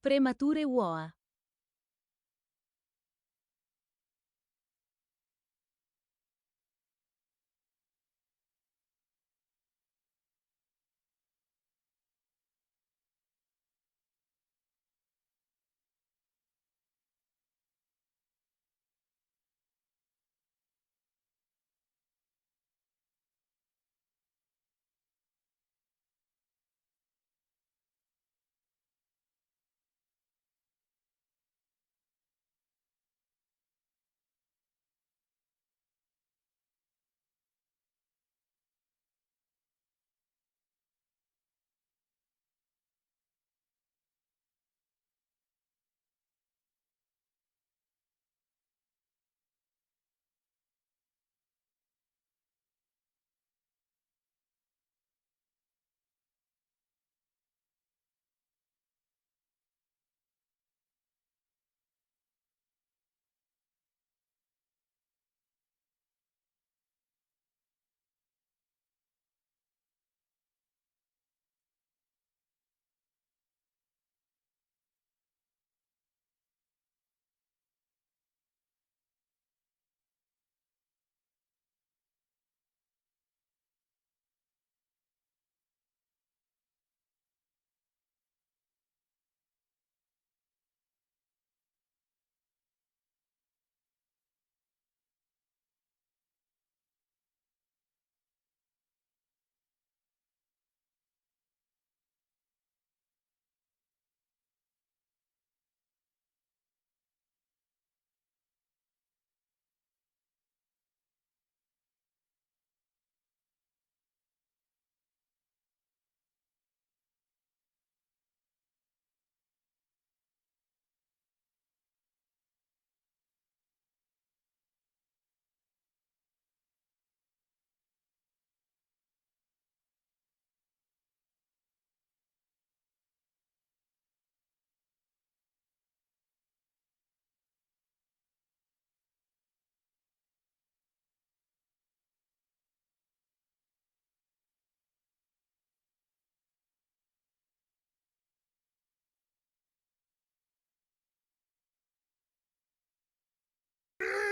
Premature uova.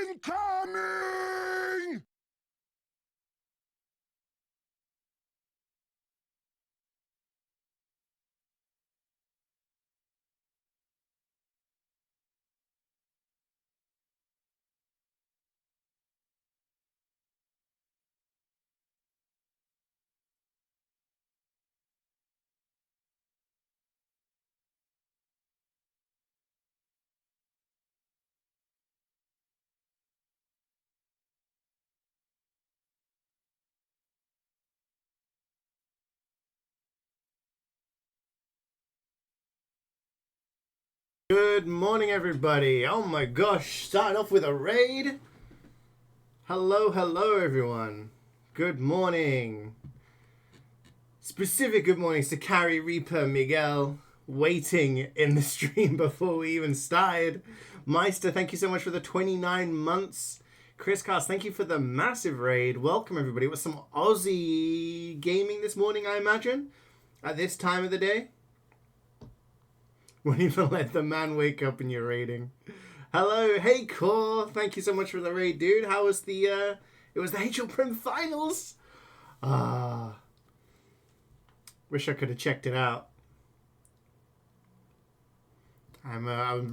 Incoming! Good morning, everybody. Oh my gosh, starting off with a raid. Hello, everyone. Good morning. Specific good mornings to Carrie, Reaper, Miguel, waiting in the stream before we even started. Meister, thank you so much for the 29 months. Chris Cast, thank you for the massive raid. Welcome, everybody. It was some Aussie gaming this morning, I imagine, at this time of the day. Won't even let the man wake up in your raiding. Hello, hey Core, thank you so much for the raid, dude. How was the it was the HL Prim finals. Wish I could have checked it out. I'm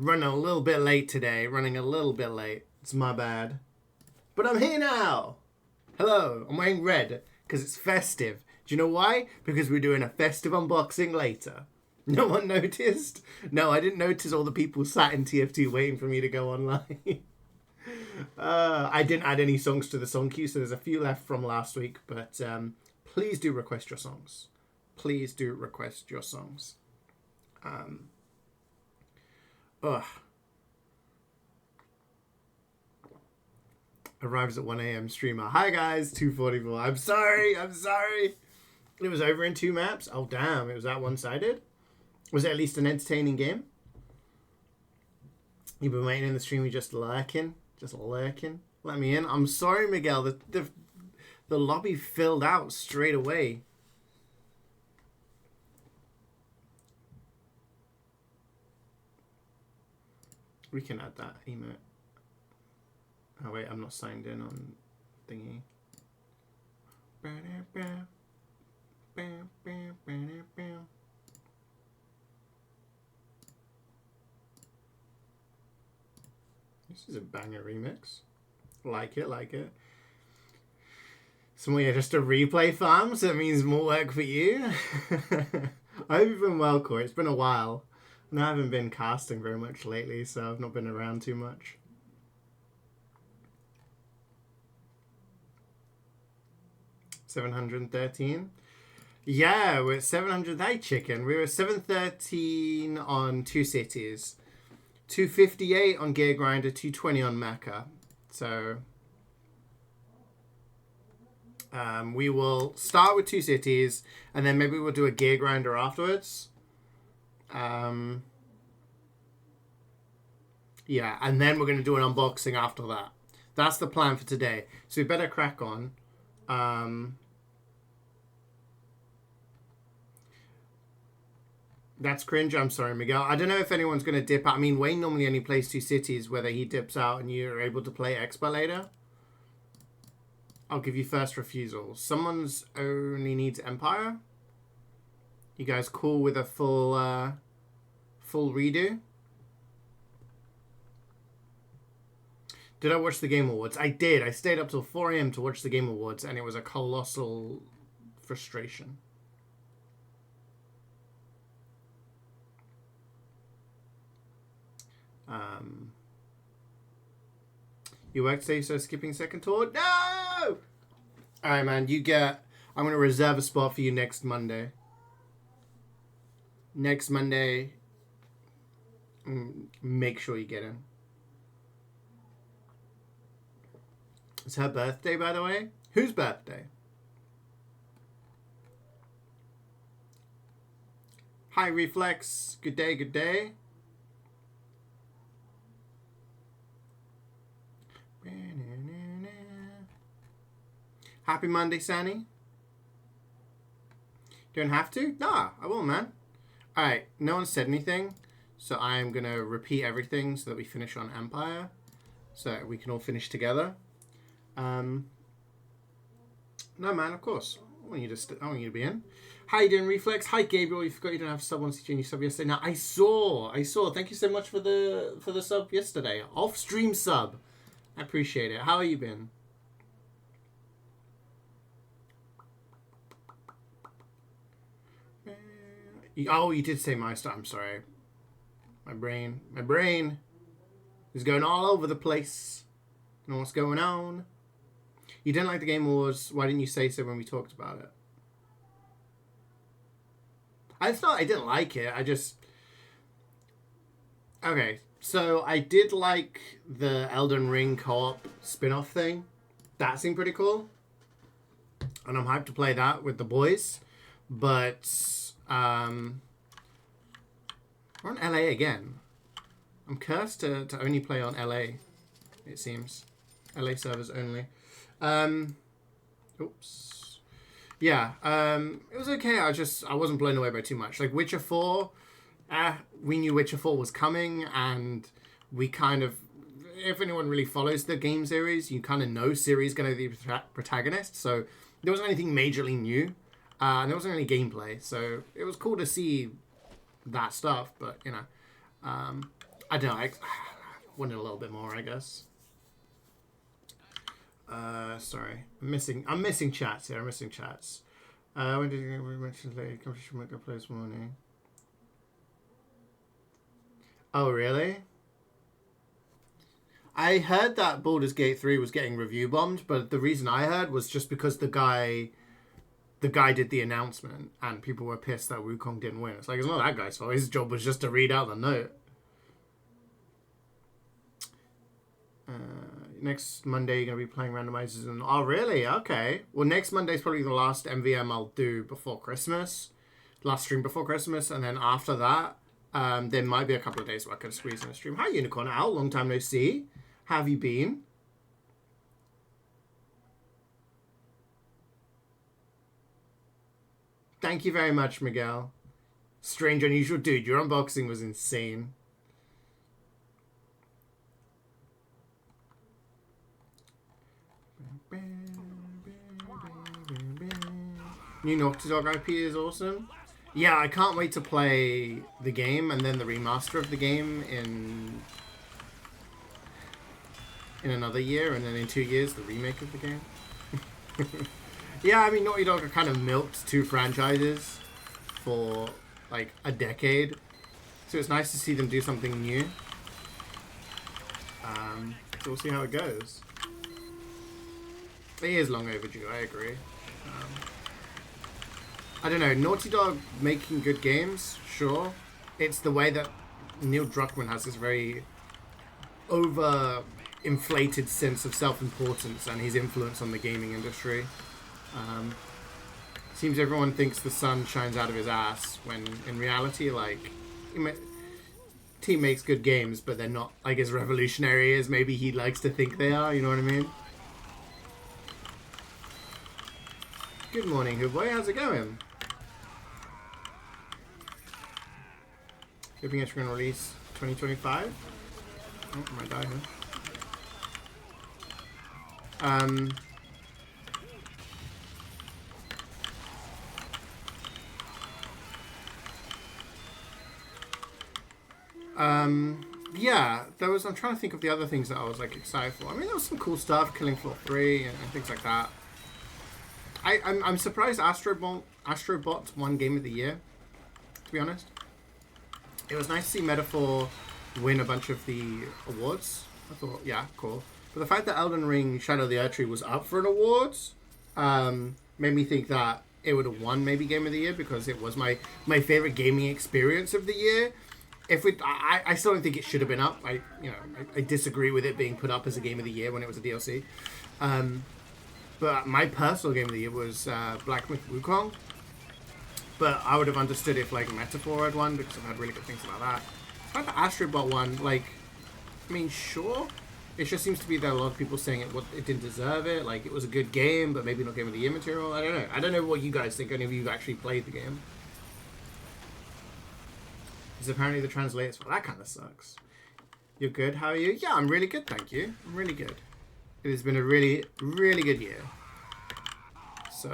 running a little bit late today. It's my bad. But I'm here now. Hello, I'm wearing red because it's festive. Do you know why? Because we're doing a festive unboxing later. No one noticed? No, I didn't notice all the people sat in TF2 waiting for me to go online. I didn't add any songs to the song queue, so there's a few left from last week. But please do request your songs. Please do request your songs. Arrives at 1 a.m. streamer. Hi guys, 244. I'm sorry. It was over in 2 maps. Oh damn, it was that one-sided. Was it at least an entertaining game? You've been waiting in the stream, you're just lurking. Let me in. I'm sorry, Miguel. The lobby filled out straight away. We can add that emote. Oh wait, I'm not signed in on thingy. This is a banger remix. Like it, like it. So yeah, just a replay farm, so that means more work for you. I hope you've been well, Corey. It's been a while. And I haven't been casting very much lately, so I've not been around too much. $713. Yeah, we're at 700. Hey, chicken. We were 713 on Two Cities, 258 on Gear Grinder, 220 on Mecha. So we will start with Two Cities, and then maybe we'll do a Gear Grinder afterwards. Yeah, and then we're going to do an unboxing after that. That's the plan for today. So we better crack on. That's cringe. I'm sorry, Miguel. I don't know if anyone's going to dip out. I mean, Wayne normally only plays Two Cities, whether he dips out and you're able to play Expo later. I'll give you first refusal. Someone's only needs Empire. You guys cool with a full redo? Did I watch the Game Awards? I did. I stayed up till 4 a.m. to watch the Game Awards, and it was a colossal frustration. You work today, so skipping second tour? No! Alright, man, you get... I'm going to reserve a spot for you next Monday. Next Monday, make sure you get in. It's her birthday, by the way. Whose birthday? Hi, Reflex. Good day, good day. Happy Monday, Sanny. Don't have to? Nah, I will, man. Alright, no one said anything, so I'm going to repeat everything so that we finish on Empire, so we can all finish together. No, man, of course. I want you to be in. How you doing, Reflex? Hi, Gabriel. You forgot you don't have sub on CeeJaey. You sub yesterday. Now, I saw. Thank you so much for the sub yesterday. Off-stream sub. I appreciate it. How have you been? Oh, you did say my star. I'm sorry. My brain is going all over the place. I don't know what's going on. You didn't like the Game Awards. Why didn't you say so when we talked about it? It's not I didn't like it. I just... Okay, so I did like the Elden Ring co-op spin-off thing. That seemed pretty cool. And I'm hyped to play that with the boys. But... we're on LA again. I'm cursed to only play on LA, it seems. LA servers only. Oops. Yeah, it was okay. I wasn't blown away by too much. Like Witcher 4, we knew Witcher 4 was coming, and we kind of, if anyone really follows the game series, you kind of know Ciri's going to be the protagonist, so there wasn't anything majorly new. And there wasn't any gameplay, so it was cool to see that stuff, but, you know, I don't know, I wanted a little bit more, I guess. Sorry, I'm missing chats here, when did you mention late competition make a play this morning? Oh, really? I heard that Baldur's Gate 3 was getting review bombed, but the reason I heard was just because the guy did the announcement and people were pissed that Wukong didn't win. It's like, it's not that guy's fault. His job was just to read out the note. Next Monday, you're going to be playing randomizers. Oh, really? Okay. Well, next Monday's probably the last MvM I'll do before Christmas. Last stream before Christmas. And then after that, there might be a couple of days where I could squeeze in a stream. Hi, Unicorn Owl. Long time no see. How have you been? Thank you very much, Miguel. Strange, unusual. Dude, your unboxing was insane. New Naughty Dog IP is awesome. Yeah, I can't wait to play the game and then the remaster of the game in another year, and then in 2 years the remake of the game. Yeah, I mean, Naughty Dog have kind of milked 2 franchises for like a decade, so it's nice to see them do something new. So we'll see how it goes. It is long overdue, I agree. I don't know, Naughty Dog making good games, sure. It's the way that Neil Druckmann has this very over-inflated sense of self-importance and his influence on the gaming industry. Seems everyone thinks the sun shines out of his ass, when in reality, like, team makes good games, but they're not like as revolutionary as maybe he likes to think they are, you know what I mean? Good morning, good boy, how's it going? Hoping it's going to release 2025. Oh, I might die here. Yeah, there was. I'm trying to think of the other things that I was like excited for. I mean, there was some cool stuff, Killing Floor 3 and things like that. I'm surprised Astrobot won Game of the Year, to be honest. It was nice to see Metaphor win a bunch of the awards. I thought, yeah, cool. But the fact that Elden Ring Shadow of the Erdtree was up for an award made me think that it would have won maybe Game of the Year, because it was my favorite gaming experience of the year. I still don't think it should have been up. I disagree with it being put up as a Game of the Year when it was a DLC. But my personal Game of the Year was Black Myth Wukong. But I would have understood if, like, Metaphor had won, because I've heard really good things about that. The fact that Astrobot won, like, I mean, sure. It just seems to be that a lot of people saying it didn't deserve it. Like, it was a good game, but maybe not Game of the Year material. I don't know. I don't know what you guys think. Any of you have actually played the game. Because apparently the translators, well, that kind of sucks. You're good? How are you? Yeah, I'm really good, thank you. I'm really good. It has been a really, really good year. So...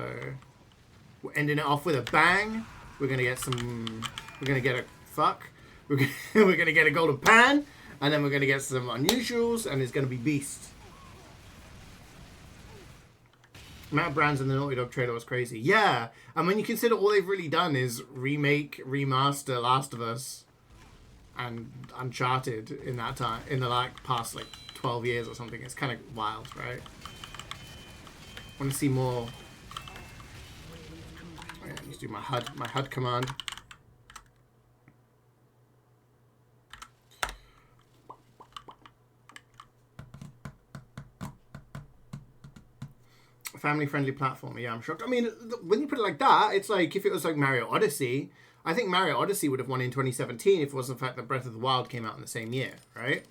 we're ending it off with a bang. We're gonna get some. We're gonna get a fuck. We're gonna get a golden pan, and then we're gonna get some unusuals, and it's gonna be beast. Matt Brands and the Naughty Dog trailer was crazy. Yeah, and when you consider all they've really done is remake, remaster Last of Us, and Uncharted in that time, in the like past like 12 years or something, it's kind of wild, right? I want to see more. I need to do my HUD command. Family-friendly platform. Yeah, I'm shocked. I mean, when you put it like that, it's like if it was like Mario Odyssey. I think Mario Odyssey would have won in 2017 if it wasn't the fact that Breath of the Wild came out in the same year, right?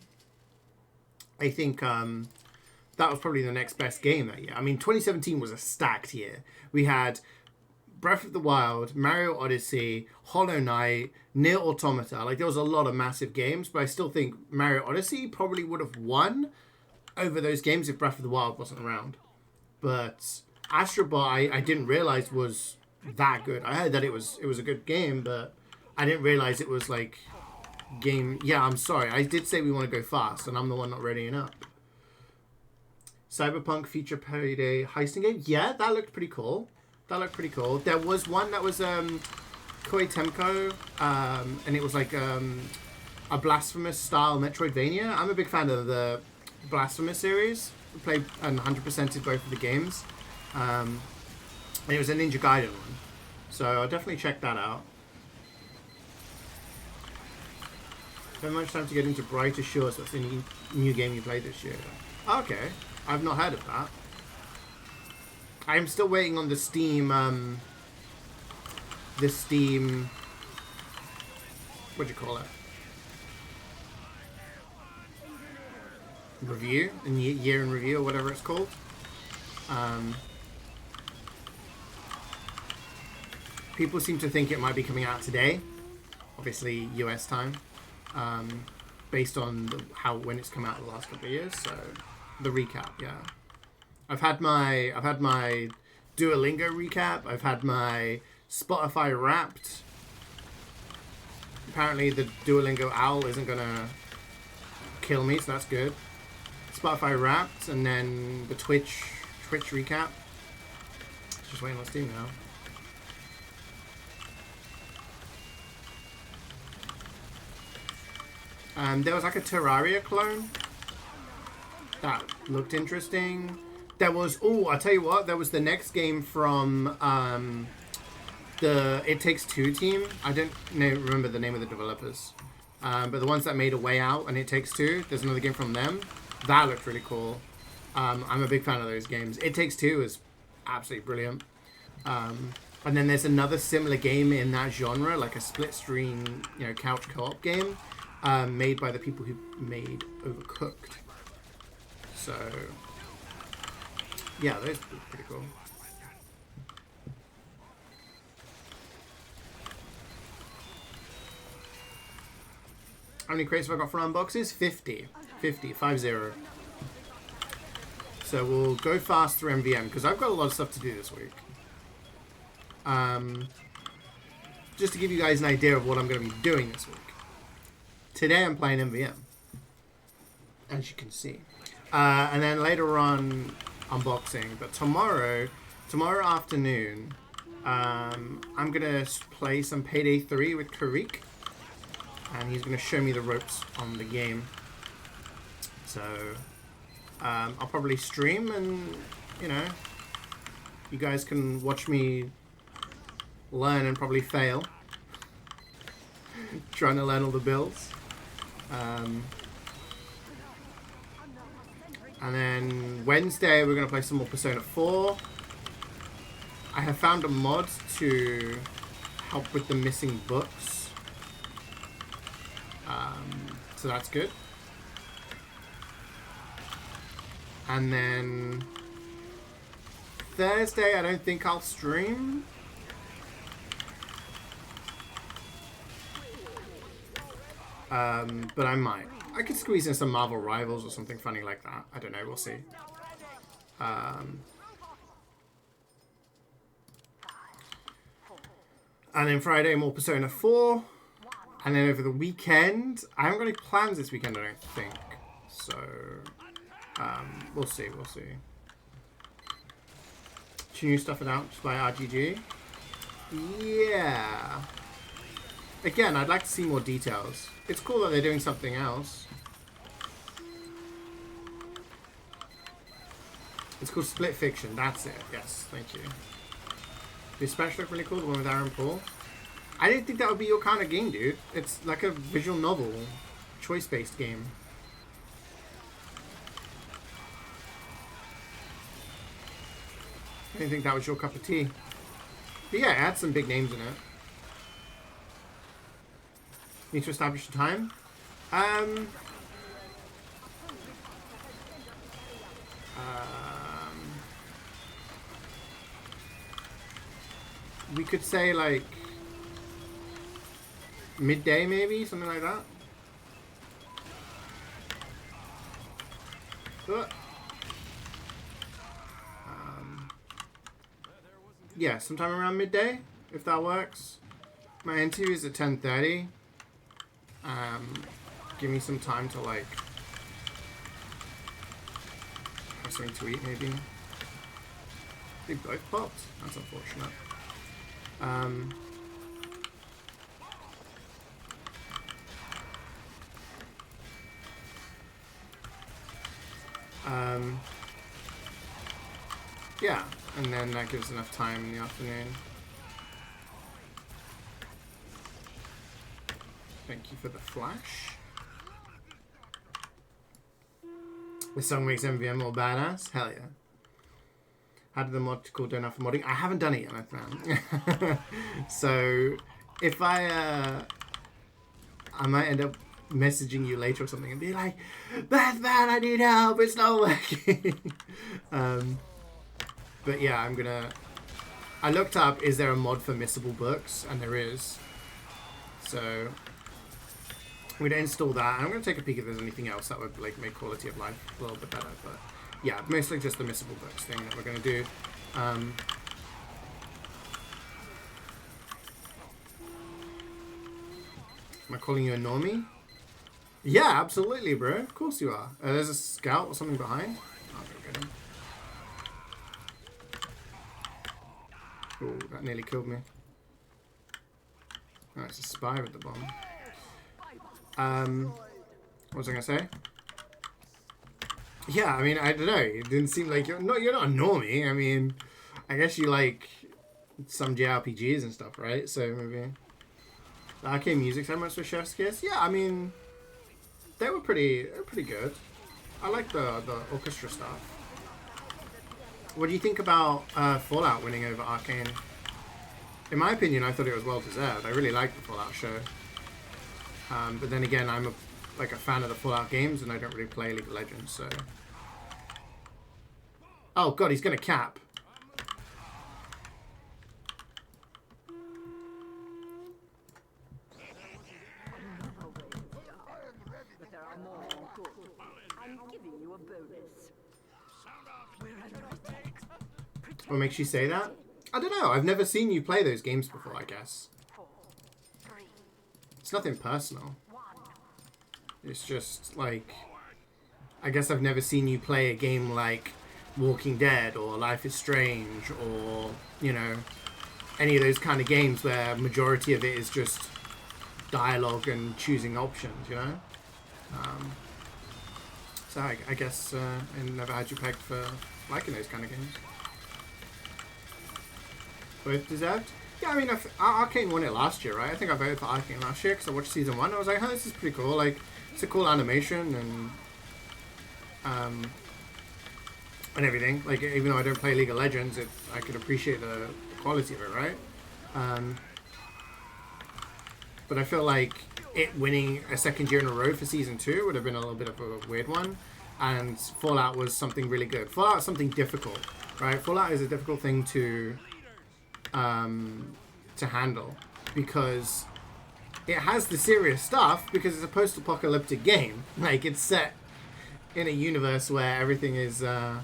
I think that was probably the next best game that year. I mean, 2017 was a stacked year. We had Breath of the Wild, Mario Odyssey, Hollow Knight, Nier Automata. Like, there was a lot of massive games, but I still think Mario Odyssey probably would have won over those games if Breath of the Wild wasn't around. But Astrobot, I didn't realize was that good. I heard that it was a good game, but I didn't realize it was like game. Yeah, I'm sorry. I did say we want to go fast, and I'm the one not readying up. Cyberpunk Future Payday heisting game. Yeah, that looked pretty cool. There was one that was Koei Temco, and it was like a Blasphemous style Metroidvania. I'm a big fan of the Blasphemous series. I played and 100%ed both of the games. And it was a Ninja Gaiden one. So I'll definitely check that out. Don't much time to get into Brighter Shores. That's the new game you played this year. Okay. I've not heard of that. I'm still waiting on the Steam, what do you call it? Review? Year in review or whatever it's called. People seem to think it might be coming out today. Obviously, US time. Based on when it's come out the last couple of years. So, the recap, yeah. I've had my Duolingo recap. I've had my Spotify Wrapped. Apparently the Duolingo owl isn't gonna kill me, so that's good. Spotify Wrapped, and then the Twitch recap. Just waiting on Steam now. There was like a Terraria clone that looked interesting. There was, oh, I'll tell you what, there was the next game from the It Takes Two team. I don't remember the name of the developers, but the ones that made A Way Out and It Takes Two, there's another game from them. That looked really cool. I'm a big fan of those games. It Takes Two is absolutely brilliant. And then there's another similar game in that genre, like a split screen, couch co-op game, made by the people who made Overcooked. So, yeah, those are pretty cool. How many crates have I got for unboxes? 50. 50. So we'll go fast through MvM, because I've got a lot of stuff to do this week. Just to give you guys an idea of what I'm going to be doing this week. Today I'm playing MvM, as you can see. And then later on, unboxing. But tomorrow afternoon, I'm going to play some Payday 3 with Karik. And he's going to show me the ropes on the game. So, I'll probably stream and, you guys can watch me learn and probably fail. Trying to learn all the builds. And then Wednesday we're going to play some more Persona 4. I have found a mod to help with the missing books. So that's good. And then Thursday I don't think I'll stream. But I might. I could squeeze in some Marvel Rivals or something funny like that. I don't know, we'll see. And then Friday, more Persona 4. And then over the weekend, I haven't got any plans this weekend, I don't think. So, we'll see. Two new stuff announced by RGG. Yeah. Again, I'd like to see more details. It's cool that they're doing something else. It's called Split Fiction. That's it. Yes, thank you. The special look really cool, the one with Aaron Paul. I didn't think that would be your kind of game, dude. It's like a visual novel, choice-based game. I didn't think that was your cup of tea. But yeah, it had some big names in it. Need to establish the time. We could say like midday, maybe something like that. Yeah, sometime around midday, if that works. My interview is at 10:30. Give me some time to like have something to eat, maybe. They both popped. That's unfortunate. Yeah, and then that gives enough time in the afternoon. Thank you for the flash. This song makes MvM more badass? Hell yeah. How did the mod called Don't Have for Modding? I haven't done it yet, my friend. So, if I might end up messaging you later or something and be like, Batman, I need help, it's not working. But yeah, I looked up, is there a mod for missable books? And there is. So, I'm going to install that. And I'm going to take a peek if there's anything else that would like make quality of life a little bit better. But yeah, mostly just the missable books thing that we're going to do. Am I calling you a normie? Yeah, absolutely, bro. Of course you are. There's a scout or something behind. Oh, I'm gonna get him. Oh, that nearly killed me. Oh, it's a spy with the bomb. What was I gonna say? Yeah, I mean, I don't know. It didn't seem like you're not a normie. I mean, I guess you like some JRPGs and stuff, right? So maybe the arcade music segments with Chef's Kiss. Yeah, I mean, they were pretty good. I like the orchestra stuff. What do you think about Fallout winning over Arcane? In my opinion, I thought it was well deserved. I really liked the Fallout show. But then again, I'm a fan of the Fallout games, and I don't really play League of Legends, so. Oh god, he's gonna cap. What makes you say that? I don't know. I've never seen you play those games before, I guess. It's nothing personal. It's just like, I guess I've never seen you play a game like Walking Dead or Life is Strange or, you know, any of those kind of games where majority of it is just dialogue and choosing options, you know? So I guess I never had you pegged for liking those kind of games. Both deserved? Yeah, I mean, Arcane won it last year, right? I think I voted for Arcane last year because I watched season 1. I was like, oh, this is pretty cool. Like, it's a cool animation and everything. Like, even though I don't play League of Legends, I could appreciate the quality of it, right? But I feel like it winning a second year in a row for season 2 would have been a little bit of a weird one. And Fallout was something really good. Fallout is something difficult, right? Fallout is a difficult thing to handle because it has the serious stuff because it's a post-apocalyptic game. Like, it's set in a universe where everything is set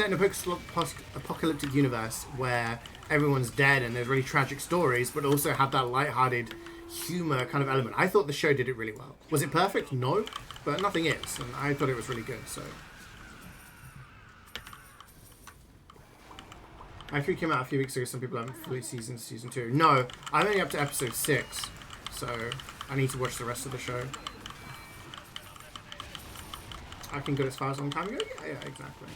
in a post-apocalyptic universe where everyone's dead and there's really tragic stories, but also have that lighthearted humor kind of element. I thought the show did it really well. Was it perfect? No, but nothing is, and I thought it was really good. So I3 came out a few weeks ago. Some people haven't fully seasoned season 2. No, I'm only up to episode 6, so I need to watch the rest of the show. I can go as far as a long time ago? Yeah, exactly.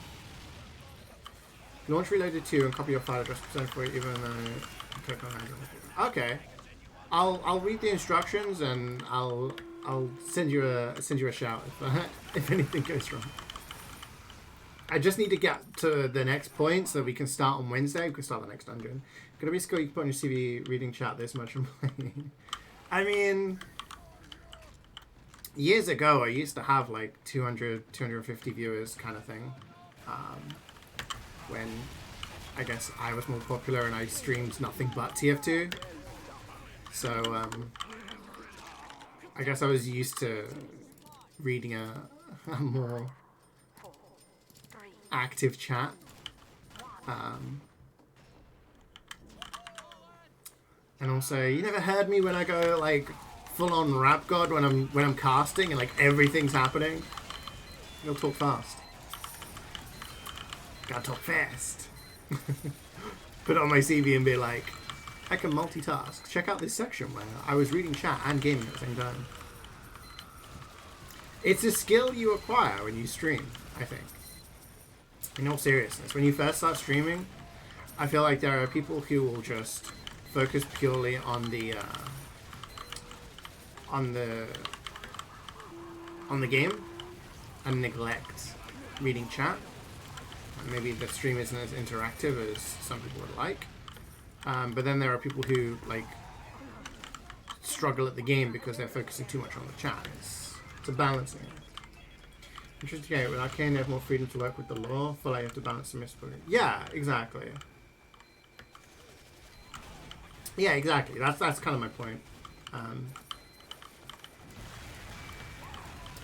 Launch Reloaded 2 and copy your file address percent for it, even though you click on it. Okay. I'll read the instructions and I'll send you a shout if anything goes wrong. I just need to get to the next point so that we can start on Wednesday. We can start the next dungeon. Gonna be cool you can put on your CV reading chat this much and playing. I mean, years ago I used to have like 200, 250 viewers kind of thing. When I guess I was more popular and I streamed nothing but TF2. So I guess I was used to reading a more active chat. And also, you never heard me when I go like full on rap god when I'm casting and like everything's happening. You'll talk fast. Gotta talk fast. Put it on my CV and be like, I can multitask. Check out this section where I was reading chat and gaming at the same time. It's a skill you acquire when you stream, I think. In all seriousness, when you first start streaming, I feel like there are people who will just focus purely on the game and neglect reading chat. Maybe the stream isn't as interactive as some people would like. But then there are people who like struggle at the game because they're focusing too much on the chat. It's a balancing act. Interesting. Okay, with Arcane, they have more freedom to work with the law. Feel like you have to balance the misplacement. Yeah, exactly. Yeah, exactly. That's kind of my point.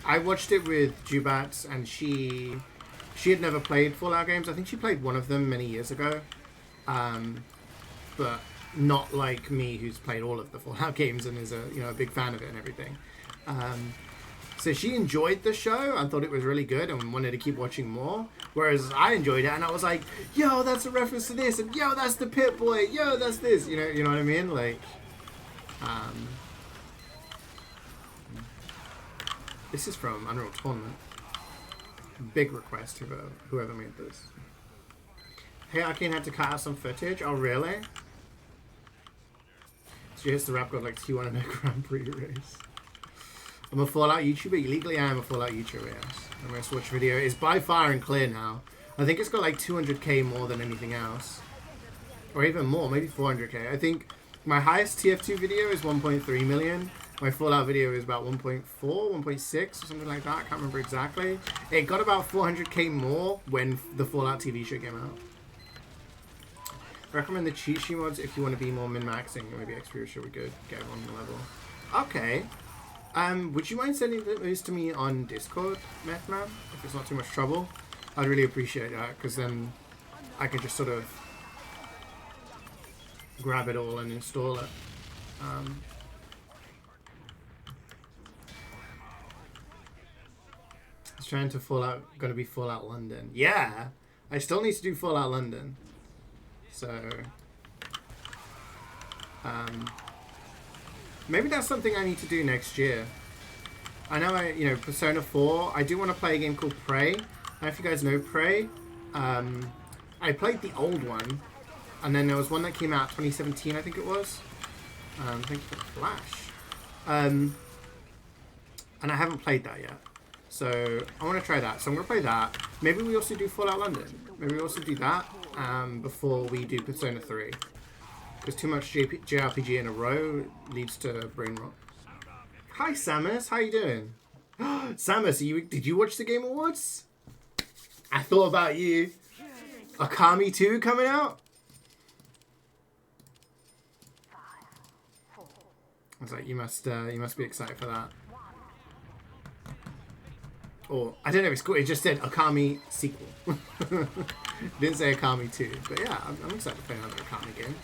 I watched it with Jubats, and she had never played Fallout games. I think she played one of them many years ago. but not like me, who's played all of the Fallout games and is a big fan of it and everything. So she enjoyed the show and thought it was really good and wanted to keep watching more. Whereas I enjoyed it and I was like, yo, that's a reference to this, and yo, that's the Pit Boy, yo, that's this. You know what I mean? Like, this is from Unreal Tournament. Big request, whoever made this. Hey, Arcane had to cut out some footage. Oh, really? So here's the rap god like T1 in a Grand Prix race. I'm a Fallout YouTuber. Legally, I am a Fallout YouTuber, yes. My most watched video is by far and clear now. I think it's got like 200k more than anything else. Or even more, maybe 400k. I think my highest TF2 video is 1.3 million. My Fallout video is about 1.4, 1.6 or something like that. I can't remember exactly. It got about 400k more when the Fallout TV show came out. Recommend the cheat sheet mods if you want to be more min-maxing. Maybe XP should be good. Get on the level. Okay. Would you mind sending those to me on Discord, MvM? If it's not too much trouble, I'd really appreciate that, because then I can just sort of grab it all and install it. It's trying to gonna be Fallout London. Yeah, I still need to do Fallout London. So, maybe that's something I need to do next year. I know Persona 4, I do want to play a game called Prey. I don't know if you guys know Prey. I played the old one, and then there was one that came out 2017, I think it was. Thank you for the flash. And I haven't played that yet. So, I want to try that. So I'm going to play that. Maybe we also do Fallout London. Maybe we also do that before we do Persona 3. Because too much JRPG in a row leads to brain rot. Hi Samus, how you doing? Samus, did you watch the Game Awards? I thought about you. Akami 2 coming out? I was like, you must be excited for that. Or, I don't know if it's cool, it just said Akami sequel. Didn't say Akami 2, but yeah, I'm excited to play another Akami game.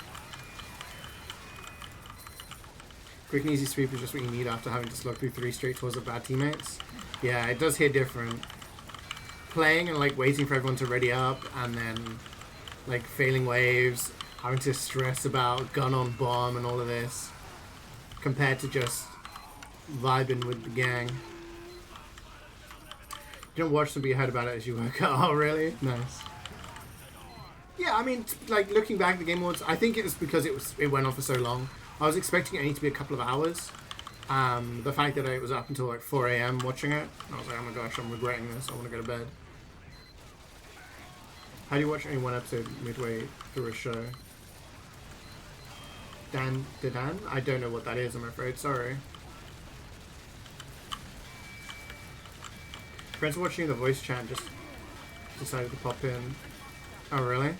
Quick and easy sweep is just what you need after having to slog through 3 straight tours of bad teammates. Yeah, it does hit different. Playing and like waiting for everyone to ready up and then like failing waves, having to stress about gun on bomb and all of this, compared to just vibing with the gang. You don't watch them, but you heard about it as you work out. Oh, really? Nice. Yeah, I mean, like looking back at the Game Awards, I think it was because it went on for so long. I was expecting it only to be a couple of hours. The fact that it was up until like 4 AM watching it, I was like, oh my gosh, I'm regretting this. I want to go to bed. How do you watch only one episode midway through a show? Dan? I don't know what that is, I'm afraid. Sorry. Friends watching the voice chat just decided to pop in. Oh, really?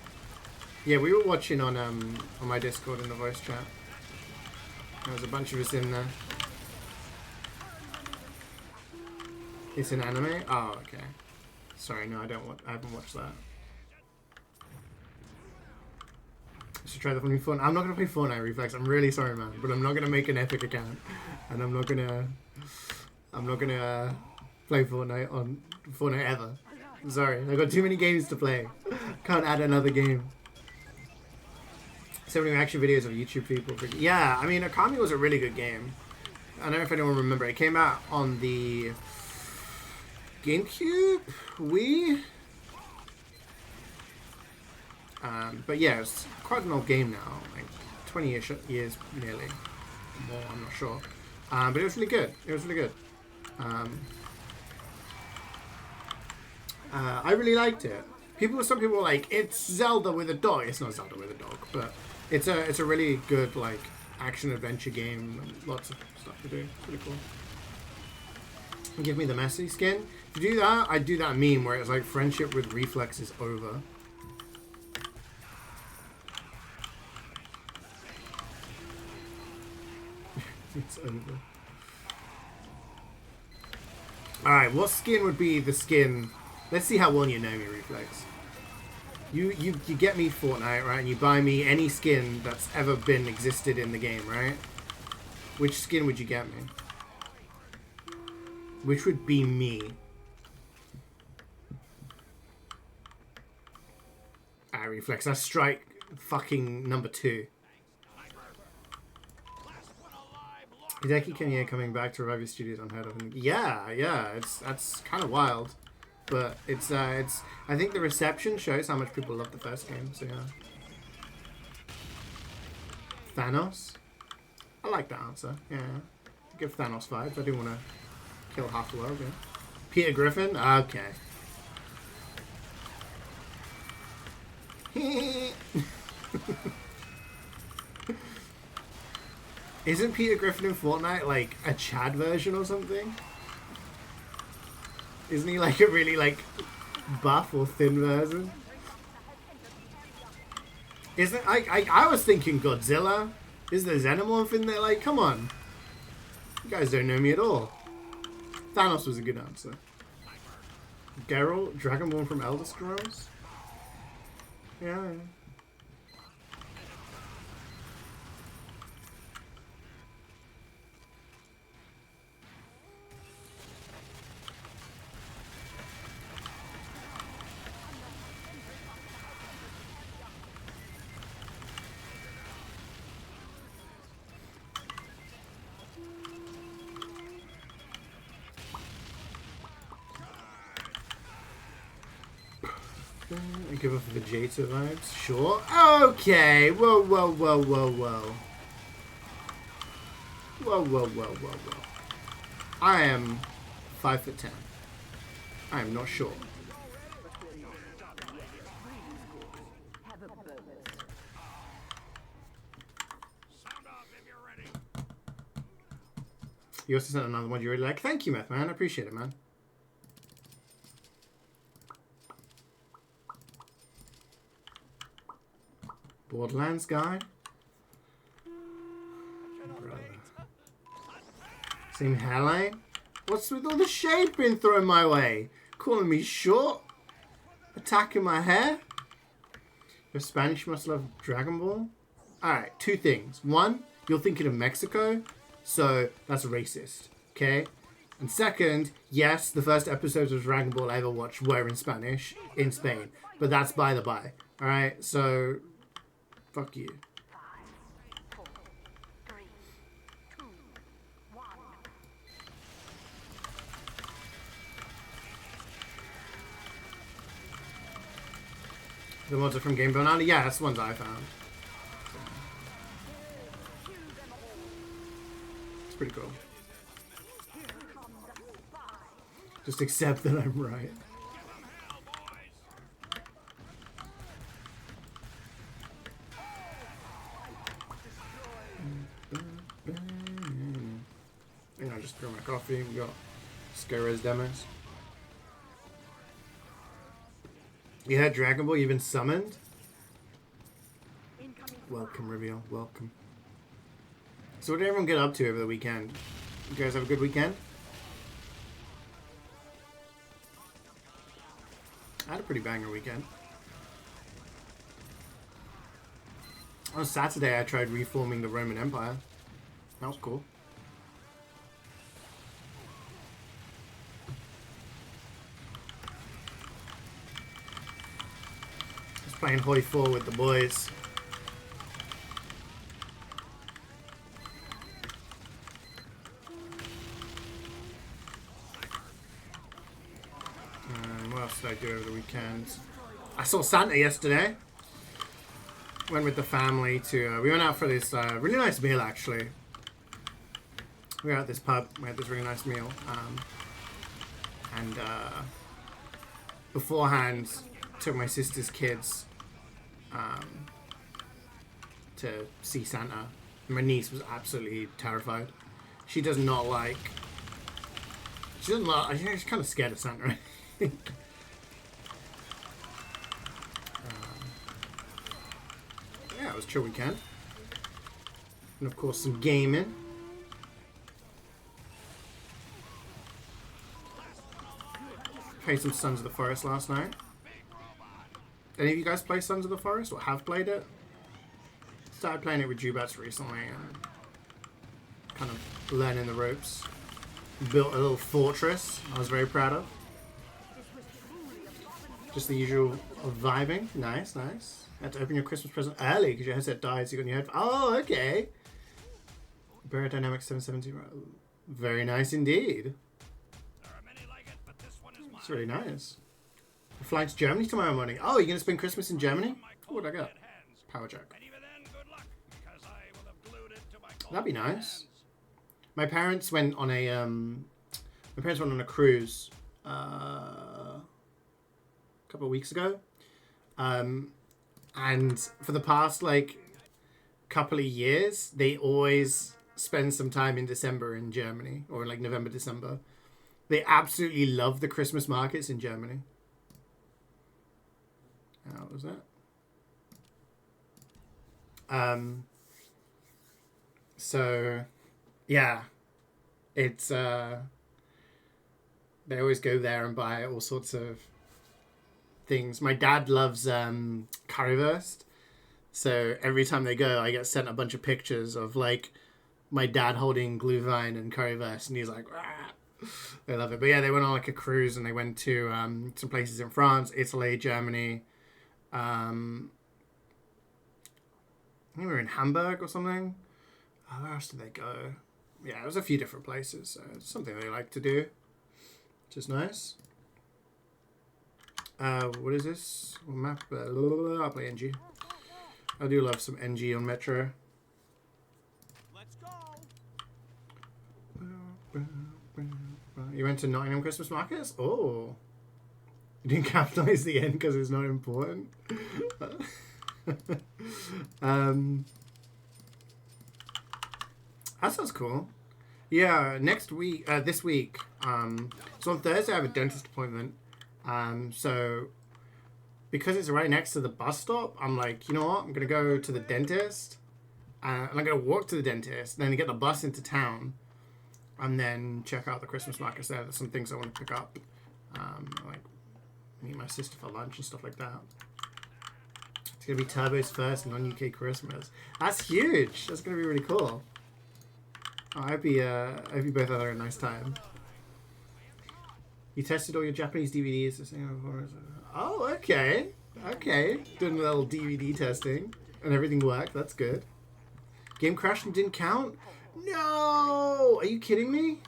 Yeah, we were watching on my Discord in the voice chat. There was a bunch of us in there. It's an anime? Oh, okay. Sorry, no, I haven't watched that. I should try the funny Fortnite. I'm not gonna play Fortnite Reflex. I'm really sorry, man, but I'm not gonna make an Epic account, and I'm not gonna play Fortnite on Fortnite ever. I'm sorry, I've got too many games to play. Can't add another game. So many action videos of YouTube people. Yeah, I mean, Akami was a really good game. I don't know if anyone remember. It came out on the GameCube, Wii. But yeah, it's quite an old game now, like 20-ish years nearly. More, I'm not sure. But it was really good. It was really good. I really liked it. Some people were like, it's Zelda with a dog. It's not Zelda with a dog, but it's a really good like action adventure game. And lots of stuff to do. Pretty cool. Give me the messy skin. To do that, I'd do that meme where it's like friendship with Reflex is over. It's over. Alright, what skin would be the skin? Let's see how well you know me, Reflex. You get me Fortnite, right? And you buy me any skin that's ever been existed in the game, right? Which skin would you get me? Which would be me? Ah, reflex. That's strike fucking number 2. Hideki Kanye coming back to revive his studios unheard of. Yeah, that's kind of wild, but it's. I think the reception shows how much people love the first game. So yeah. Thanos. I like that answer. Yeah, give Thanos vibes. I do want to kill half the world. Yeah. Peter Griffin. Okay. Isn't Peter Griffin in Fortnite like a Chad version or something? Isn't he like a really like buff or thin version? Isn't I was thinking Godzilla. Is there Xenomorph in there? Like, come on. You guys don't know me at all. Thanos was a good answer. Geralt, Dragonborn from Elder Scrolls? Yeah. I give off Vegeta vibes. Sure. Okay. Whoa, whoa, whoa, whoa, whoa. Whoa, whoa, whoa, whoa, whoa. I am 5'10". I am not sure. You also sent another one you really like. Thank you, Meth, man. I appreciate it, man. Borderlands guy? Brother. Same hairline? What's with all the shade being thrown my way? Calling me short? Attacking my hair? Your Spanish must love Dragon Ball? Alright, 2 things. 1, you're thinking of Mexico, so that's racist. Okay? And second, yes, the first episodes of Dragon Ball I ever watched were in Spanish, in Spain. But that's by the by. Alright, so... fuck you. 5, 4, 3, 2, 1. The mods are from Game Banana? Yeah, that's the ones I found. It's pretty cool. Just accept that I'm right. You know, just throw my coffee. We got Skyres demos. You had Dragon Ball, you've been summoned? Welcome, Reveal. Welcome. So what did everyone get up to over the weekend? You guys have a good weekend? I had a pretty banger weekend. On Saturday, I tried reforming the Roman Empire. That was cool. Just playing Hoi 4 with the boys. What else did I do over the weekend? I saw Santa yesterday. Went with the family to... we went out for this really nice meal, actually. We were at this pub. We had this really nice meal. And beforehand, took my sister's kids to see Santa. My niece was absolutely terrified. She does not like... She doesn't like... She's kind of scared of Santa, I think. Yeah, it was a chill weekend. And of course some gaming. Played some Sons of the Forest last night. Any of you guys play Sons of the Forest or have played it? Started playing it with Jubats recently and kind of learning the ropes. Built a little fortress I was very proud of. Just the usual vibing. Nice, nice. Had to open your Christmas present early because your headset died, so you got your head. Oh, okay. Barrier Dynamics 770. Very nice indeed. It's really nice. I'm flying to Germany tomorrow morning. Oh, you're going to spend Christmas in Germany? What would I get? Power Jack. That'd be nice. My parents went on a cruise a couple of weeks ago. And for the past like couple of years, they always spend some time in December in Germany, or like November, December. They absolutely love the Christmas markets in Germany. How was that? So yeah, it's they always go there and buy all sorts of things. My dad loves currywurst, so every time they go, I get sent a bunch of pictures of like my dad holding Glühwein and currywurst, and he's like, "Rah." They love it. But yeah, they went on like a cruise and they went to some places in France, Italy, Germany. I think we were in Hamburg or something. Where else did they go? Yeah, it was a few different places. So it's something they like to do, which is nice. What is this? What map? I'll play NG. I do love some NG on Metro. Let's go. You went to Nottingham Christmas markets? Oh. You didn't capitalize the end because it's not important. That sounds cool. Yeah, next week, this week, so on Thursday I have a dentist appointment. So because it's right next to the bus stop, I'm like, you know what? I'm going to go to the dentist. And I'm going to walk to the dentist, then get the bus into town, and then check out the Christmas markets there. There's some things I want to pick up. Like meet my sister for lunch and stuff like that. It's going to be Turbo's first non-UK Christmas. That's huge. That's going to be really cool. I hope you both had a nice time. You tested all your Japanese DVDs. Oh, okay. Okay. Doing a little DVD testing. And everything worked. That's good. Game crashed and didn't count? No! Are you kidding me?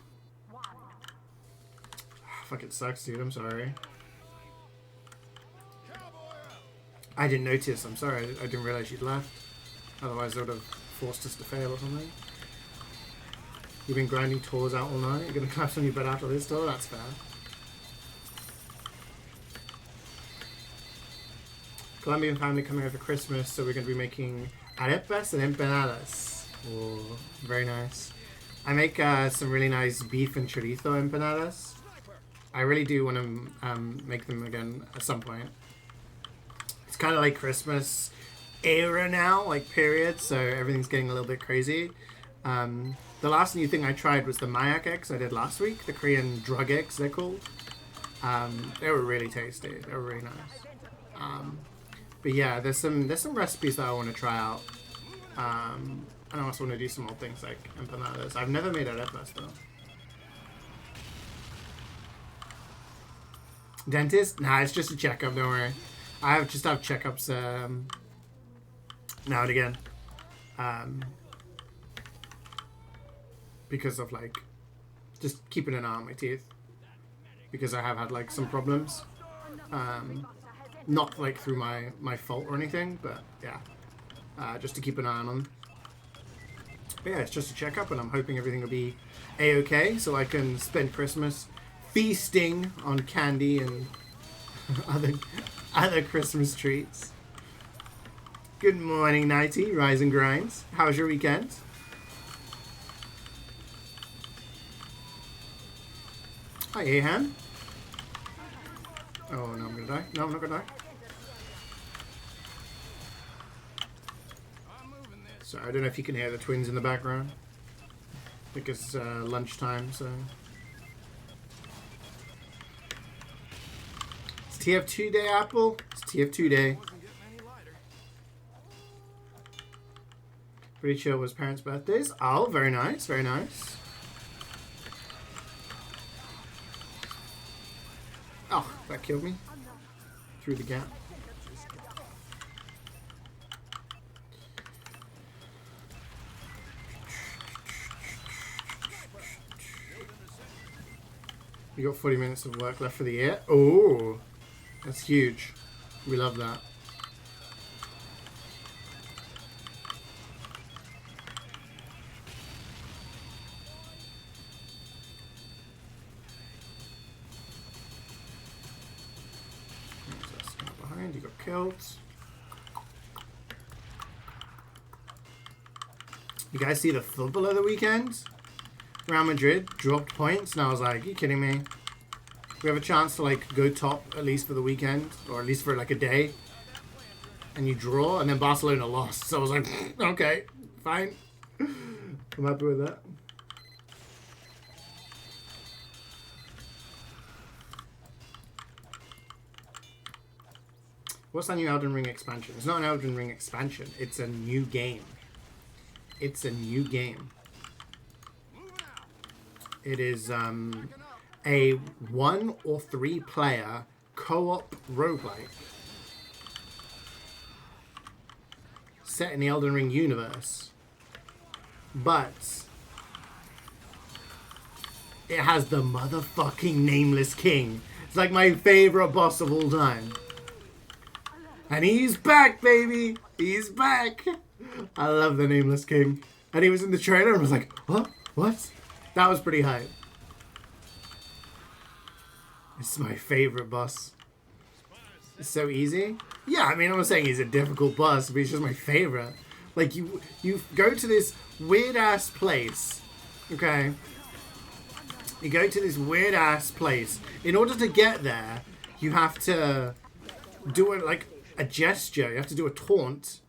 Fucking sucks, dude. I'm sorry. I didn't notice. I'm sorry. I didn't realize you'd left. Otherwise, I would have forced us to fail or something. You've been grinding tours out all night? You're going to collapse on your bed after this tour? That's fair. Colombian family coming over Christmas, so we're going to be making arepas and empanadas. Oh, very nice. I make some really nice beef and chorizo empanadas. I really do want to make them again at some point. It's kind of like Christmas era now, like period, so everything's getting a little bit crazy. The last new thing I tried was the Mayak eggs I did last week, the Korean drug eggs they're called. They were really tasty. They were really nice. But yeah, there's some recipes that I want to try out. And I also want to do some more things like empanadas. I've never made arepas though. Dentist? Nah, it's just a checkup, don't worry. I just have checkups now and again. Because of like just keeping an eye on my teeth. Because I have had like some problems. Not like through my fault or anything, but yeah. Just to keep an eye on them. But yeah, it's just a checkup and I'm hoping everything will be a-okay so I can spend Christmas feasting on candy and other Christmas treats. Good morning, Nighty, Rise and Grinds. How's your weekend? Hi, Ahan. Oh, no, I'm gonna die. No, I'm not gonna die. So, I don't know if you can hear the twins in the background. I think it's lunchtime, so... TF2 day, Apple. It's TF2 day. Wasn't getting any lighter. Pretty chill was parents' birthdays. Oh, very nice, very nice. Oh, that killed me. Through the gap. You got 40 minutes of work left for the year. Oh, that's huge. We love that. Behind, you got killed. You guys see the football of the weekend? Real Madrid dropped points, and I was like, are you kidding me? We have a chance to like go top at least for the weekend, or at least for like a day, and you draw, and then Barcelona lost. So I was like, okay, fine. I'm happy with that. What's that new Elden Ring expansion? It's not an Elden Ring expansion. It's a new game. It's a new game. It is a 1 or 3 player co-op roguelike set in the Elden Ring universe, but it has the motherfucking Nameless King. It's like my favorite boss of all time, and he's back, baby. He's back. I love the Nameless King, and he was in the trailer, and I was like, what? That was pretty hype. It's my favorite boss. It's so easy. Yeah, I mean, I'm not saying he's a difficult boss, but he's just my favorite. Like, you go to this weird-ass place, okay? You go to this weird-ass place. In order to get there, you have to do a gesture. You have to do a taunt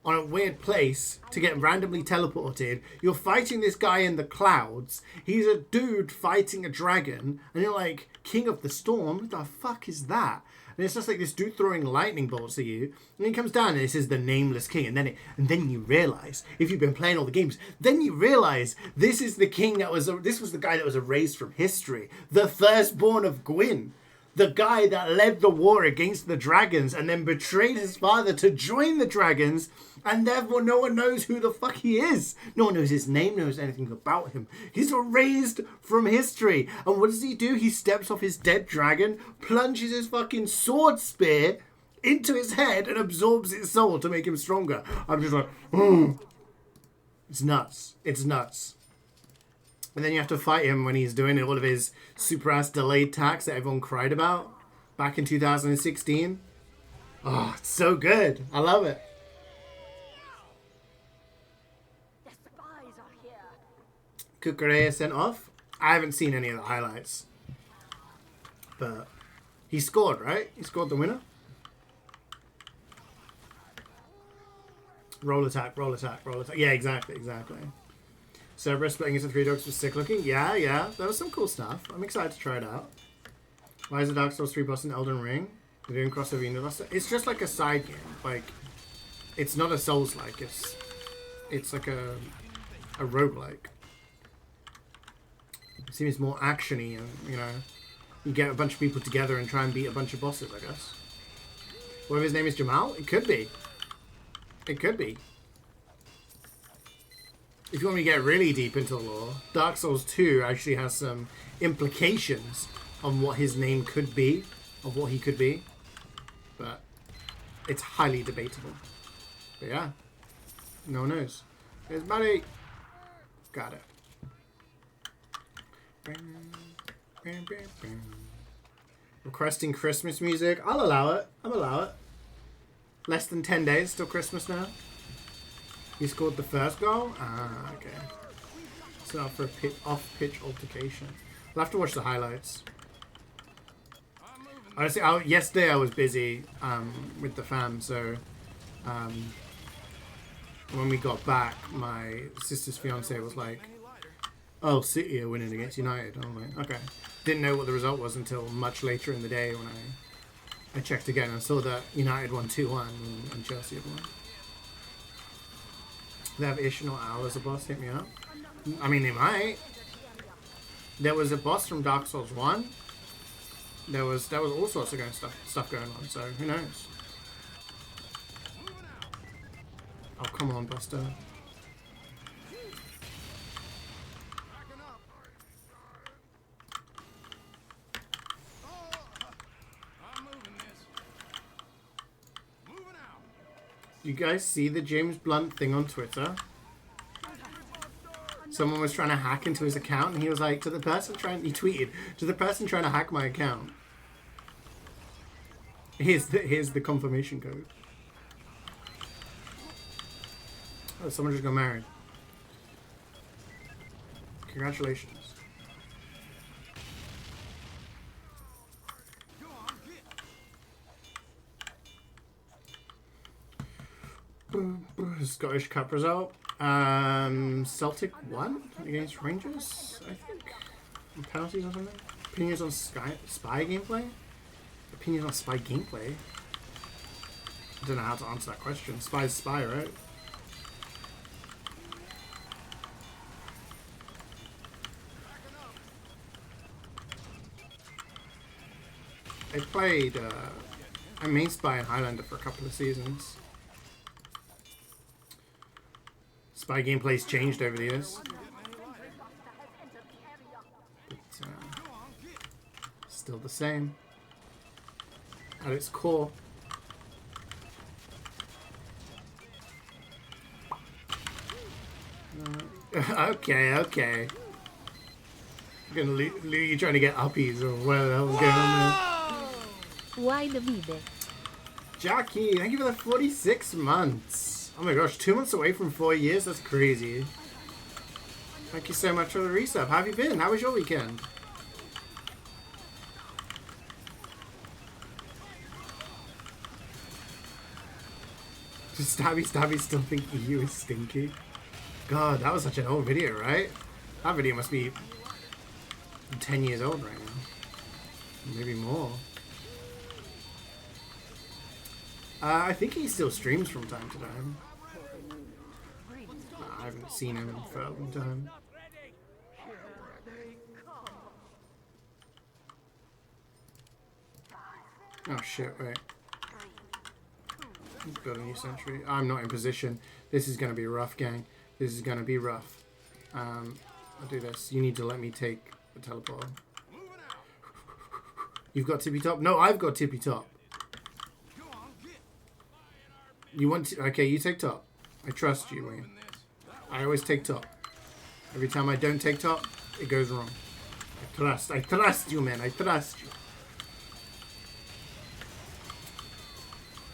on a weird place to get randomly teleported. You're fighting this guy in the clouds. He's a dude fighting a dragon, and you're like, King of the Storm? What the fuck is that? And it's just like this dude throwing lightning bolts at you, and he comes down and it says the Nameless King, and then you realize, if you've been playing all the games, then you realize this is the king this was the guy that was erased from history, the firstborn of Gwyn. The guy that led the war against the dragons and then betrayed his father to join the dragons, and therefore no one knows who the fuck he is. No one knows his name, knows anything about him. He's erased from history. And what does he do? He steps off his dead dragon, plunges his fucking sword spear into his head and absorbs its soul to make him stronger. I'm just like, It's nuts. It's nuts. And then you have to fight him when he's doing all of his super ass delayed attacks that everyone cried about back in 2016. Oh, it's so good. I love it. The spies are here. Kukurea sent off. I haven't seen any of the highlights. But he scored, right? He scored the winner. Roll attack, roll attack, roll attack. Yeah, exactly. Cerberus splitting into 3 dogs was sick looking. Yeah. That was some cool stuff. I'm excited to try it out. Why is the Dark Souls 3 boss in Elden Ring? They're doing crossover universe. It's just like a side game. Like, it's not a Souls-like. It's like a roguelike. It seems more action-y, and, you know, you get a bunch of people together and try and beat a bunch of bosses, I guess. What if his name is Jamal? It could be. It could be. If you want me to get really deep into the lore, Dark Souls 2 actually has some implications on what his name could be, of what he could be. But it's highly debatable. But yeah, no one knows. There's Buddy. Got it. Requesting Christmas music. I'll allow it. Less than 10 days till Christmas now. He scored the first goal? Ah, okay. So not for a off-pitch altercation. I'll have to watch the highlights. Honestly, yesterday I was busy with the fam, so when we got back, my sister's fiance was like, oh, City are winning against United. I was like, okay. Didn't know what the result was until much later in the day when I I checked again and saw that United won 2-1 and Chelsea had won. They have Ish or Al as a boss. Hit me up. I mean, they might. There was a boss from Dark Souls 1. There was all sorts of stuff going on. So who knows? Oh, come on, Buster. You guys see the James Blunt thing on Twitter? Someone was trying to hack into his account, and he was like, he tweeted, to the person trying to hack my account, here's the confirmation code. Oh, someone just got married. Congratulations. Scottish Cup result. Celtic won against Rangers, I think. Penalties or something. Opinions on spy gameplay? Opinions on spy gameplay? I don't know how to answer that question. Spy's spy, right? I played, I main spy in Highlander for a couple of seasons. Spy gameplay's changed over the years. But, still the same. At its core. Okay. You're gonna you trying to get uppies or what the hell's going on there? Why the Vibe? Jackie, thank you for the 46 months. Oh my gosh, 2 months away from 4 years? That's crazy. Thank you so much for the resub. How have you been? How was your weekend? Does Stabby still think EU is stinky? God, that was such an old video, right? That video must be 10 years old right now. Maybe more. I think he still streams from time to time. I haven't seen him for a long time. Oh shit, wait. Let's build a new sentry. I'm not in position. This is going to be rough, gang. This is going to be rough. I'll do this. You need to let me take the teleport. You've got tippy top? No, I've got tippy top. You want to? Okay, you take top. I trust you, Wayne. I always take top. Every time I don't take top, it goes wrong. I trust you, man. I trust you.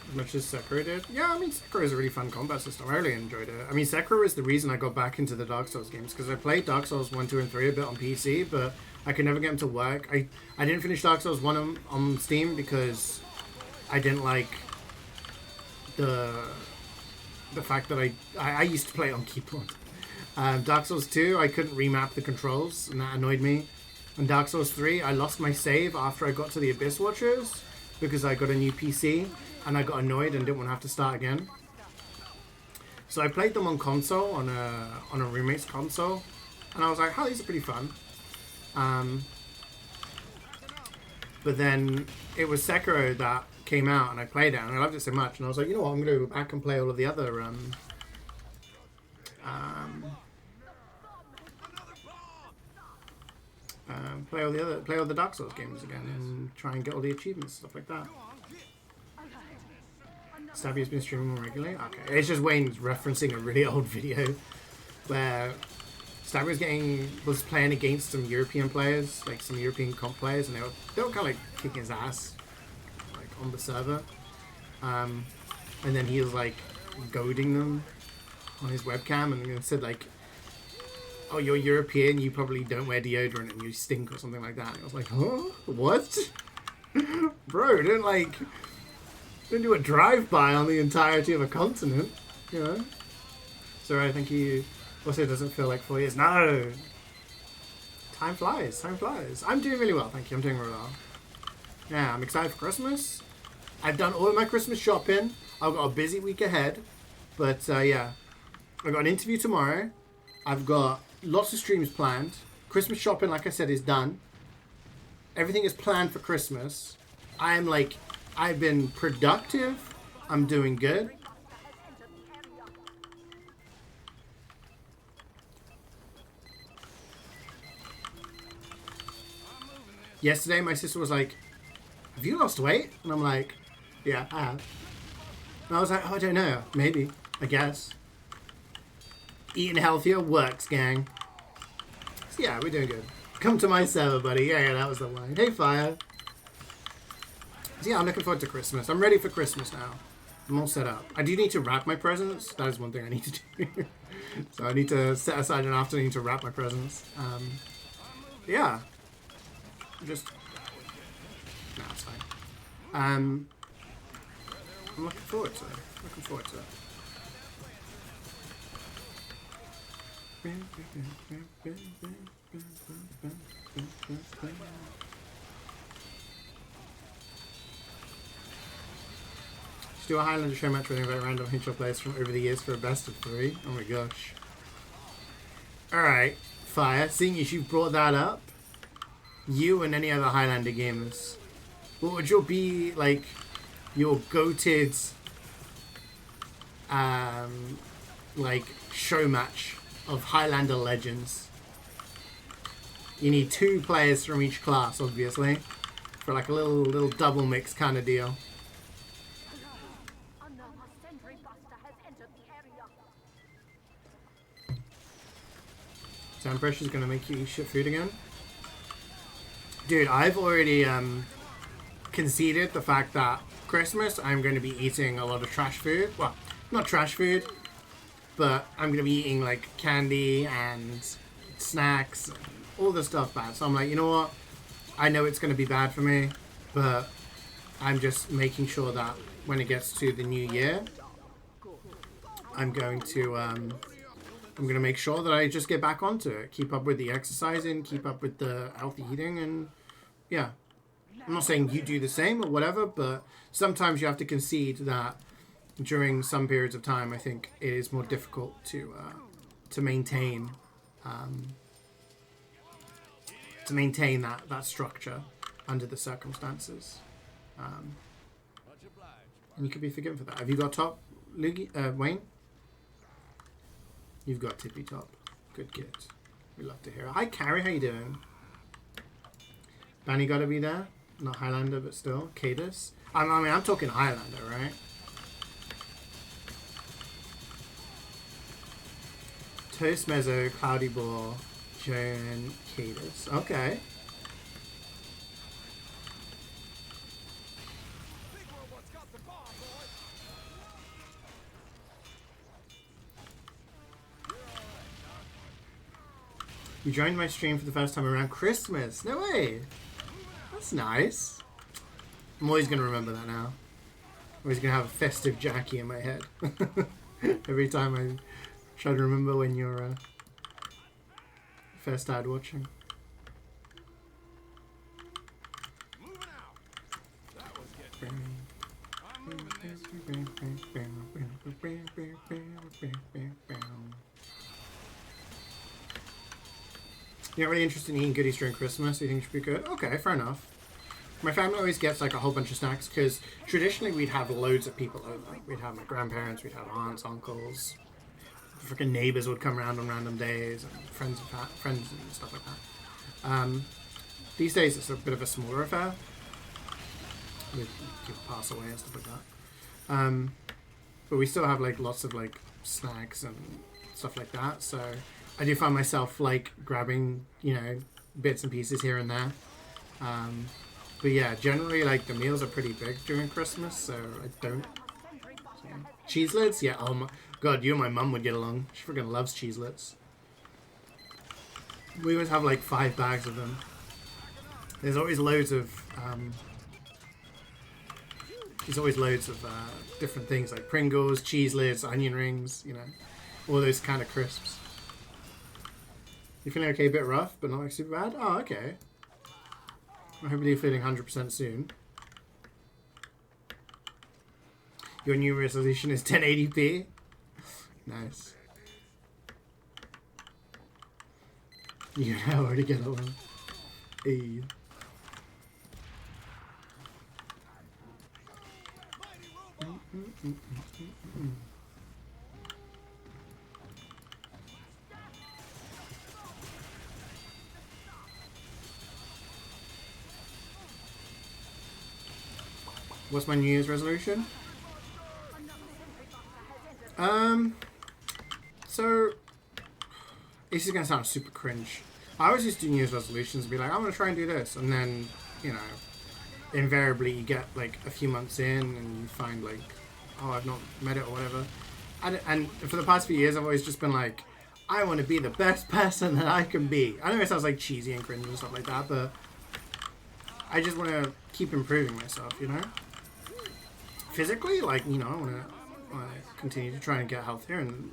As much as Sekiro did? Yeah, I mean, Sekiro is a really fun combat system. I really enjoyed it. I mean, Sekiro is the reason I got back into the Dark Souls games, because I played Dark Souls 1, 2, and 3 a bit on PC, but I could never get them to work. I didn't finish Dark Souls 1 on Steam because I didn't like the fact that I used to play it on keyboard. Dark Souls 2, I couldn't remap the controls, and that annoyed me. And Dark Souls 3, I lost my save after I got to the Abyss Watchers because I got a new PC, and I got annoyed and didn't want to have to start again. So I played them on console, on a roommate's console, and I was like, oh, these are pretty fun. But then it was Sekiro that came out, and I played it, and I loved it so much, and I was like, you know what, I'm going to go back and play all of the other play all the Dark Souls games again and try and get all the achievements, stuff like that. Stabby has been streaming more regularly. Okay, it's just Wayne's referencing a really old video where Stabby was playing against some European players, like some European comp players, and they were kind of like kicking his ass, like on the server. And then he was like goading them on his webcam and said like, oh, you're European, you probably don't wear deodorant and you stink or something like that. And I was like, huh? What? Bro, don't do a drive-by on the entirety of a continent, you know? Sorry, I think you also doesn't feel like 4 years. No! Time flies, time flies. I'm doing really well, thank you, I'm doing really well. Yeah, I'm excited for Christmas. I've done all of my Christmas shopping. I've got a busy week ahead. But yeah, I've got an interview tomorrow. I've got lots of streams planned. Christmas shopping, like I said, is done. Everything is planned for Christmas. I'm like, I've been productive. I'm doing good. Yesterday, my sister was like, have you lost weight? And I'm like, yeah, I have. And I was like, oh, I don't know. Maybe. I guess. Eating healthier works, gang. So yeah, we're doing good. Come to my server, buddy. Yeah, that was the line. Hey, Fire. So yeah, I'm looking forward to Christmas. I'm ready for Christmas now. I'm all set up. I do need to wrap my presents. That is one thing I need to do. So I need to set aside an afternoon to wrap my presents. Yeah. Just... No, it's fine. I'm looking forward to it. Looking forward to it. Just do a Highlander show match with about random hinge players from over the years for a best of 3. Oh my gosh. Alright, Fire, seeing as you've brought that up, you and any other Highlander gamers, what would your be like your goated like show match of Highlander legends? You need 2 players from each class, obviously, for like a little double mix kind of deal. Time pressure is gonna make you eat shit food again. Dude, I've already conceded the fact that Christmas I'm going to be eating a lot of trash food. Well, not trash food, but I'm going to be eating like candy and snacks, and all the stuff bad. So I'm like, you know what? I know it's going to be bad for me, but I'm just making sure that when it gets to the new year, I'm going to make sure that I just get back onto it. Keep up with the exercising, keep up with the healthy eating, and yeah. I'm not saying you do the same or whatever, but sometimes you have to concede that during some periods of time, I think it is more difficult to maintain that structure under the circumstances. And you could be forgiven for that. Have you got top, Wayne? You've got tippy top. Good kid. We love to hear it. Hi, Carrie. How you doing? Banny got to be there. Not Highlander, but still. Cadus. I mean, I'm talking Highlander, right? Toast Mezzo, Cloudy Ball, Joan, Cadus. Okay. You joined my stream for the first time around Christmas. No way. That's nice. I'm always going to remember that now. I'm always going to have a festive Jackie in my head. Every time I try to remember when you're first started watching. You're not really interested in eating goodies during Christmas? You think it should be good? Okay, fair enough. My family always gets like a whole bunch of snacks because traditionally we'd have loads of people over. We'd have my grandparents, we'd have aunts, uncles, freaking neighbors would come around on random days, and friends and stuff like that. These days it's a bit of a smaller affair. People pass away and stuff like that. But we still have like lots of like snacks and stuff like that. So I do find myself like grabbing, you know, bits and pieces here and there. But yeah, generally like the meals are pretty big during Christmas, so I don't. So. Cheeselets? Yeah, oh my god, you and my mum would get along. She freaking loves cheeselets. We always have like 5 bags of them. There's always loads of different things like Pringles, cheeselets, onion rings, you know, all those kind of crisps. You feeling okay, a bit rough, but not like super bad? Oh, okay. I hope you're feeling 100% soon. Your new resolution is 1080p. Nice. You know where to get along. Hey. What's my New Year's resolution? So this is gonna sound super cringe. I always used to do New Year's resolutions and be like, I'm gonna try and do this, and then, you know, invariably you get like a few months in and you find like, oh, I've not met it or whatever. And for the past few years, I've always just been like, I want to be the best person that I can be. I know it sounds like cheesy and cringe and stuff like that, but I just want to keep improving myself, you know? Physically, like, you know, I want to continue to try and get healthier and,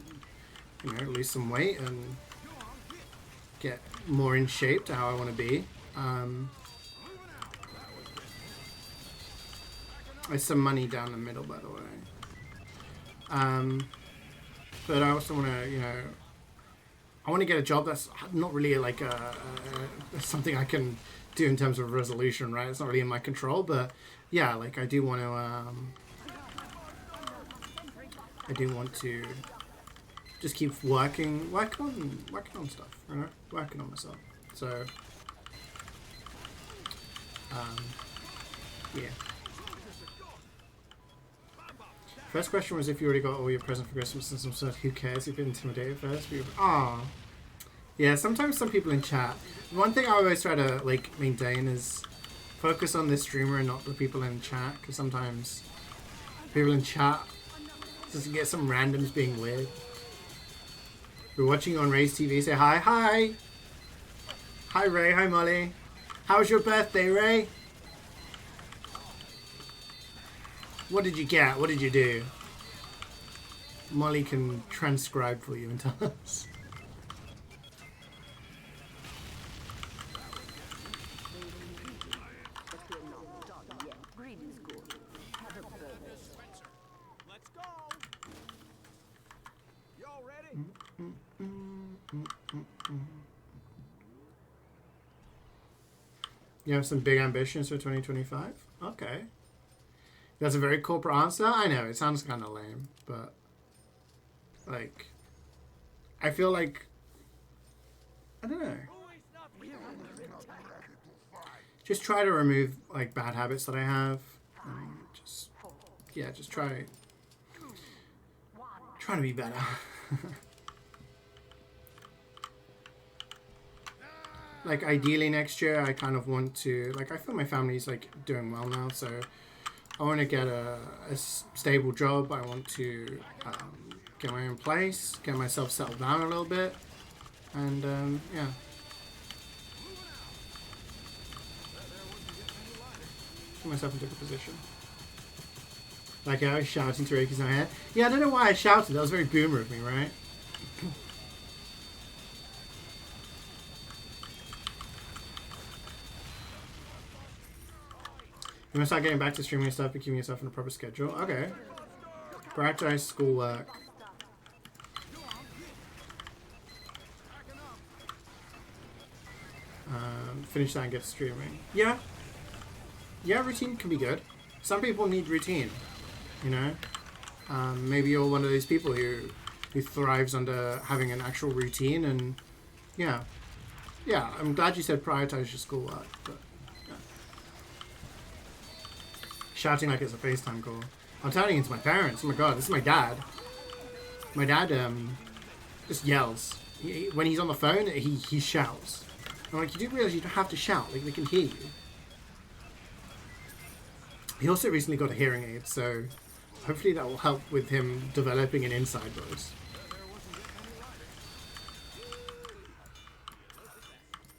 you know, lose some weight and get more in shape to how I want to be. There's some money down the middle, by the way. But I also want to, you know, I want to get a job that's not really like something I can do in terms of resolution, right? It's not really in my control, but yeah, like I do want to just keep working on stuff, you know, working on myself. So, yeah. First question was if you already got all your presents for Christmas, and some sort of who cares? You've been intimidated first. Ah, yeah. Sometimes some people in chat. One thing I always try to like maintain is focus on the streamer and not the people in chat, because sometimes people in chat just get some randoms being weird. We're watching on Ray's TV. Say hi, hi, hi Ray, hi Molly. How was your birthday, Ray? What did you get? What did you do? Molly can transcribe for you and tell us. Let's go. Y'all ready? You have some big ambitions for 2025? Okay. That's a very corporate answer. I know, it sounds kind of lame, but like, I feel like, I don't know. Just try to remove like bad habits that I have. Just try to be better. Like ideally next year, I kind of want to, like I feel my family's like doing well now, so I want to get a stable job. I want to get my own place, get myself settled down a little bit, and yeah. Put myself into a good position. Like I was shouting to Reiki's in my head. Yeah, I don't know why I shouted. That was very boomer of me, right? You must start getting back to streaming and stuff and keeping yourself in a proper schedule. Okay. Prioritize schoolwork. Finish that and get streaming. Yeah. Yeah, routine can be good. Some people need routine, you know? Maybe you're one of those people who thrives under having an actual routine, and yeah. Yeah, I'm glad you said prioritize your schoolwork, but yeah. Shouting like it's a FaceTime call. I'm telling you, it's my parents. Oh my god, this is my dad. My dad just yells. When he's on the phone, he shouts. I'm like, you do realize you don't have to shout, like they can hear you. He also recently got a hearing aid, so hopefully that will help with him developing an inside voice.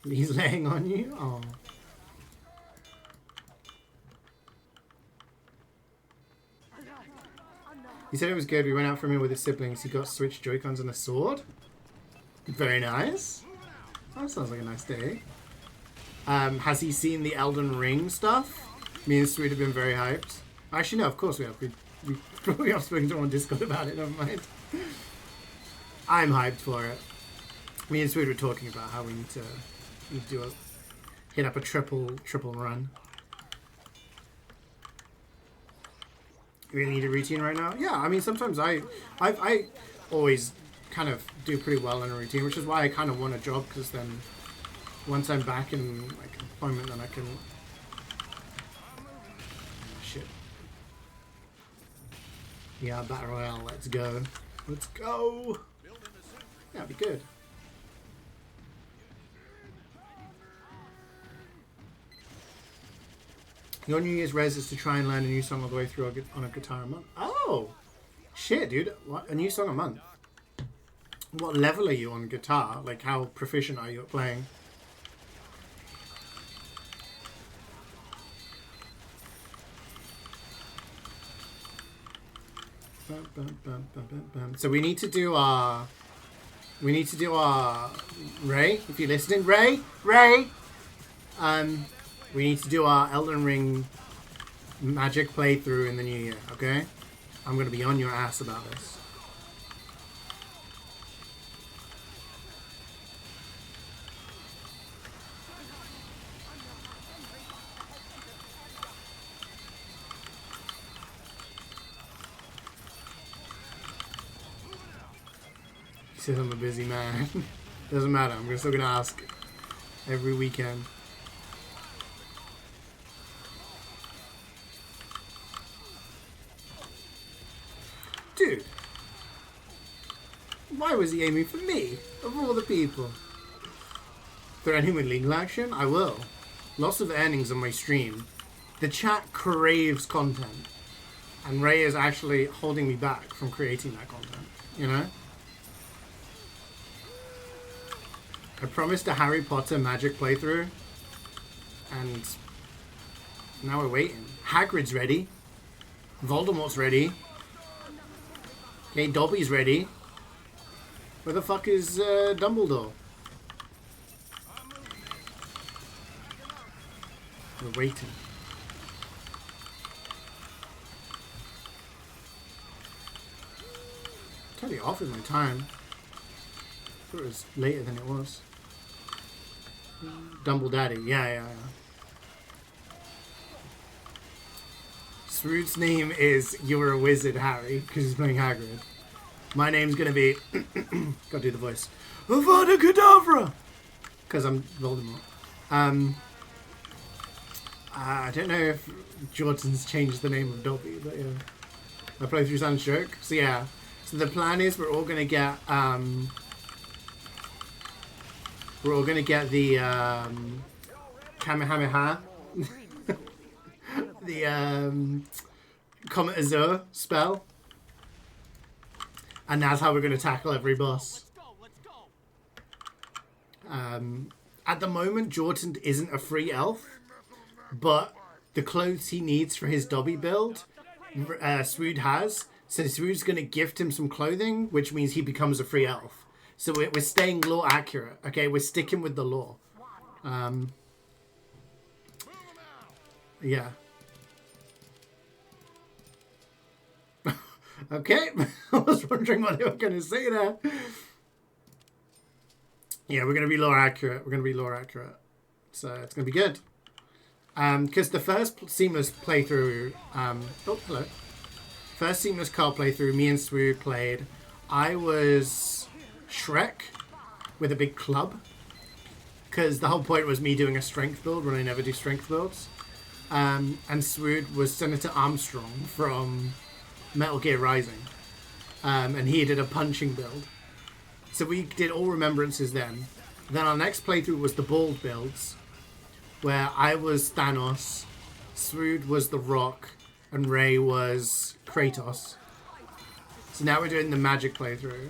He's laying on you? Oh. He said it was good. We went out for a meal with his siblings. He got Switch Joy-Cons and a sword. Very nice. That sounds like a nice day. Has he seen the Elden Ring stuff? Me and Sweet have been very hyped. Actually, no, of course we have. We have spoken to on Discord about it, never mind. I'm hyped for it. Me and Swood were talking about how we need to hit up a triple run. You really need a routine right now? Yeah, I mean sometimes I always kind of do pretty well in a routine, which is why I kind of want a job, because then once I'm back in like employment, then I can. Shit. Yeah, Battle Royale, let's go. Let's go! Yeah, it'd be good. Your New Year's res is to try and learn a new song all the way through on a guitar a month. Oh! Shit, dude. What? A new song a month? What level are you on guitar? Like, how proficient are you at playing? So we need to do our... Ray, if you're listening. Ray! We need to do our Elden Ring magic playthrough in the new year, okay? I'm going to be on your ass about this. He says I'm a busy man. Doesn't matter, I'm still going to ask every weekend. Dude, why was he aiming for me, of all the people? Threaten him with legal action? I will. Loss of earnings on my stream. The chat craves content. And Ray is actually holding me back from creating that content, you know? I promised a Harry Potter magic playthrough. And now we're waiting. Hagrid's ready. Voldemort's ready. Okay, Dobby's ready. Where the fuck is Dumbledore? We're waiting. Totally off with my time. I thought it was later than it was. Dumbledaddy, yeah. Sroot's name is You're a Wizard, Harry, because he's playing Hagrid. My name's gonna be... Gotta do the voice. Avada Kedavra! Because I'm Voldemort. I don't know if Jordan's changed the name of Dobby, but yeah. I play through Sunstroke. So yeah. So the plan is we're all gonna get... we're all gonna get the... Kamehameha. The Comet Azure spell, and that's how we're going to tackle every boss. At the moment, Jordan isn't a free elf, but the clothes he needs for his Dobby build, Swood has. So Swood's going to gift him some clothing, which means he becomes a free elf. So we're staying lore accurate. Okay, we're sticking with the lore. Yeah. Okay, I was wondering what they were going to say there. Yeah, we're going to be lore accurate. So it's going to be good. Because the first seamless playthrough... oh, hello. First seamless card playthrough, me and Swood played. I was Shrek with a big club. Because the whole point was me doing a strength build when I never do strength builds. And Swood was Senator Armstrong from... Metal Gear Rising, and he did a punching build. So we did all remembrances then. Then our next playthrough was the bald builds, where I was Thanos, Swood was The Rock, and Ray was Kratos. So now we're doing the magic playthrough.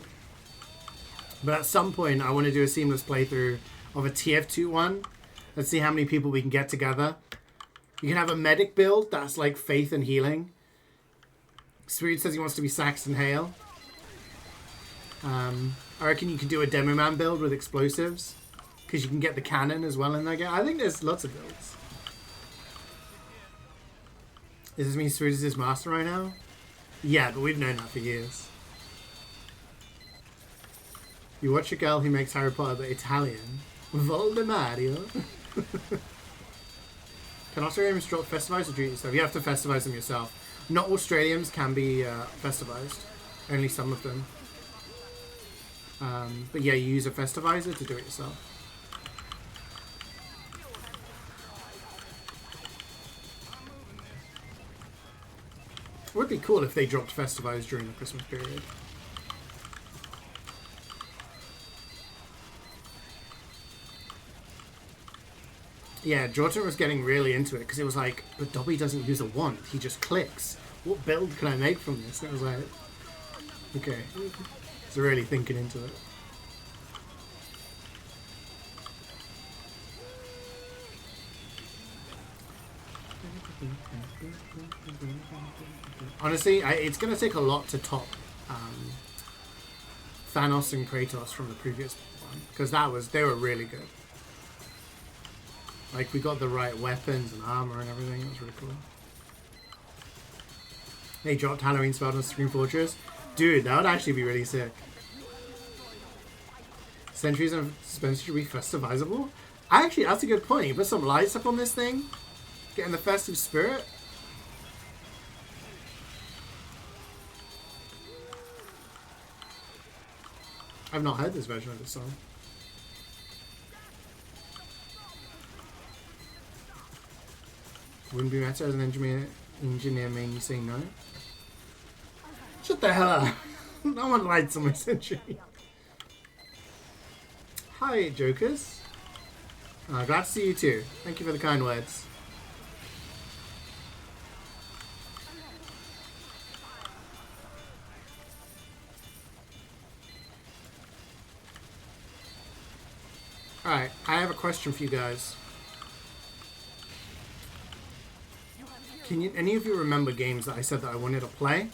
But at some point I want to do a seamless playthrough of a TF2 one. Let's see how many people we can get together. You can have a medic build that's like faith and healing. Swood says he wants to be Saxon Hale. I reckon you can do a Demo Man build with explosives. Because you can get the cannon as well in that game. I think there's lots of builds. Does this mean Swood is his master right now? Yeah, but we've known that for years. You watch a girl who makes Harry Potter but Italian. Voldemario. Can Australians drop festivized or do it yourself? You have to festivize them yourself. Not all Australians can be festivized. Only some of them. But yeah, you use a festivizer to do it yourself. It would be cool if they dropped festivized during the Christmas period. Yeah, Jordan was getting really into it because it was like, but Dobby doesn't use a wand, he just clicks. What build can I make from this? And it was like, okay. He's really thinking into it. Honestly, it's going to take a lot to top Thanos and Kratos from the previous one because they were really good. Like, we got the right weapons and armor and everything. It was really cool. They dropped Halloween spell on Supreme Fortress. Dude, that would actually be really sick. Sentries and suspension should be festivizable. Actually, that's a good point. You put some lights up on this thing. Get in the festive spirit. I've not heard this version of this song. Wouldn't be better as an engineer main you say no? Shut the hell up. No one lights on my sentry. Hi, Jokers. Glad to see you too. Thank you for the kind words. Alright, I have a question for you guys. Can any of you remember games that I said that I wanted to play,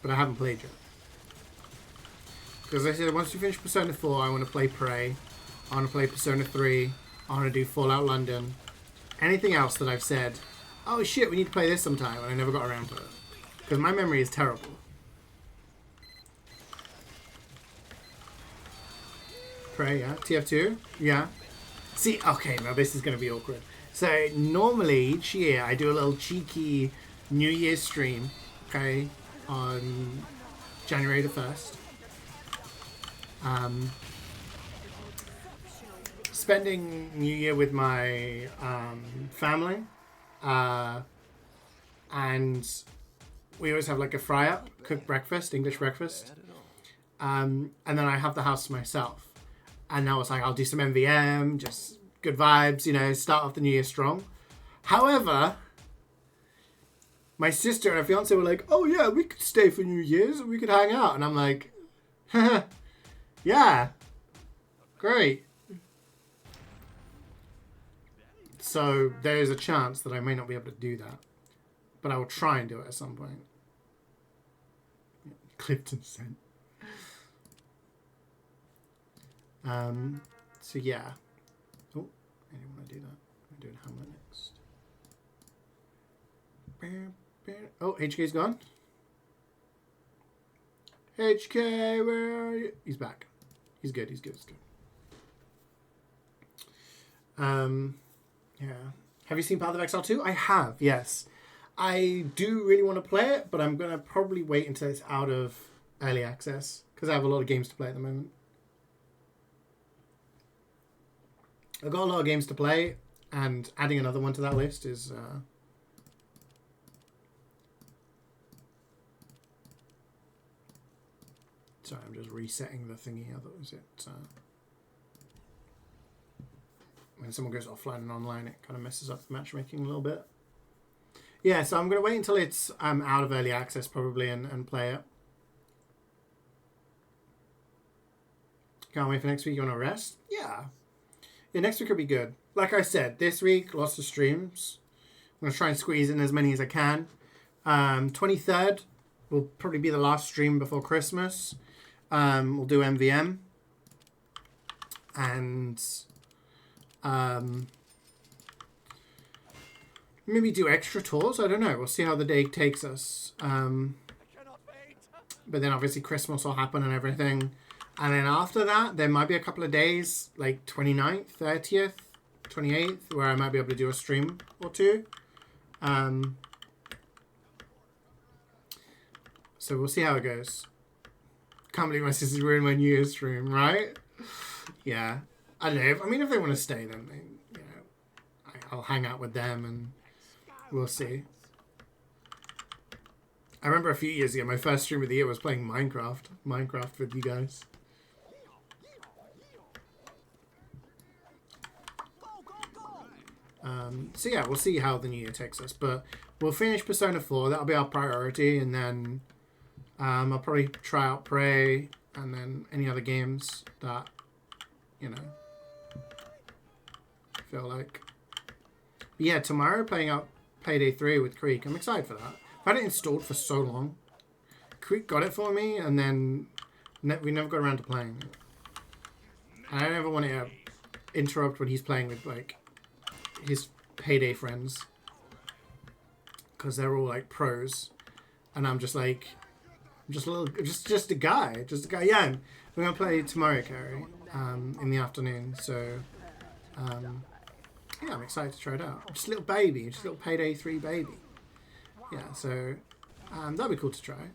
but I haven't played yet? Because I said once we finish Persona 4, I want to play Prey, I want to play Persona 3, I want to do Fallout London. Anything else that I've said, oh shit, we need to play this sometime, and I never got around to it. Because my memory is terrible. Prey, yeah. TF2, yeah. See, okay, now this is going to be awkward. So, normally, each year, I do a little cheeky New Year's stream, okay, on January the 1st. Spending New Year with my family, and we always have like a fry-up, cooked breakfast, English breakfast, and then I have the house to myself. And now it's like, I'll do some MvM, just good vibes, you know, start off the new year strong. However, my sister and her fiance were like, oh yeah, we could stay for New Year's and we could hang out. And I'm like, yeah, great. So there's a chance that I may not be able to do that. But I will try and do it at some point. Clifton sent. So yeah. Oh, I didn't want to do that. I'm doing Hamlet next. Oh, HK's gone. HK, where are you? He's back. He's good. He's good. He's good. Yeah. Have you seen Path of Exile 2? I have, yes. I do really want to play it, but I'm going to probably wait until it's out of early access because I have a lot of games to play at the moment. I've got a lot of games to play, and adding another one to that list is... Sorry, I'm just resetting the thingy. Otherwise it... When someone goes offline and online, it kind of messes up the matchmaking a little bit. Yeah, so I'm going to wait until it's out of early access, probably, and play it. Can't wait for next week. You want to rest? Yeah. Yeah, next week will be good. Like I said, this week, lots of streams. I'm going to try and squeeze in as many as I can. 23rd will probably be the last stream before Christmas. We'll do MvM. And maybe do extra tours. I don't know. We'll see how the day takes us. Cannot wait. But then obviously Christmas will happen and everything. And then after that, there might be a couple of days, like 29th, 30th, 28th, where I might be able to do a stream or two. So we'll see how it goes. Can't believe my sister's ruined my New Year's stream, right? Yeah. I don't know. I mean, if they want to stay, then they, you know, I'll hang out with them and we'll see. I remember a few years ago, my first stream of the year was playing Minecraft with you guys. So yeah, we'll see how the new year takes us, but we'll finish Persona 4. That'll be our priority, and then I'll probably try out Prey, and then any other games that, you know, feel like. But yeah, tomorrow playing out Payday 3 with Creek. I'm excited for that. I've had it installed for so long. Creek got it for me, and then we never got around to playing it. And I never want to interrupt when he's playing with, like, his Payday friends, because they're all like pros, and I'm just like, just a guy. Yeah, we're gonna play tomorrow, Carrie, in the afternoon. So, yeah, I'm excited to try it out. Just a little baby, just a little Payday 3 baby. Yeah, so that'd be cool to try.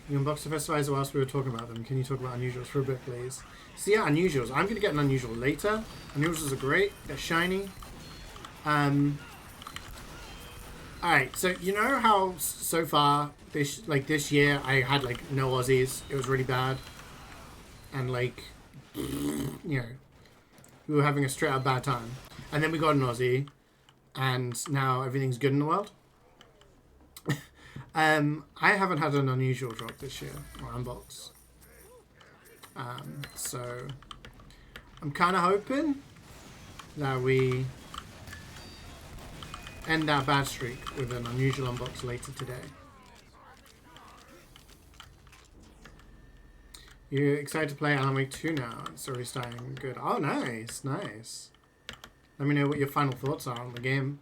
You unboxed the Festivizer whilst we were talking about them. Can you talk about unusuals for a bit, please? So yeah, unusuals. I'm going to get an unusual later. Unusuals are great. They're shiny. Alright, so you know how so far this year I had like no Aussies. It was really bad. And like, you know, we were having a straight up bad time. And then we got an Aussie. And now everything's good in the world. I haven't had an unusual drop this year, or unbox. So I'm kind of hoping that we end our bad streak with an unusual unbox later today. You excited to play Alan Wake 2 now? It's already starting good. Oh, nice, nice. Let me know what your final thoughts are on the game.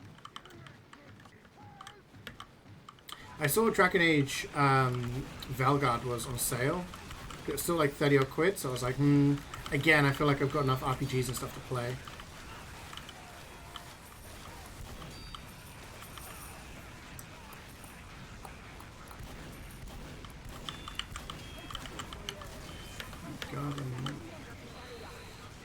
I saw Dragon Age Valgard was on sale. It was still like 30 odd quid, so I was like, again, I feel like I've got enough RPGs and stuff to play. God,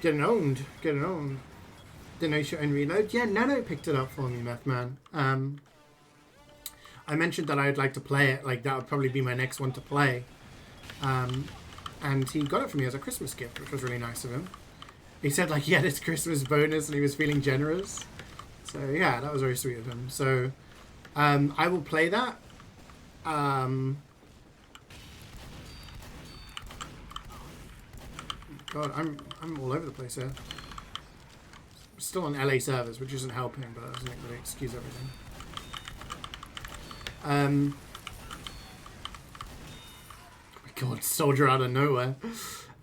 getting owned. Didn't know you should own Reload. Yeah, Nano picked it up for me, Meth Man. I mentioned that I'd like to play it, like that would probably be my next one to play. And he got it for me as a Christmas gift, which was really nice of him. He said like he had his Christmas bonus and he was feeling generous. So yeah, that was very sweet of him. So I will play that. God, I'm all over the place here. Still on LA servers, which isn't helping, but that doesn't really excuse everything. Oh my god, soldier out of nowhere.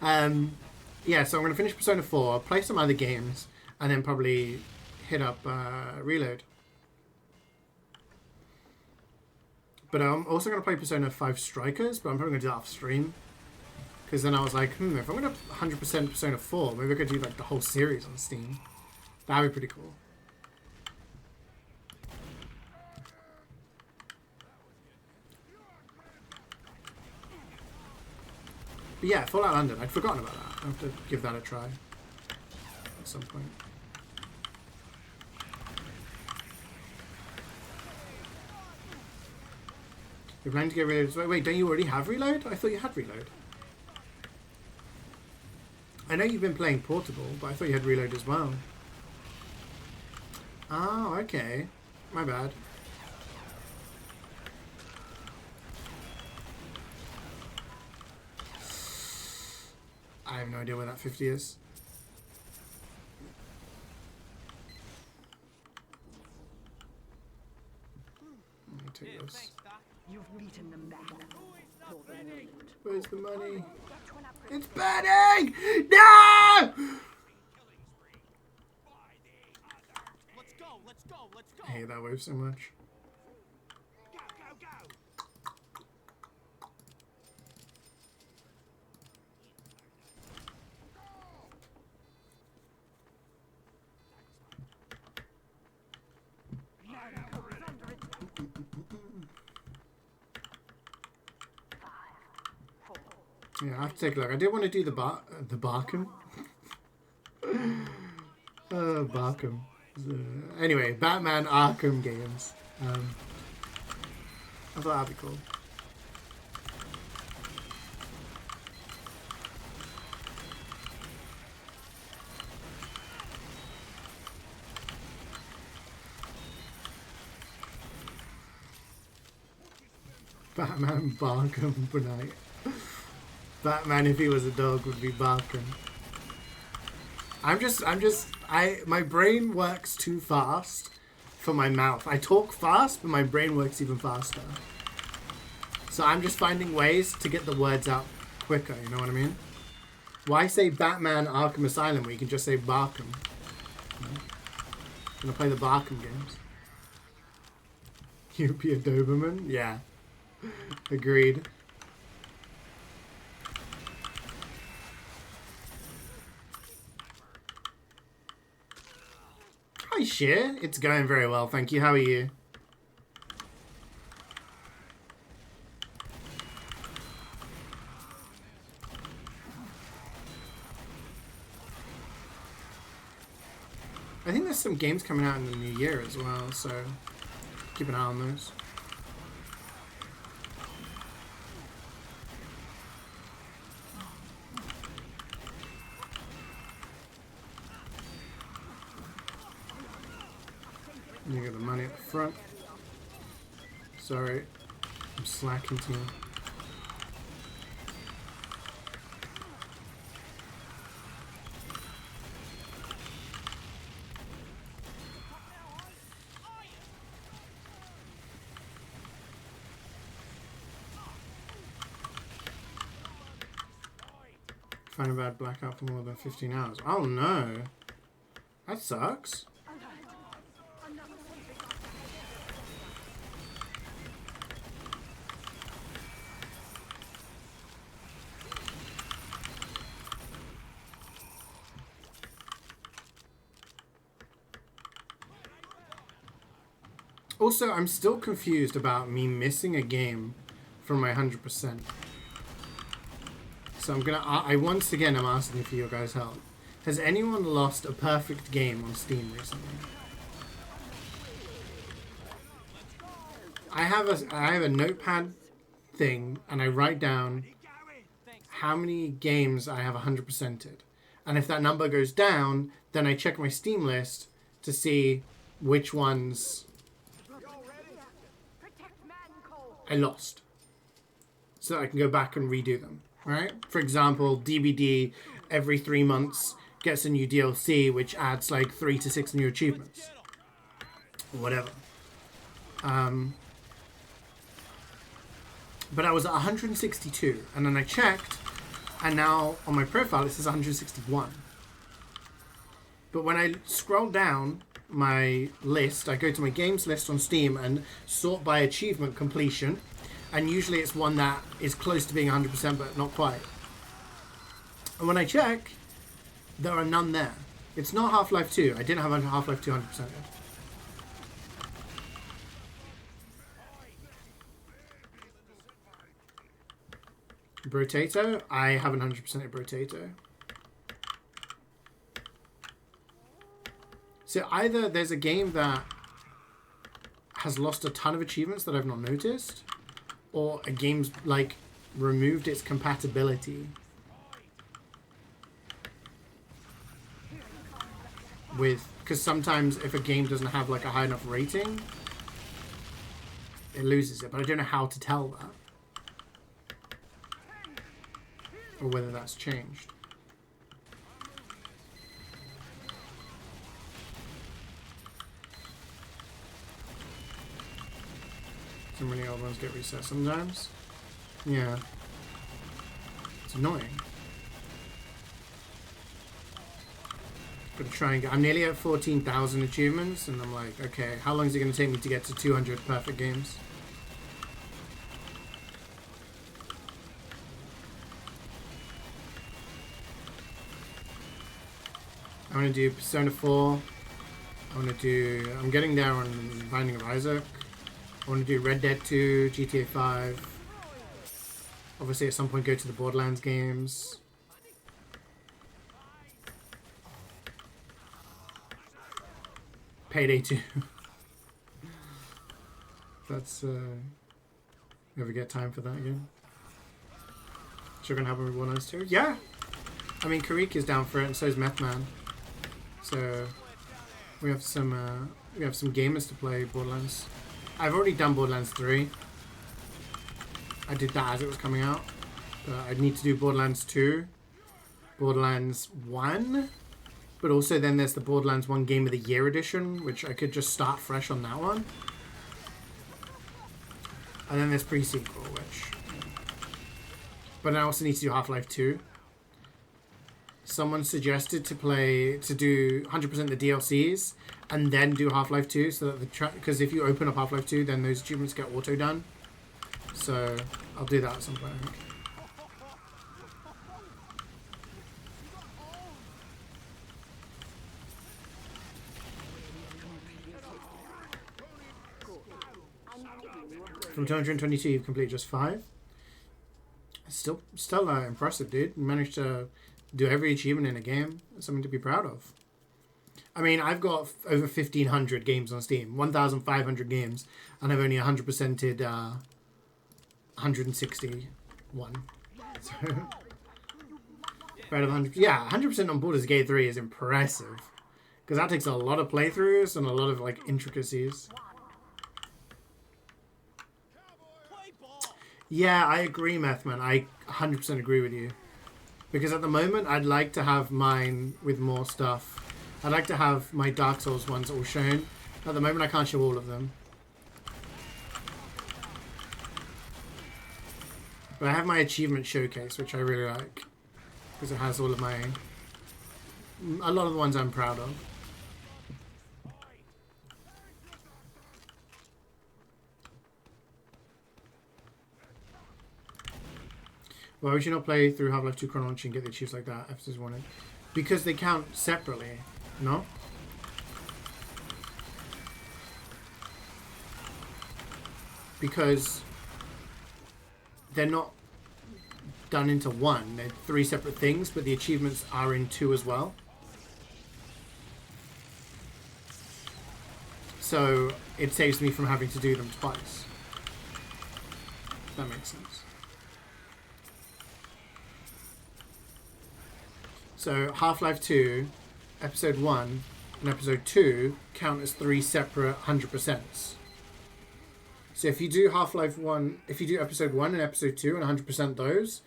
Yeah, so I'm going to finish Persona 4, play some other games, and then probably hit up Reload. But I'm also going to play Persona 5 Strikers, but I'm probably going to do that off stream. Because then I was like, if I'm going to 100% Persona 4, maybe I could do like the whole series on Steam. That'd be pretty cool. But yeah, Fallout London. I'd forgotten about that. I'll have to give that a try at some point. You're planning to get Reload. Wait, don't you already have Reload? I thought you had Reload. I know you've been playing Portable, but I thought you had Reload as well. Oh, okay. My bad. I have no idea where that 50 is. Let me take this. You've beaten them back. Where's the money? It's burning! No! Let's go, let's go, let's go. I hate that wave so much. Go, go, go. Yeah, I have to take a look. I did want to do the Barkham. Barkham. Anyway, Batman Arkham games. I thought that'd be cool. Batman Barkham Night. Batman, if he was a dog, would be barking. My brain works too fast for my mouth. I talk fast, but my brain works even faster. So I'm just finding ways to get the words out quicker, you know what I mean? Why say Batman Arkham Asylum when you can just say Barkham? You know? Gonna play the Barkham games. You be a Doberman? Yeah. Agreed. Hi, Sheer. It's going very well, thank you. How are you? I think there's some games coming out in the new year as well, so keep an eye on those. You get the money up front. Sorry, I'm slacking to you. Find a bad blackout for more than 15 hours. Oh no, that sucks. Also, I'm still confused about me missing a game from my 100%. So I once again am asking for your guys' help. Has anyone lost a perfect game on Steam recently? I have a notepad thing and I write down how many games I have 100%ed. And if that number goes down, then I check my Steam list to see which ones I lost, so that I can go back and redo them, right? For example, DBD every 3 months gets a new DLC, which adds like 3 to 6 new achievements, or whatever. But I was at 162, and then I checked, and now on my profile it says 161. But when I scroll down my list, I go to my games list on Steam and sort by achievement completion, and usually it's one that is close to being 100% but not quite. And when I check, there are none there. It's not Half-Life 2. I didn't have Half-Life 2 100% yet. Brotato? I haven't 100%ed Brotato. So either there's a game that has lost a ton of achievements that I've not noticed, or a game's like removed its compatibility with, because sometimes if a game doesn't have like a high enough rating, it loses it, but I don't know how to tell that, or whether that's changed. So many old ones get reset sometimes. Yeah. It's annoying. Gotta try and get... I'm nearly at 14,000 achievements, and I'm like, okay, how long is it going to take me to get to 200 perfect games? I want to do Persona 4. I want to do... I'm getting there on Binding of Isaac. I want to do Red Dead 2, GTA 5. Obviously, at some point, go to the Borderlands games. Payday 2. That's... You ever get time for that again? Sure gonna happen with Borderlands 2? Yeah! I mean, Karik is down for it, and so is Methman. So... We have some gamers to play Borderlands. I've already done Borderlands 3. I did that as it was coming out. But I need to do Borderlands 2. Borderlands 1. But also then there's the Borderlands 1 Game of the Year edition, which I could just start fresh on that one. And then there's pre-sequel, which... But I also need to do Half-Life 2. Someone suggested to do 100% the DLCs and then do Half-Life 2, so that because if you open up Half-Life 2, then those achievements get auto-done. So I'll do that at some point, I think. From 222, you've completed just 5. Still impressive, dude. You managed to do every achievement in a game. That's something to be proud of. I mean, I've got over 1,500 games on Steam, 1,500 games, and I've only 100%ed 161. So, out of 100, yeah, 100% on Baldur's Gate 3 is impressive, because that takes a lot of playthroughs and a lot of like intricacies. Yeah, I agree, Methman. I 100% agree with you. Because at the moment, I'd like to have mine with more stuff. I'd like to have my Dark Souls ones all shown. At the moment, I can't show all of them. But I have my achievement showcase, which I really like. Because it has all of my... A lot of the ones I'm proud of. Why would you not play through Half-Life 2 chronology and get the achievements like that? Episodes 1 and... Because they count separately, no? Because they're not done into one. They're 3 separate things, but the achievements are in 2 as well. So it saves me from having to do them twice. If that makes sense. So Half-Life 2, Episode 1, and Episode 2 count as 3 separate 100%s. So if you do Half-Life 1, if you do Episode 1 and Episode 2 and 100% those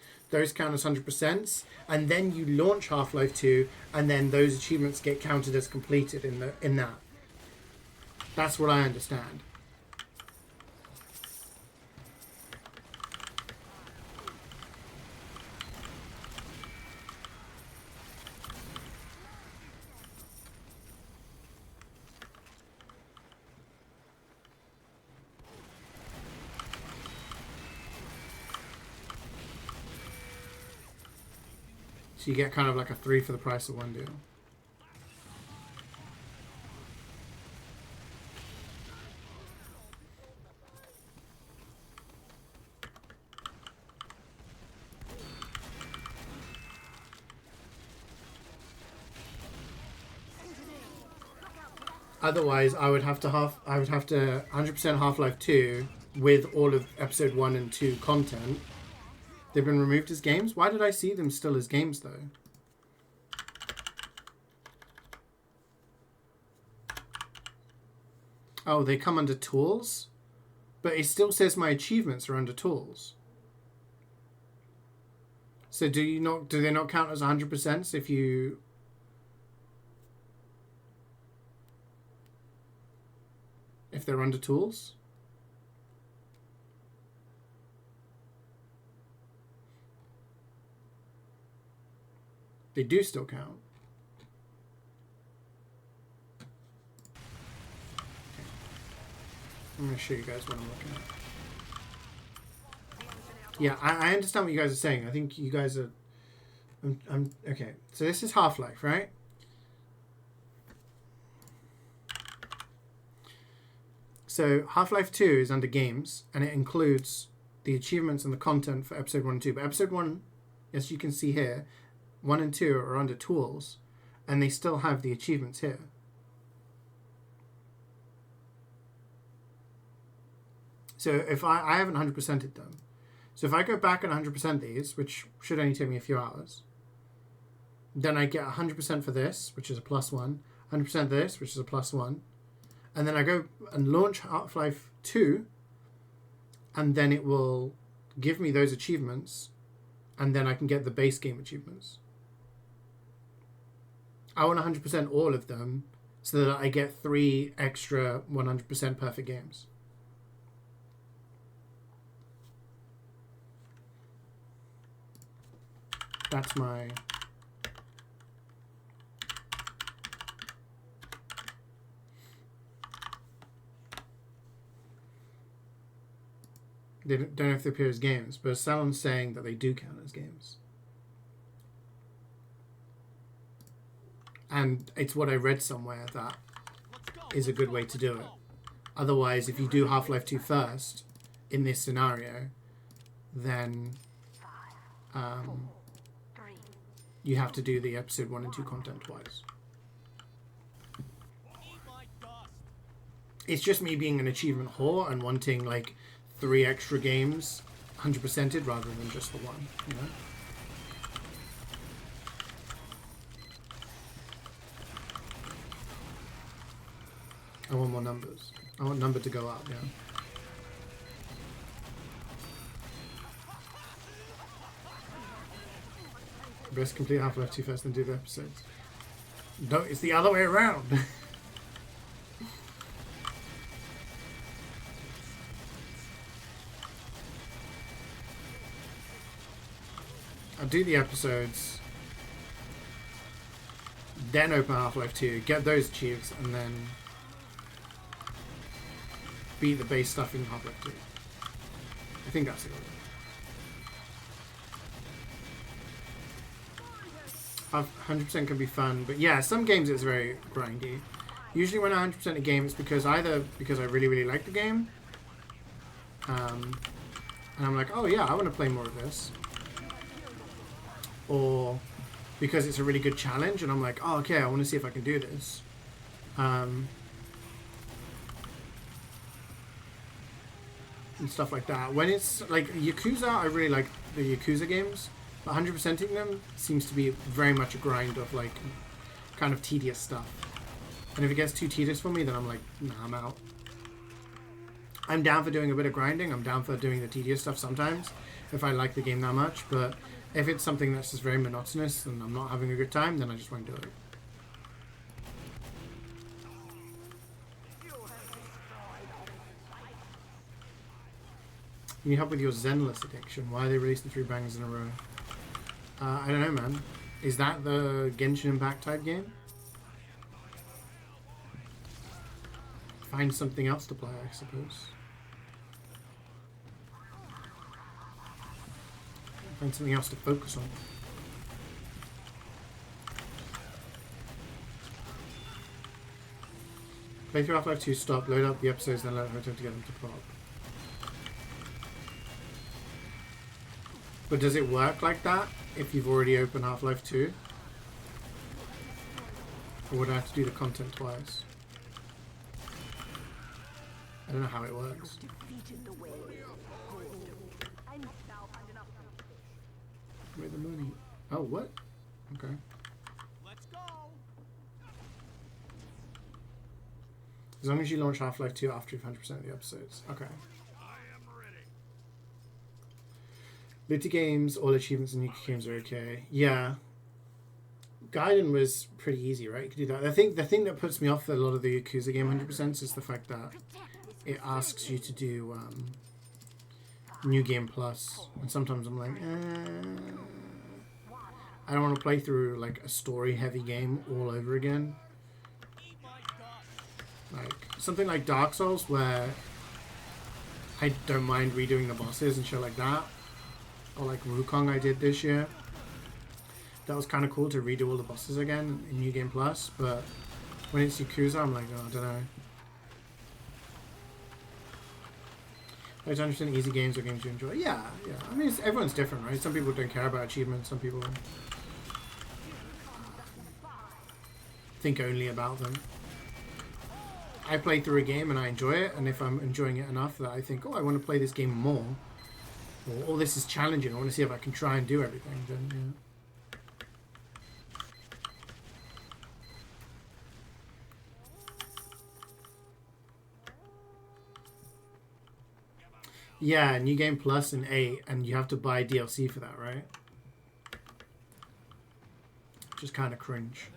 count as 100%s, and then you launch Half-Life 2, and then those achievements get counted as completed in that. That's what I understand. So you get kind of like a 3 for the price of 1 deal. Otherwise, I would have to 100% Half-Life 2 with all of Episode 1 and 2 content. They've been removed as games? Why did I see them still as games, though? Oh, they come under tools? But it still says my achievements are under tools. So do they not count as 100% if you... if they're under tools? They do still count. Okay. I'm going to show you guys what I'm looking at. Yeah, I understand what you guys are saying. I think you guys are... I'm okay, so this is Half-Life, right? So Half-Life 2 is under games, and it includes the achievements and the content for episode 1 and 2. But episode 1, as you can see here, 1 and 2 are under tools, and they still have the achievements here. So if I haven't 100%ed them. So if I go back and 100% these, which should only take me a few hours, then I get 100% for this, which is a +1, 100% this, which is a +1, and then I go and launch Half-Life 2, and then it will give me those achievements, and then I can get the base game achievements. I want 100% all of them so that I get 3 extra 100% perfect games. That's my... They don't know if they appear as games, but Salon's saying that they do count as games. And it's what I read somewhere that is a good way to do it. Otherwise, if you do Half-Life 2 first, in this scenario, then you have to do the episode 1 and 2 content twice. It's just me being an achievement whore and wanting like 3 extra games 100%ed rather than just the one, you know? I want more numbers. I want number to go up, yeah. Best complete Half-Life 2 first, then do the episodes. No, it's the other way around. I'll do the episodes, then open Half-Life 2, get those achieved, and then beat the base stuff in Half-Life 2. I think that's it. 100% can be fun, but yeah, some games it's very grindy. Usually when I 100% a game, it's because either because I really, really like the game, and I'm like, oh yeah, I want to play more of this, or because it's a really good challenge, and I'm like, oh okay, I want to see if I can do this. And stuff like that. When it's like Yakuza, I really like the Yakuza games. 100%ing them seems to be very much a grind of like kind of tedious stuff. And if it gets too tedious for me, then I'm like, nah, I'm out. I'm down for doing a bit of grinding. I'm down for doing the tedious stuff sometimes if I like the game that much. But if it's something that's just very monotonous and I'm not having a good time, then I just won't do it. You need help with your Zenless addiction. Why are they releasing 3 bangers in a row? I don't know, man. Is that the Genshin Impact type game? Find something else to play, I suppose. Find something else to focus on. Play through Half-Life 2, stop, load up the episodes, then let her attempt to get them to pop. But does it work like that if you've already opened Half-Life 2? Or would I have to do the content twice? I don't know how it works. Where's the money? Oh, what? Okay. Let's go. As long as you launch Half-Life 2 after you've 100% of the episodes. Okay. Litty games, all achievements and new games are okay. Yeah. Gaiden was pretty easy, right? You could do that. I think the thing that puts me off a lot of the Yakuza game 100% is the fact that it asks you to do New Game Plus. And sometimes I'm like, I don't want to play through like a story-heavy game all over again. Eat my dust. Like something like Dark Souls, where I don't mind redoing the bosses and shit like that. Or like Wukong I did this year. That was kind of cool to redo all the bosses again in New Game Plus, but when it's Yakuza, I'm like, oh, I don't know. I don't understand easy games or games you enjoy. Yeah. I mean, everyone's different, right? Some people don't care about achievements. Some people think only about them. I play through a game and I enjoy it, and if I'm enjoying it enough that I think, oh, I want to play this game more, or oh, this is challenging, I want to see if I can try and do everything, then yeah. Yeah, New Game Plus and 8, and you have to buy DLC for that, right? Just kind of cringe.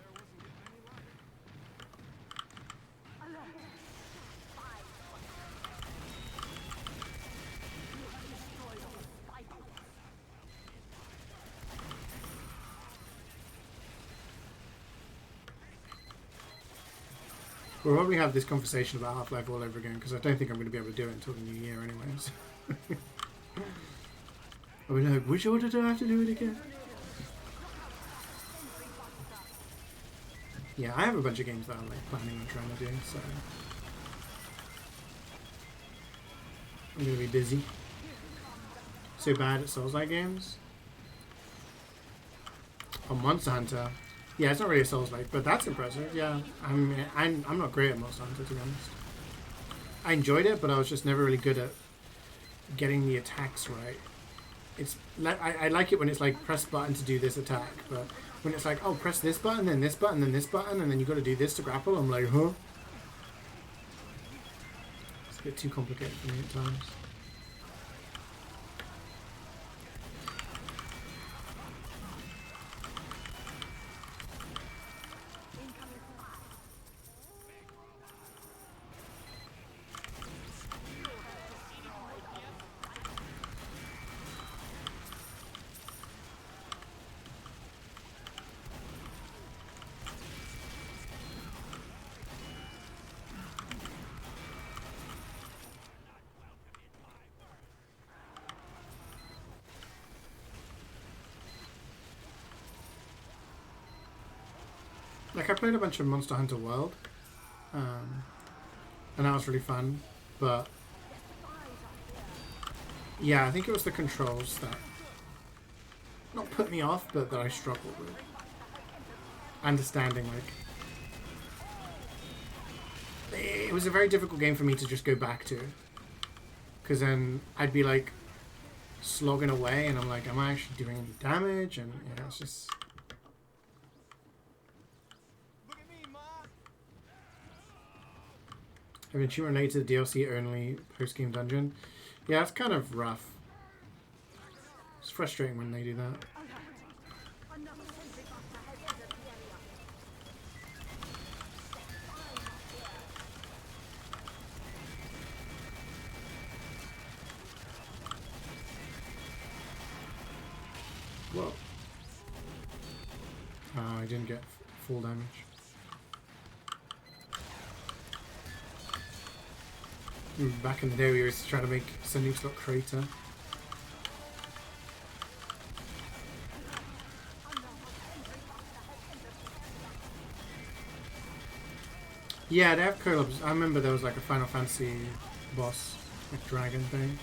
We'll probably have this conversation about Half-Life all over again, because I don't think I'm going to be able to do it until the new year anyways. I mean, like, which order do I have to do it again? Yeah, I have a bunch of games that I'm like planning on trying to do, so I'm going to be busy. So bad at Souls-like games? Oh, Monster Hunter. Yeah, it's not really a Souls-like, but that's impressive. Yeah, I'm not great at Monster Hunter, to be honest. I enjoyed it, but I was just never really good at getting the attacks right. It's like I like it when it's like press button to do this attack, but when it's like, oh, press this button, then this button, then this button, and then you got to do this to grapple, I'm like, huh? It's a bit too complicated for me at times. Like, I played a bunch of Monster Hunter World, and that was really fun, but yeah, I think it was the controls that not put me off, but that I struggled with. Understanding, like, it was a very difficult game for me to just go back to, because then I'd be like slogging away, and I'm like, am I actually doing any damage? And yeah, it's just. Have an achievement related to the DLC only post-game dungeon. Yeah, it's kind of rough. It's frustrating when they do that. Whoa. Oh, I didn't get full damage. Back in the day, we were trying to make Sending Slot Crater. Yeah, they have collabs. I remember there was like a Final Fantasy boss, like dragon thing.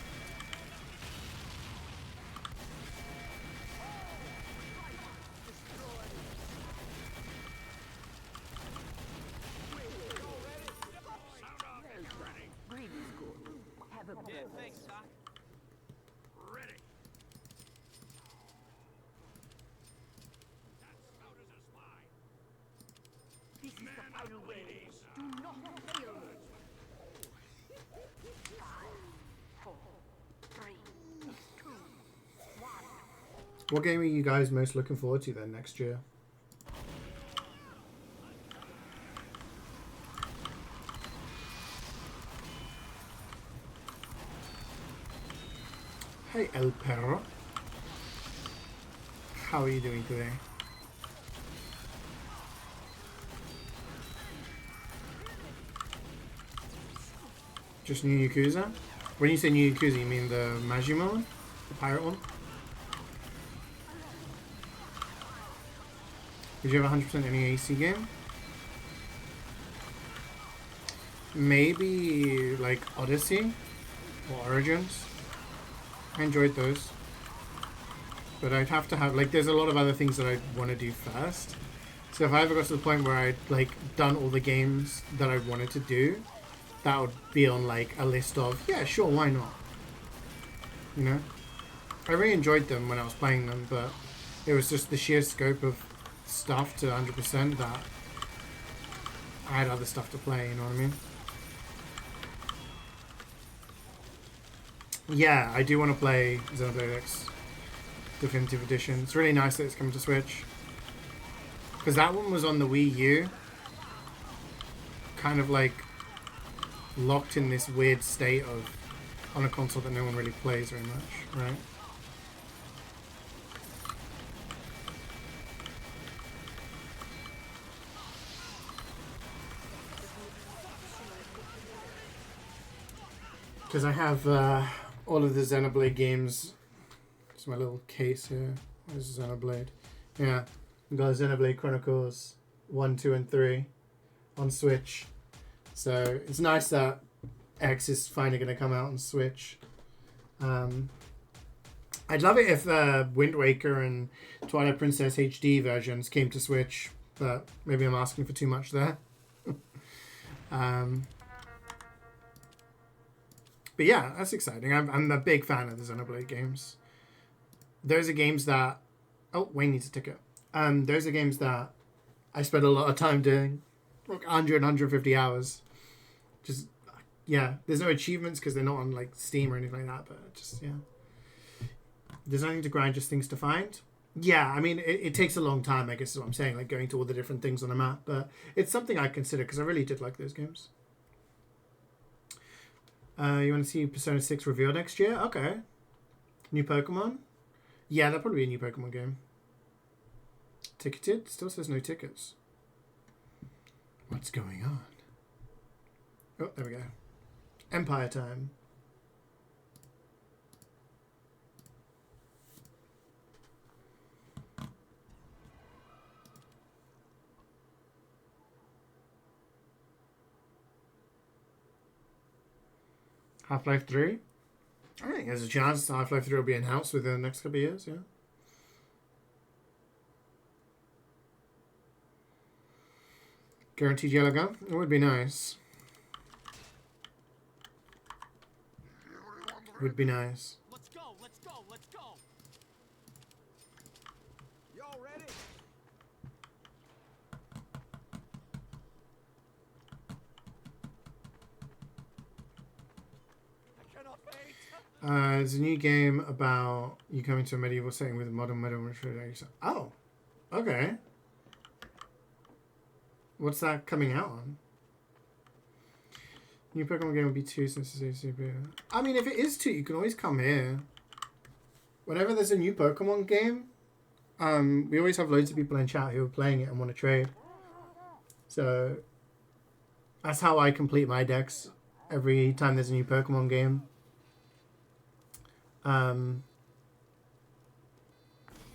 What game are you guys most looking forward to then next year? Hey El Perro. How are you doing today? Just new Yakuza? When you say new Yakuza, you mean the Majima one? The pirate one? Did you have 100% any AC game? Maybe like Odyssey or Origins. I enjoyed those. But I'd have to have, like, there's a lot of other things that I want to do first. So if I ever got to the point where I'd, like, done all the games that I wanted to do, that would be on, like, a list of, yeah, sure, why not? You know? I really enjoyed them when I was playing them, but it was just the sheer scope of stuff to 100% that I had other stuff to play, you know what I mean? Yeah, I do want to play Xenoblade X Definitive Edition. It's really nice that it's coming to Switch. Because that one was on the Wii U. Kind of like locked in this weird state of on a console that no one really plays very much, right? Because I have all of the Xenoblade games. It's my little case here. There's Xenoblade. Yeah. We've got Xenoblade Chronicles 1, 2, and 3 on Switch. So it's nice that X is finally going to come out on Switch. I'd love it if the Wind Waker and Twilight Princess HD versions came to Switch, but maybe I'm asking for too much there. But yeah, that's exciting. I'm a big fan of the Xenoblade games. Those are games that... Oh, Wayne needs a ticket. Those are games that I spend a lot of time doing. Like 100, 150 hours. Just, yeah. There's no achievements because they're not on like Steam or anything like that. But just, yeah. There's nothing to grind, just things to find. Yeah, I mean, it takes a long time, I guess is what I'm saying. Like going to all the different things on the map. But it's something I consider because I really did like those games. You want to see Persona 6 revealed next year? Okay. New Pokemon? Yeah, that'll probably be a new Pokemon game. Ticketed? Still says no tickets. What's going on? Oh, there we go. Empire time. Half-Life 3? I think there's a chance Half-Life 3 will be announced within the next couple of years, yeah. Guaranteed yellow gun? It would be nice. Would be nice. Let's go, let's go, let's go. Y'all ready? I cannot wait. There's a new game about you coming to a medieval setting with a modern medieval. Oh, okay. What's that coming out on? New Pokemon game will be 2 since it's super. I mean, if it is 2, you can always come here. Whenever there's a new Pokemon game, we always have loads of people in chat who are playing it and want to trade. So that's how I complete my decks every time there's a new Pokemon game.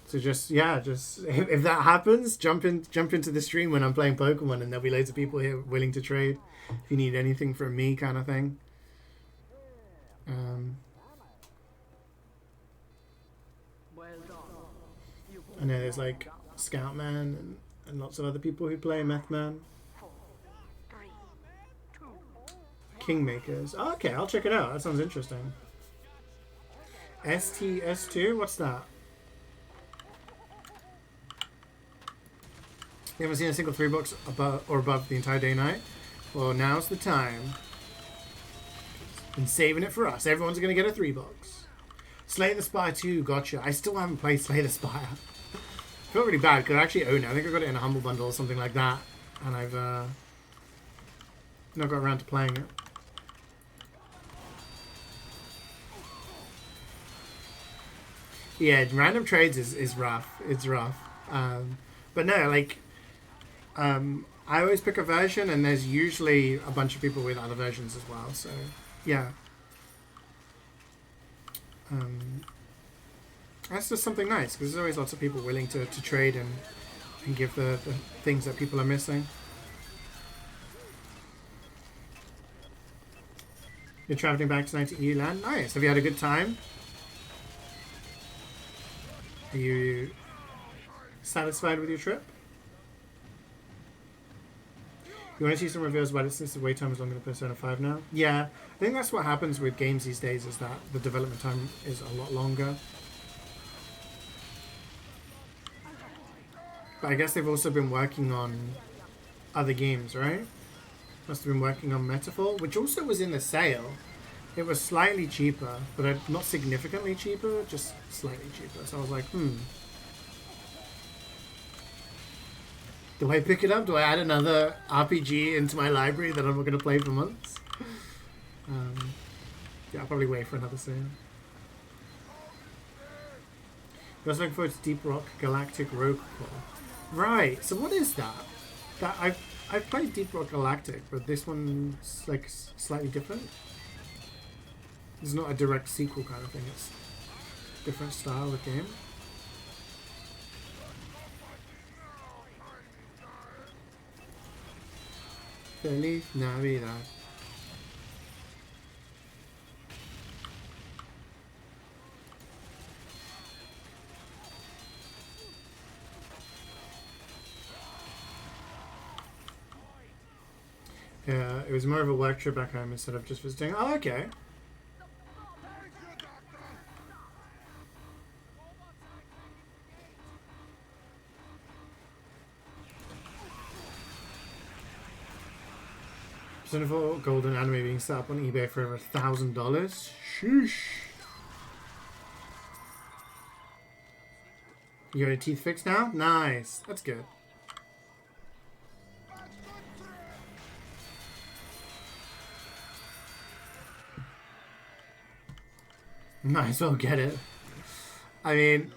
So just if that happens, jump into the stream when I'm playing Pokemon, and there'll be loads of people here willing to trade. If you need anything from me, kind of thing. I know there's like Scoutman and lots of other people who play Methman. Kingmakers. Oh, okay, I'll check it out. That sounds interesting. STS2? What's that? You haven't seen a single 3 books above the entire day night? Well, now's the time. Been saving it for us. Everyone's going to get a 3 box. Slay the Spire 2, gotcha. I still haven't played Slay the Spire. I feel really bad because I actually own it. I think I got it in a Humble Bundle or something like that. And I've not got around to playing it. Yeah, random trades is rough. It's rough. But no, like... I always pick a version, and there's usually a bunch of people with other versions as well, so yeah. That's just something nice, because there's always lots of people willing to trade and give the things that people are missing. You're traveling back tonight to EU land? Nice. Have you had a good time? Are you satisfied with your trip? You want to see some reviews about it since the wait time is longer than Persona 5 now? Yeah, I think that's what happens with games these days, is that the development time is a lot longer. But I guess they've also been working on other games, right? Must have been working on Metaphor, which also was in the sale. It was slightly cheaper, but not significantly cheaper, just slightly cheaper. So I was like, do I pick it up? Do I add another RPG into my library that I'm not going to play for months? Yeah, I'll probably wait for another sale. I was looking forward to Deep Rock Galactic Rogue Core. Right, so what is that? That I've played Deep Rock Galactic, but this one's like slightly different. It's not a direct sequel kind of thing, it's a different style of game. Feliz Navidad. Yeah, it was more of a work trip back home instead of just visiting. Oh, okay. Persona 4 Golden anime being set up on eBay for over $1,000. Sheesh. You got your teeth fixed now? Nice. That's good. Might as well get it. I mean,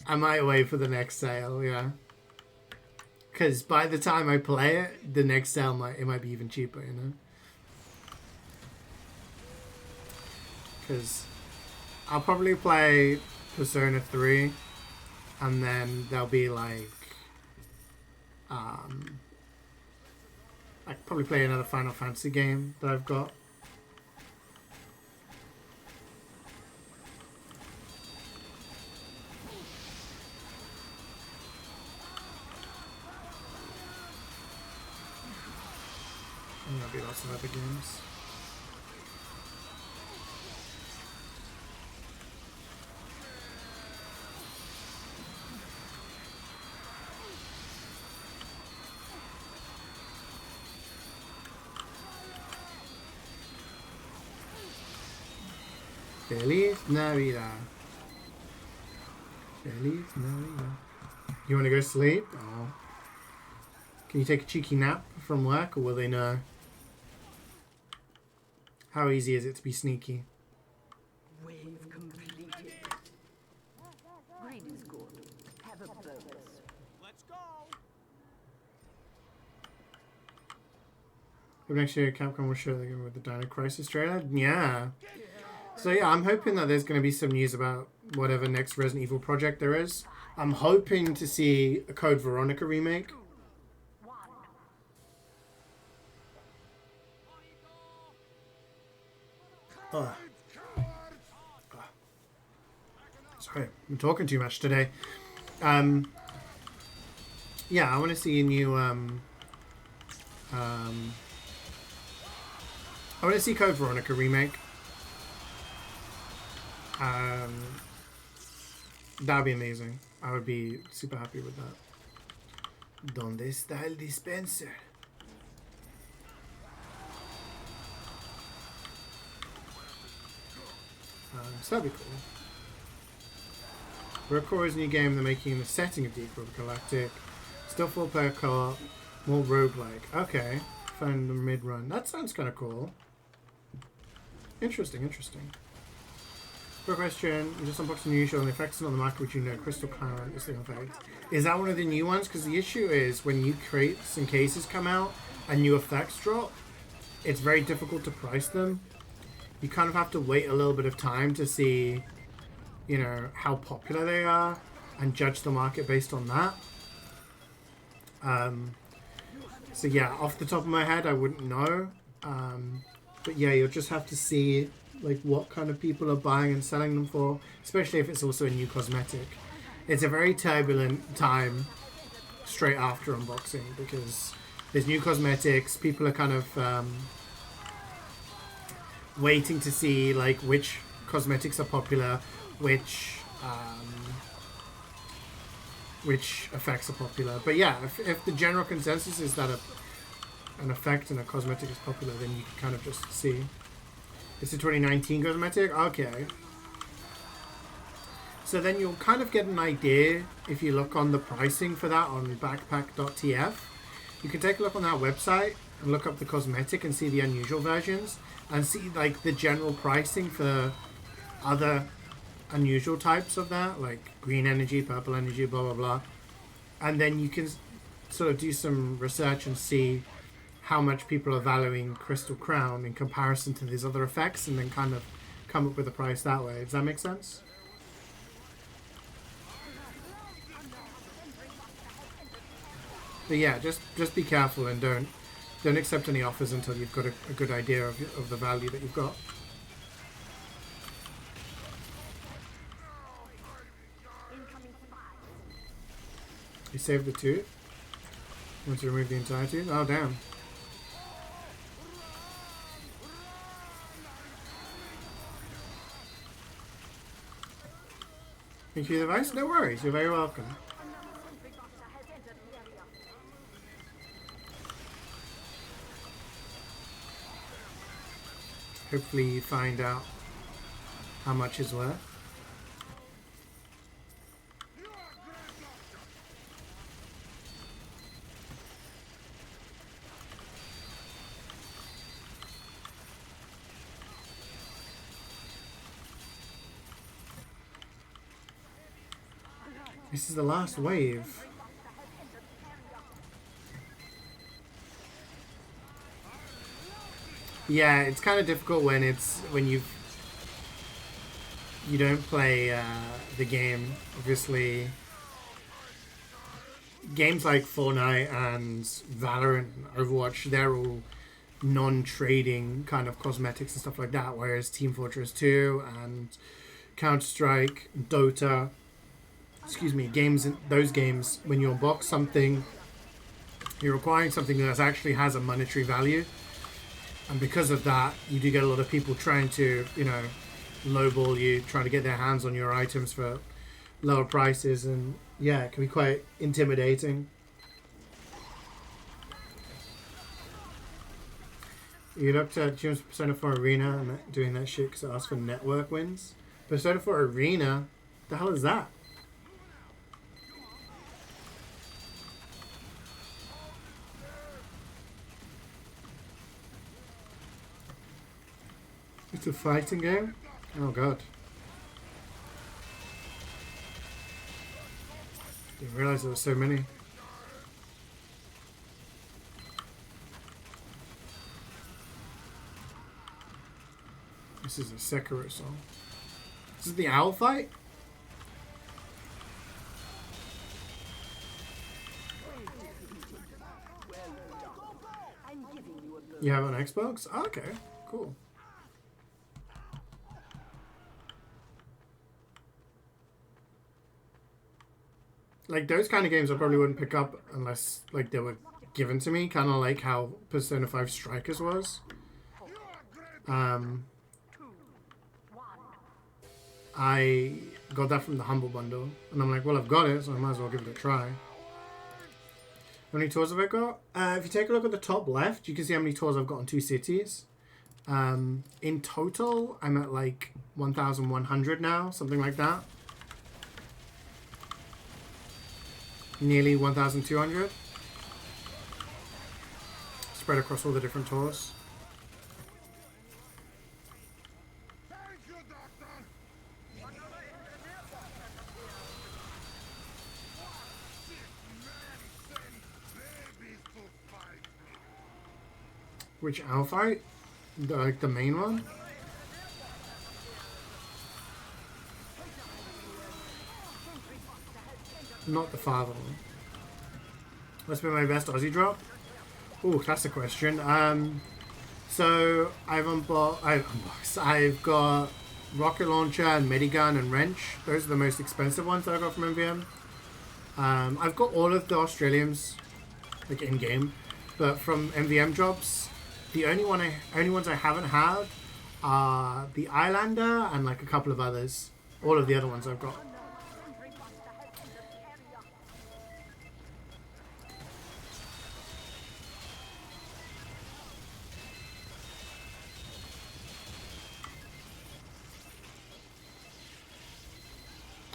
I might wait for the next sale, yeah. Because by the time I play it, the next sale might be even cheaper, you know? Because I'll probably play Persona 3, and then there'll be like... I could probably play another Final Fantasy game that I've got. And there'll be lots of other games. Feliz Navidad. Feliz Navidad. You want to go sleep? Oh. Can you take a cheeky nap from work, or will they know? How easy is it to be sneaky? Wave completed. Greed is good. Have a bonus. Let's go. Next year, Capcom will show the game with the Dino Crisis trailer. Yeah. So yeah, I'm hoping that there's going to be some news about whatever next Resident Evil project there is. I'm hoping to see a Code Veronica remake. Oh. Sorry, I'm talking too much today. Yeah, I want to see a new I want to see Code Veronica remake. That'd be amazing. I would be super happy with that. ¿Dónde está el dispenser? So that'd be cool. Roko's new game they're making in the setting of Deep Rock Galactic. Still full player co-op, more roguelike. Okay, found the mid-run. That sounds kind of cool. Interesting, interesting. Quick question, you just unboxed a new show on the effects on the market, which you know, Crystal Current is the effect. Is that one of the new ones? Because the issue is when new crates and cases come out and new effects drop, it's very difficult to price them. you kind of have to wait a little bit of time to see, you know, how popular they are and judge the market based on that. So yeah, off the top of my head, I wouldn't know. But yeah, you'll just have to see like what kind of people are buying and selling them for, especially if it's also a new cosmetic. It's a very turbulent time straight after unboxing because there's new cosmetics. People are kind of waiting to see like which cosmetics are popular, which effects are popular. But yeah, if the general consensus is that an effect and a cosmetic is popular, then you can kind of just see. It's a 2019 cosmetic? Okay. So then you'll kind of get an idea if you look on the pricing for that on backpack.tf. You can take a look on that website and look up the cosmetic and see the unusual versions and see like the general pricing for other unusual types of that, like green energy, purple energy, blah blah blah. And then you can sort of do some research and see how much people are valuing Crystal Crown in comparison to these other effects, and then kind of come up with a price that way. Does that make sense? But yeah, just be careful and don't accept any offers until you've got a good idea of the value that you've got. You saved the tooth? Want to remove the entire tooth? Oh damn. Thank you for the advice? No worries, you're very welcome. Hopefully you find out how much it's worth. This is the last wave. Yeah, it's kind of difficult when you don't play the game. Obviously, games like Fortnite and Valorant, Overwatch, they're all non-trading kind of cosmetics and stuff like that. Whereas Team Fortress 2 and Counter-Strike, Dota, those games, when you unbox something, you're acquiring something that actually has a monetary value. And because of that, you do get a lot of people trying to, you know, lowball you, trying to get their hands on your items for lower prices. And yeah, it can be quite intimidating. You looked at Jim's Persona 4 Arena and doing that shit because it asked for network wins. Persona 4 Arena? The hell is that? It's a fighting game? Oh god. Didn't realize there were so many. This is a Sekiro song. This is the owl fight? You have it on Xbox? Oh, okay, cool. Like, those kind of games I probably wouldn't pick up unless, like, they were given to me. Kind of like how Persona 5 Strikers was. I got that from the Humble Bundle. And I'm like, well, I've got it, so I might as well give it a try. How many tours have I got? If you take a look at the top left, you can see how many tours I've got on 2 cities. In total, I'm at, like, 1,100 now, something like that. Nearly 1,200. Spread across all the different tours. Which owl fight? Like the main one? Not the father one. What's been my best Aussie drop? Ooh, that's a question. So I've got rocket launcher and medigun and wrench. Those are the most expensive ones that I got from MvM. I've got all of the Australians, like in game, but from MvM drops, the only ones I haven't had are the Islander and like a couple of others. All of the other ones I've got.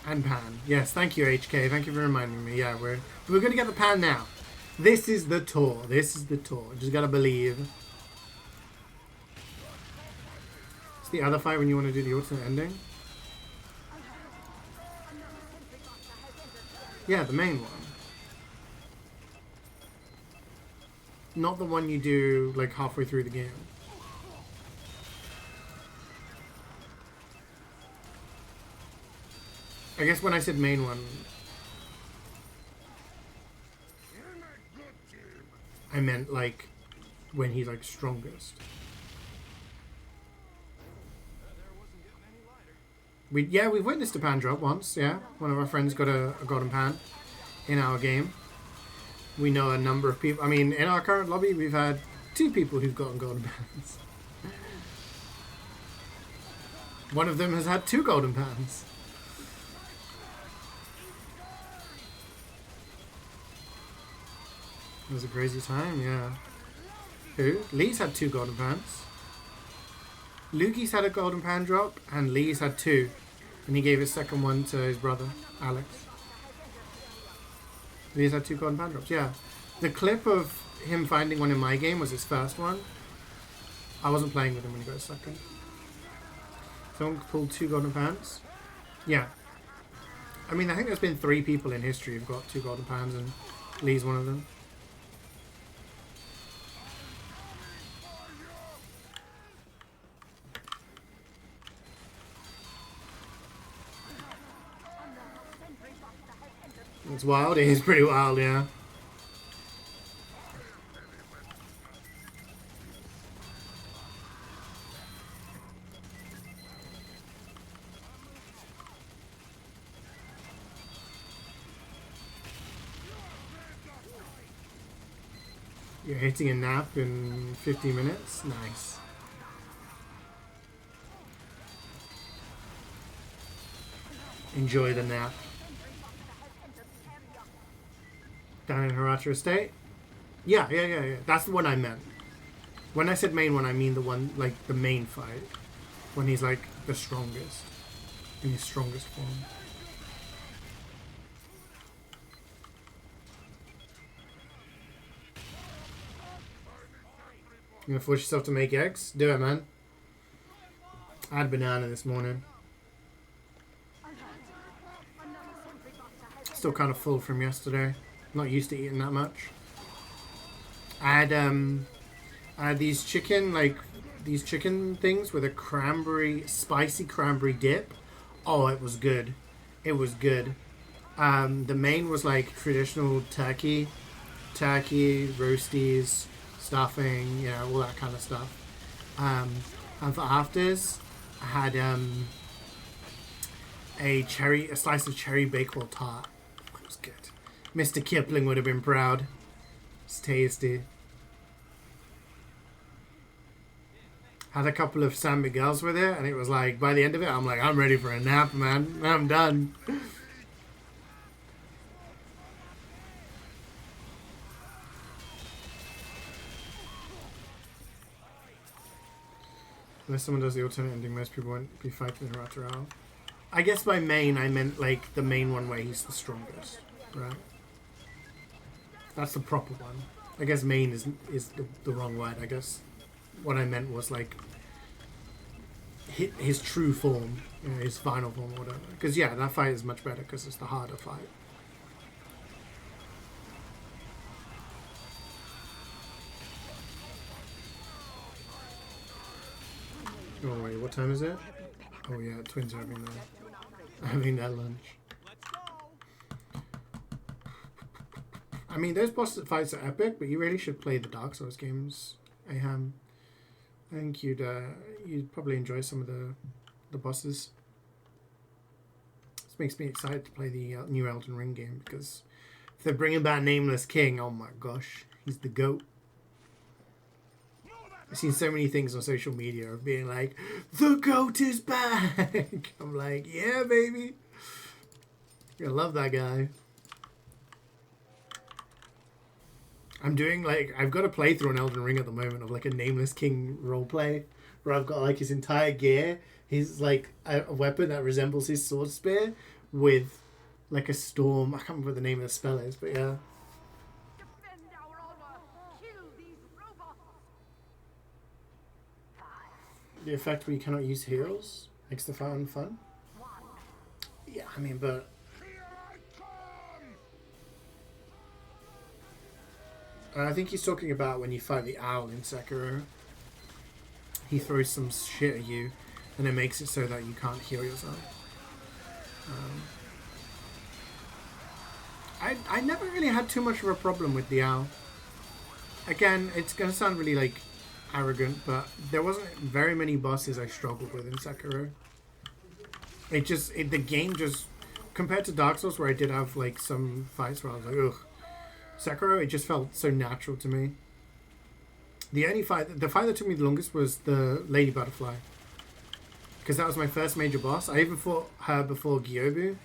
And pan. Yes, thank you, HK. Thank you for reminding me. Yeah, we're gonna get the pan now. This is the tour. This is the tour. Just gotta believe. It's the other fight when you want to do the alternate ending. Yeah, the main one. Not the one you do like halfway through the game. I guess when I said main one, I meant like when he's like strongest. We've witnessed a pan drop once. Yeah, one of our friends got a golden pan in our game. We know a number of people. I mean, in our current lobby, we've had 2 people who've gotten golden pans. One of them has had 2 golden pans. It was a crazy time, yeah. Who? Lee's had 2 golden pans. Lukey's had a golden pan drop, and Lee's had 2. And he gave his second one to his brother, Alex. Lee's had 2 golden pan drops, yeah. The clip of him finding one in my game was his first one. I wasn't playing with him when he got his second. Someone pulled 2 golden pans? Yeah. I mean, I think there's been 3 people in history who've got 2 golden pans, and Lee's one of them. It's wild. It is pretty wild, yeah. You're hitting a nap in 50 minutes? Nice. Enjoy the nap. Down in Hirata Estate? Yeah. That's the one I meant. When I said main one, I mean the one, like, the main fight. When he's, like, the strongest. In his strongest form. You gonna force yourself to make eggs? Do it, man. I had banana this morning. Still kind of full from yesterday. Not used to eating that much. I had these chicken things with a spicy cranberry dip. Oh, it was good. It was good. The main was like traditional turkey, roasties, stuffing, you know, all that kind of stuff. And for afters, I had a slice of cherry Bakewell tart. It was good. Mr. Kipling would have been proud. It's tasty. Had a couple of San Miguel's with it, and it was like, by the end of it, I'm like, I'm ready for a nap, man. I'm done. Unless someone does the alternate ending, most people won't be fighting Hirata. I guess by main, I meant like the main one where he's the strongest, right? That's the proper one. I guess main is the wrong word. I guess what I meant was like his true form, you know, his final form or whatever. Because yeah, that fight is much better because it's the harder fight. Oh wait, what time is it? Oh yeah, twins are having their lunch. I mean, those boss fights are epic, but you really should play the Dark Souls games, Aham. I think you'd probably enjoy some of the bosses. This makes me excited to play the new Elden Ring game, because if they're bringing back Nameless King, oh my gosh, he's the GOAT. I've seen so many things on social media of being like, the GOAT is back. I'm like, yeah, baby. I love that guy. I'm doing like, I've got a playthrough on Elden Ring at the moment of like a Nameless King roleplay where I've got like his entire gear. He's like a weapon that resembles his sword spear with like a storm. I can't remember what the name of the spell is, but yeah. Defend our honor. Kill these robots. The effect where you cannot use heals makes the fight fun. Yeah, I mean, but I think he's talking about when you fight the owl in Sekiro. He throws some shit at you, and it makes it so that you can't heal yourself. I never really had too much of a problem with the owl. Again, it's going to sound really, like, arrogant, but there wasn't very many bosses I struggled with in Sekiro. The game just, compared to Dark Souls, where I did have, like, some fights where I was like, ugh. Sekiro, it just felt so natural to me. The fight that took me the longest was the Lady Butterfly, because that was my first major boss. I even fought her before Gyobu,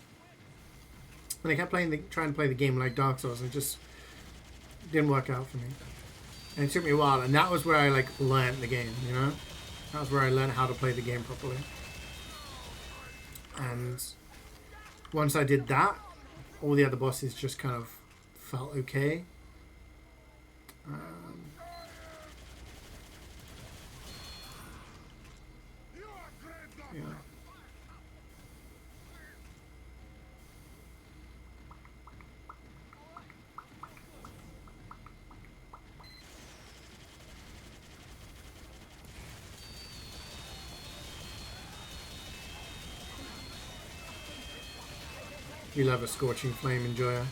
and I kept trying to play the game like Dark Souls, and it just didn't work out for me. And it took me a while, and that was where I like learned the game. You know, that was where I learned how to play the game properly. And once I did that, all the other bosses just kind of felt okay. Yeah. You love a scorching flame enjoyer.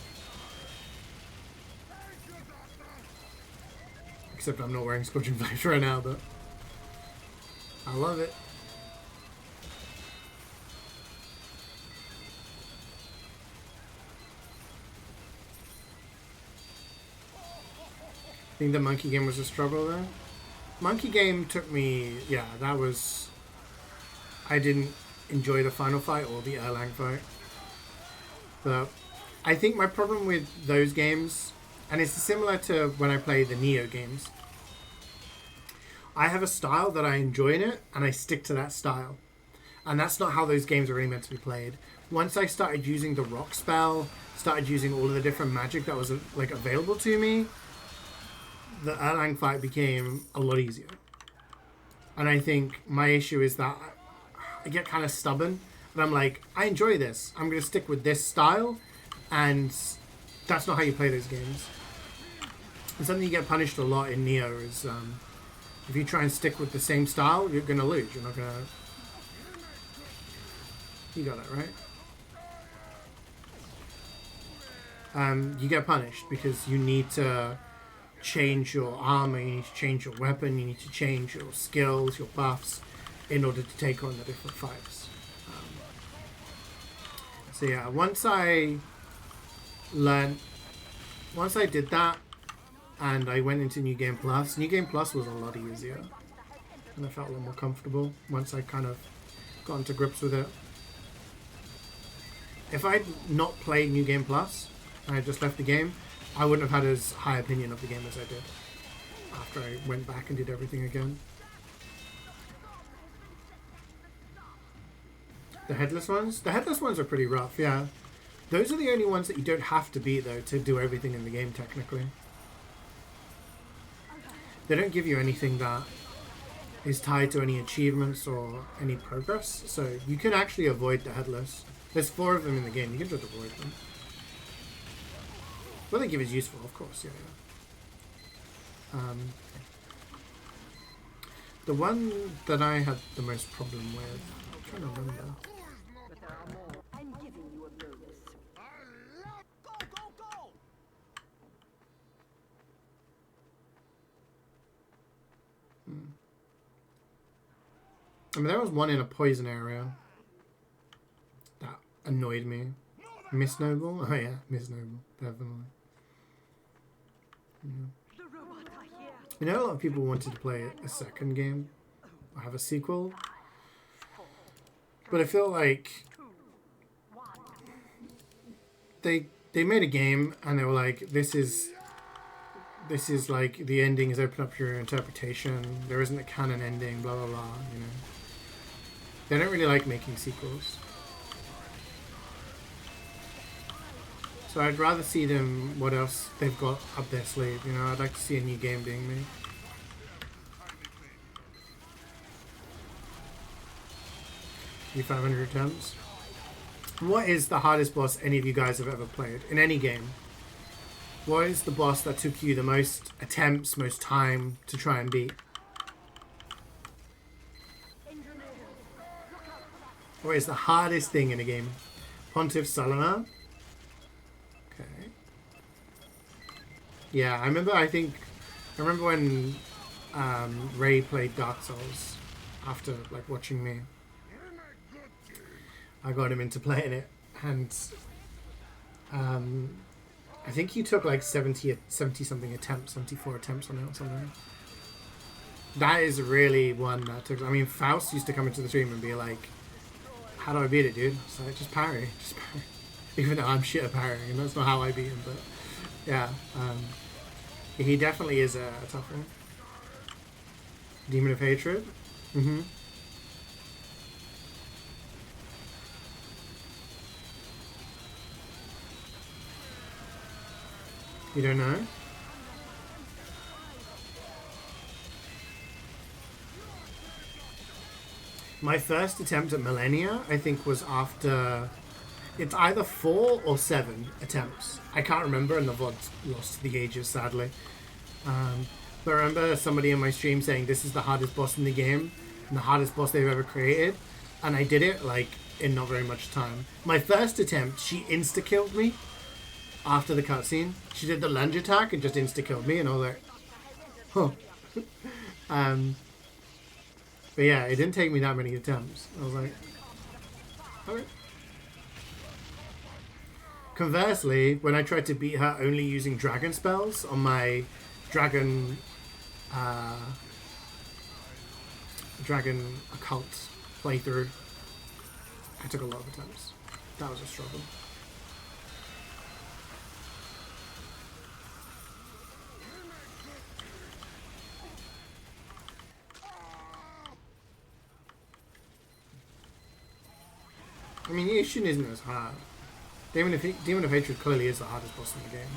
Except I'm not wearing scorching flames right now, but I love it. I think the monkey game was a struggle there. Monkey game took me, yeah, that was, I didn't enjoy the final fight or the Erlang fight. But I think my problem with those games, and it's similar to when I play the Neo games, I have a style that I enjoy in it, and I stick to that style. And that's not how those games are really meant to be played. Once I started using the rock spell, started using all of the different magic that was like available to me, the Erlang fight became a lot easier. And I think my issue is that I get kind of stubborn, and I'm like, I enjoy this. I'm going to stick with this style, and that's not how you play those games. And something you get punished a lot in Neo is if you try and stick with the same style, you're going to lose. You're not going to... You got that, right? You get punished because you need to change your armor, you need to change your weapon, you need to change your skills, your buffs, in order to take on the different fights. So yeah, once I did that, and I went into New Game Plus was a lot easier, and I felt a lot more comfortable once I kind of got into grips with it. If I'd not played New Game Plus, and I just left the game, I wouldn't have had as high opinion of the game as I did after I went back and did everything again. The headless ones? The headless ones are pretty rough, yeah. Those are the only ones that you don't have to beat, though, to do everything in the game, technically. They don't give you anything that is tied to any achievements or any progress, so you can actually avoid the headless. There's 4 of them in the game, you can just avoid them. What they give is useful, of course, yeah. The one that I had the most problem with, I'm trying to remember. But there are more. I'm giving you a bonus. Go, go, go! mean, there was one in a poison area. That annoyed me. Miss Noble? Oh yeah, Miss Noble. Definitely. Yeah. The robots are here. You know, a lot of people wanted to play a second game. Or have a sequel. But I feel like they made a game and they were like, this is like, the ending is open up to your interpretation. There isn't a canon ending, blah, blah, blah, you know. They don't really like making sequels. So I'd rather see them, what else they've got up their sleeve, you know. I'd like to see a new game being made. You 500 attempts. What is the hardest boss any of you guys have ever played in any game? What is the boss that took you the most attempts, most time to try and beat? What is the hardest thing in a game? Pontiff Solana? Okay. Yeah, I remember when Ray played Dark Souls after like watching me. I got him into playing it, and I think he took like 70 something attempts, 74 attempts on it or something. That is really one that took. I mean, Faust used to come into the stream and be like, "How do I beat it, dude?" So like, just parry. Even though I'm shit at parrying, and that's not how I beat him. But yeah, he definitely is a tough one. Demon of Hatred. Mm-hmm. You don't know? My first attempt at Millennia, I think, was after... It's either 4 or 7 attempts. I can't remember, and the VOD's lost to the ages, sadly. But I remember somebody in my stream saying this is the hardest boss in the game, and the hardest boss they've ever created. And I did it, like, in not very much time. My first attempt, she insta-killed me. After the cutscene, she did the lunge attack and just insta-killed me, and I was like, huh. But yeah, it didn't take me that many attempts. I was like, okay. Conversely, when I tried to beat her only using dragon spells on my dragon occult playthrough, I took a lot of attempts. That was a struggle. I mean, Ishin isn't as hard. Demon of Hatred clearly is the hardest boss in the game.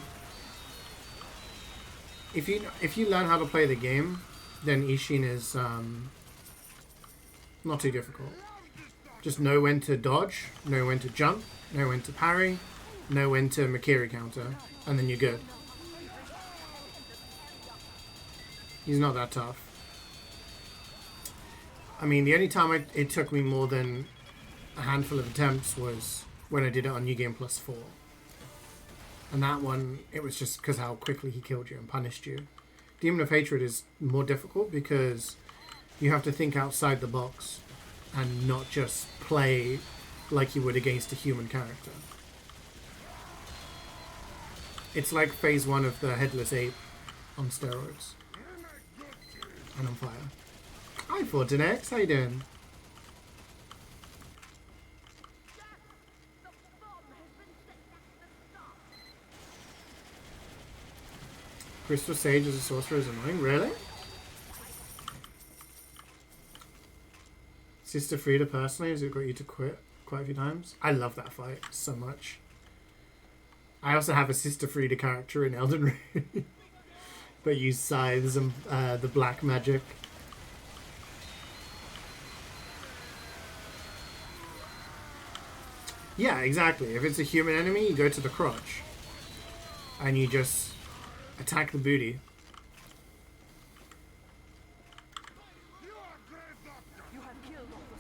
If you learn how to play the game, then Ishin is not too difficult. Just know when to dodge, know when to jump, know when to parry, know when to Makiri counter, and then you're good. He's not that tough. I mean, the only time it took me more than a handful of attempts was when I did it on New Game Plus 4. And that one, it was just because how quickly he killed you and punished you. Demon of Hatred is more difficult because you have to think outside the box and not just play like you would against a human character. It's like phase 1 of the Headless Ape on steroids. And on fire. Hi Fortinex, how you doing? Crystal Sage as a sorcerer is annoying, really? Sister Frida personally, has it got you to quit quite a few times? I love that fight so much. I also have a Sister Frida character in Elden Ring. But use scythes and the black magic. Yeah, exactly. If it's a human enemy, you go to the crotch. And you just attack the booty. You have killed all the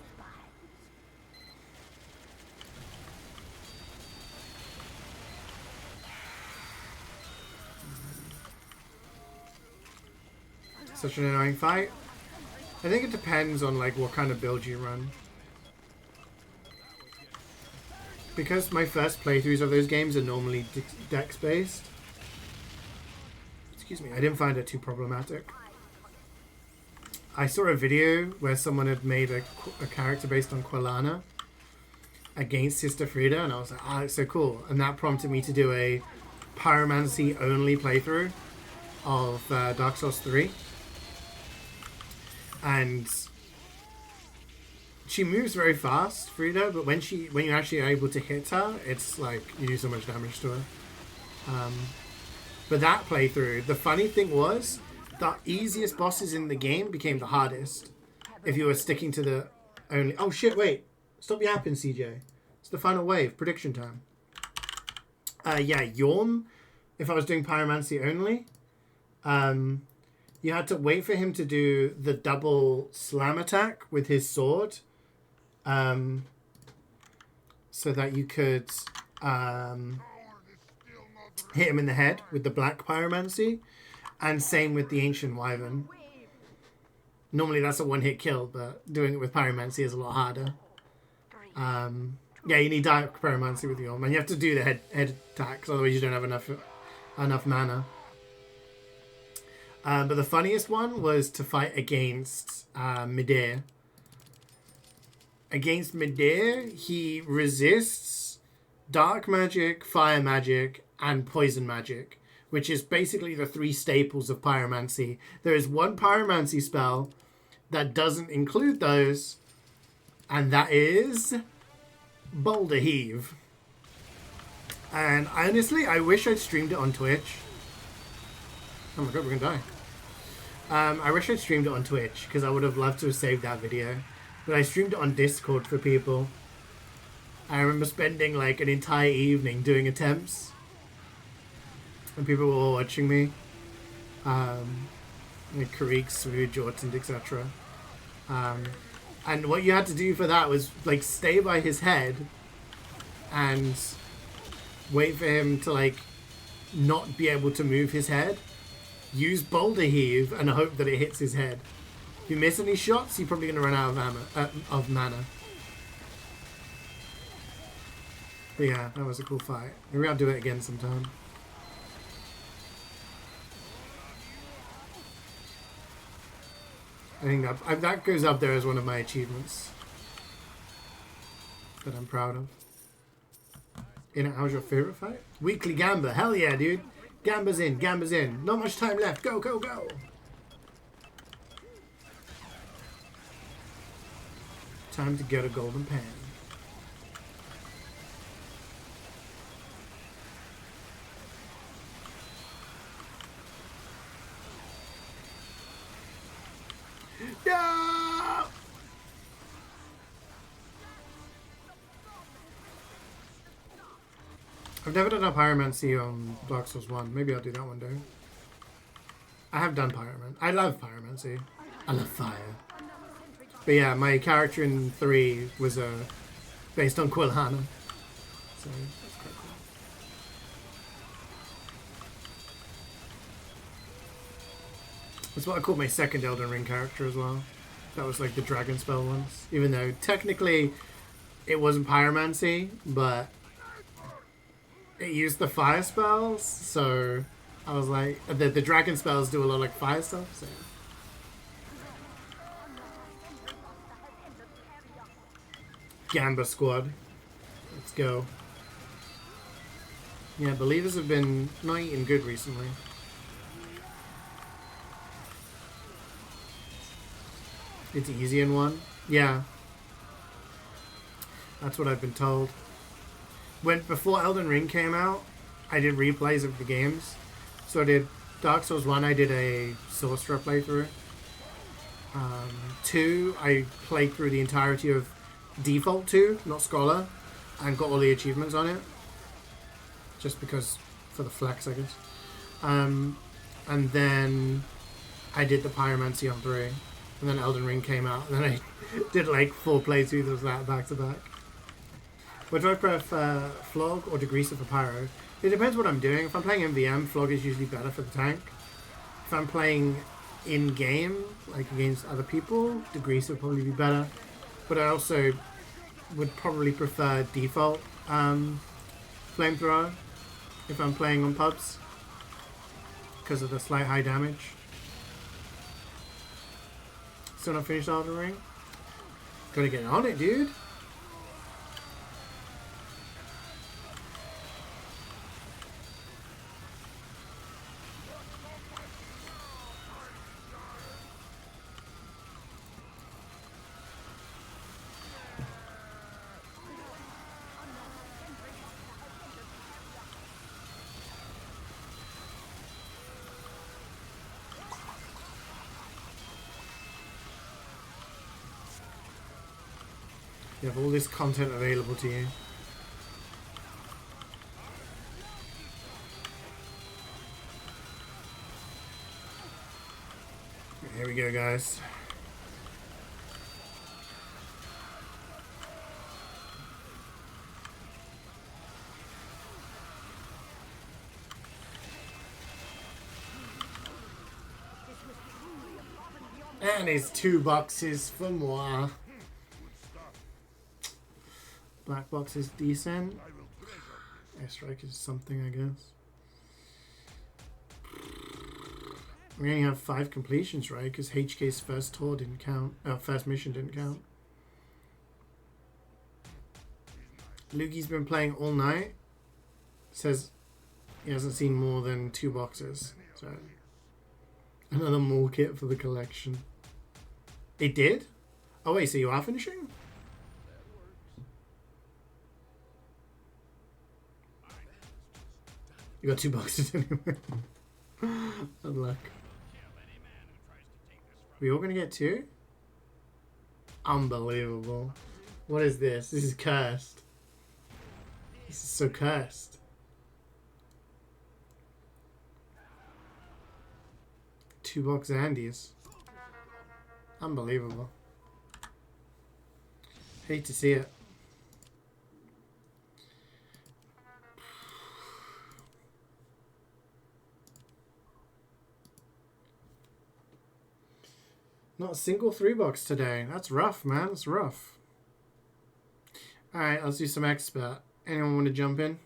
spies. Such an annoying fight. I think it depends on like what kind of build you run. Because my first playthroughs of those games are normally dex based. Excuse me, I didn't find it too problematic. I saw a video where someone had made a character based on Quilana against Sister Frida, and I was like, oh, it's so cool. And that prompted me to do a pyromancy only playthrough of Dark Souls 3. And she moves very fast, Frida, but when you're actually able to hit her, it's like you do so much damage to her. But that playthrough, the funny thing was, the easiest bosses in the game became the hardest if you were sticking to the only... Oh shit, wait. Stop yapping, CeeJaey. It's the final wave. Prediction time. Yeah, Yorm, if I was doing pyromancy only, you had to wait for him to do the double slam attack with his sword, so that you could hit him in the head with the black pyromancy, and same with the Ancient Wyvern. Normally that's a one-hit kill, but doing it with pyromancy is a lot harder. Yeah, you need direct pyromancy with Yorm, and you have to do the head attacks, otherwise you don't have enough mana. But the funniest one was to fight against Midir. Against Midir, he resists dark magic, fire magic, and poison magic, which is basically the three staples of pyromancy. There is one pyromancy spell that doesn't include those, and that is Boulder Heave. And honestly, I wish I'd streamed it on Twitch. Oh my god, we're gonna die. I wish I'd streamed it on Twitch, because I would have loved to have saved that video. But I streamed it on Discord for people. I remember spending like an entire evening doing attempts. And people were all watching me. Like Karik, Smooth, Jordan, etc. And what you had to do for that was like stay by his head and wait for him to like not be able to move his head. Use Boulder Heave and hope that it hits his head. If you miss any shots, you're probably going to run out of mana. But yeah, that was a cool fight. Maybe I'll do it again sometime. I think that goes up there as one of my achievements that I'm proud of. How's your favorite fight? Weekly Gamba. Hell yeah, dude. Gamba's in. Gamba's in. Not much time left. Go, go, go. Time to get a golden pan. No! I've never done a pyromancy on Dark Souls 1. Maybe I'll do that one day. I have done pyromancy. I love pyromancy. I love fire. But yeah, my character in 3 was based on Quilana. So that's quite cool. That's what I called my second Elden Ring character as well. That was like the dragon spell ones. Even though technically it wasn't pyromancy, but it used the fire spells, so I was like, the dragon spells do a lot of like fire stuff, so. Gamba squad. Let's go. Yeah, believers have been not eating good recently. It's easy in 1. Yeah. That's what I've been told. Before Elden Ring came out, I did replays of the games. So I did Dark Souls 1, I did a Sorcerer playthrough. 2, I played through the entirety of Default 2, not Scholar, and got all the achievements on it. Just because, for the flex, I guess. And then I did the Pyromancy on 3. And then Elden Ring came out, and then I did like 4 playthroughs of that back to back. What do I prefer, Flog or Degreaser for Pyro? It depends what I'm doing. If I'm playing MvM, Flog is usually better for the tank. If I'm playing in game, like against other people, the grease would probably be better. But I also would probably prefer default flamethrower if I'm playing on pubs because of the slight high damage. Still not finished Elden Ring? Gotta get on it, dude. You have all this content available to you. Here we go, guys. And it's 2 boxes for moi. Black box is decent. Airstrike is something, I guess. We only have 5 completions, right? Because HK's first tour didn't count. First mission didn't count. Lugi's been playing all night. Says he hasn't seen more than 2 boxes. So another mall kit for the collection. It did? Oh wait, so you are finishing? You got 2 boxes anyway. Good luck. We all gonna get 2? Unbelievable. What is this? This is cursed. This is so cursed. Two box Andes. Unbelievable. Hate to see it. Not a single 3 box today. That's rough, man. That's rough. Alright, let's do some expert. Anyone want to jump in?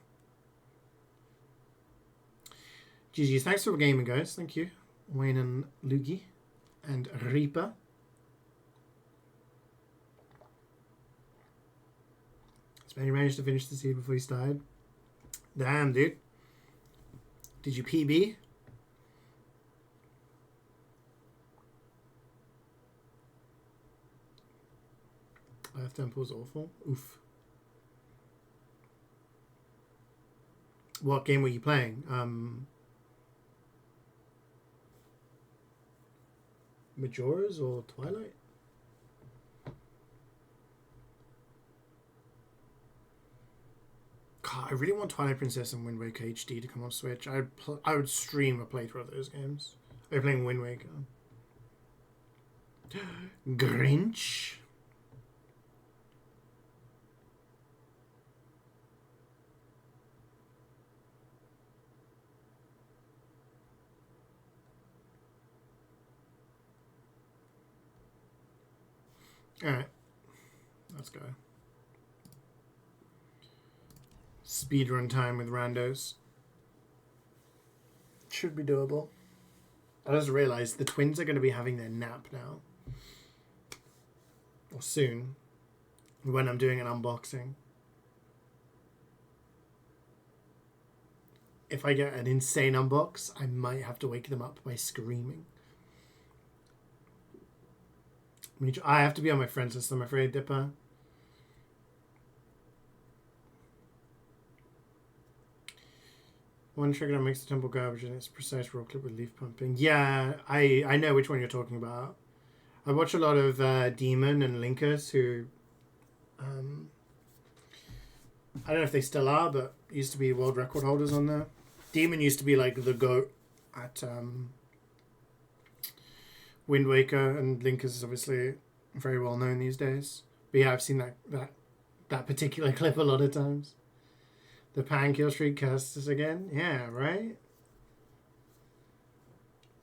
GG's. Thanks for gaming, guys. Thank you. Wayne and Lugi. And Reaper. He managed to finish the seed before he started. Damn, dude. Did you PB? Life Temple's awful. Oof. What game were you playing? Majora's or Twilight? God, I really want Twilight Princess and Wind Waker HD to come on Switch. I would stream a playthrough of those games. They're playing Wind Waker. Grinch. Alright. Let's go. Speedrun time with randos. Should be doable. I just realized the twins are going to be having their nap now. Or soon. When I'm doing an unboxing. If I get an insane unbox, I might have to wake them up by screaming. I have to be on my friends list, I'm afraid, Dipper. One trigger that makes the temple garbage and it's precise roll clip with leaf pumping. Yeah, I know which one you're talking about. I watch a lot of Demon and Linkers who... I don't know if they still are, but used to be world record holders on there. Demon used to be like the GOAT at... Wind Waker, and Linkers is obviously very well known these days. But yeah, I've seen that particular clip a lot of times. The Pan Kill Streak cursed us again. Yeah, right?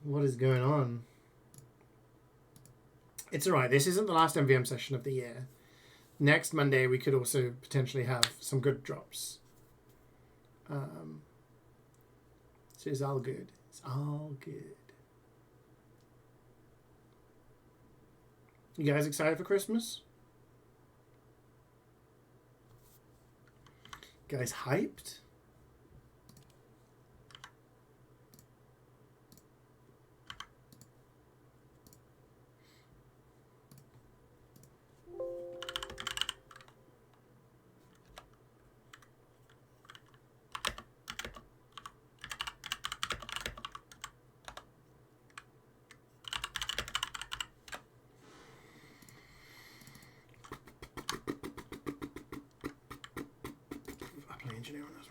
What is going on? It's alright. This isn't the last MVM session of the year. Next Monday, we could also potentially have some good drops. So it's all good. It's all good. You guys excited for Christmas? Guys hyped? Engineer on this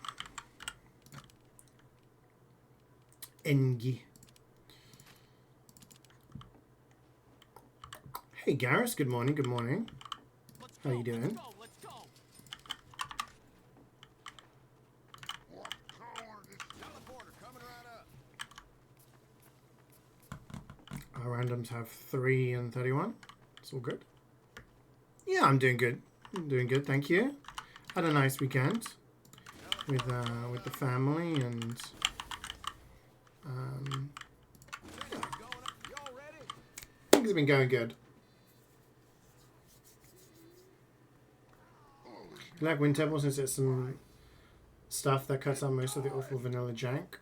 one. Engie. Hey Garrus, good morning, good morning. How you doing? Let's go. Teleporter coming right up. Our randoms have 3 and 31. It's all good. Yeah, I'm doing good. I'm doing good, thank you. Had a nice weekend with the family and yeah. Things have been going good. I like Wind Temple since it's some stuff that cuts out most of the awful vanilla jank.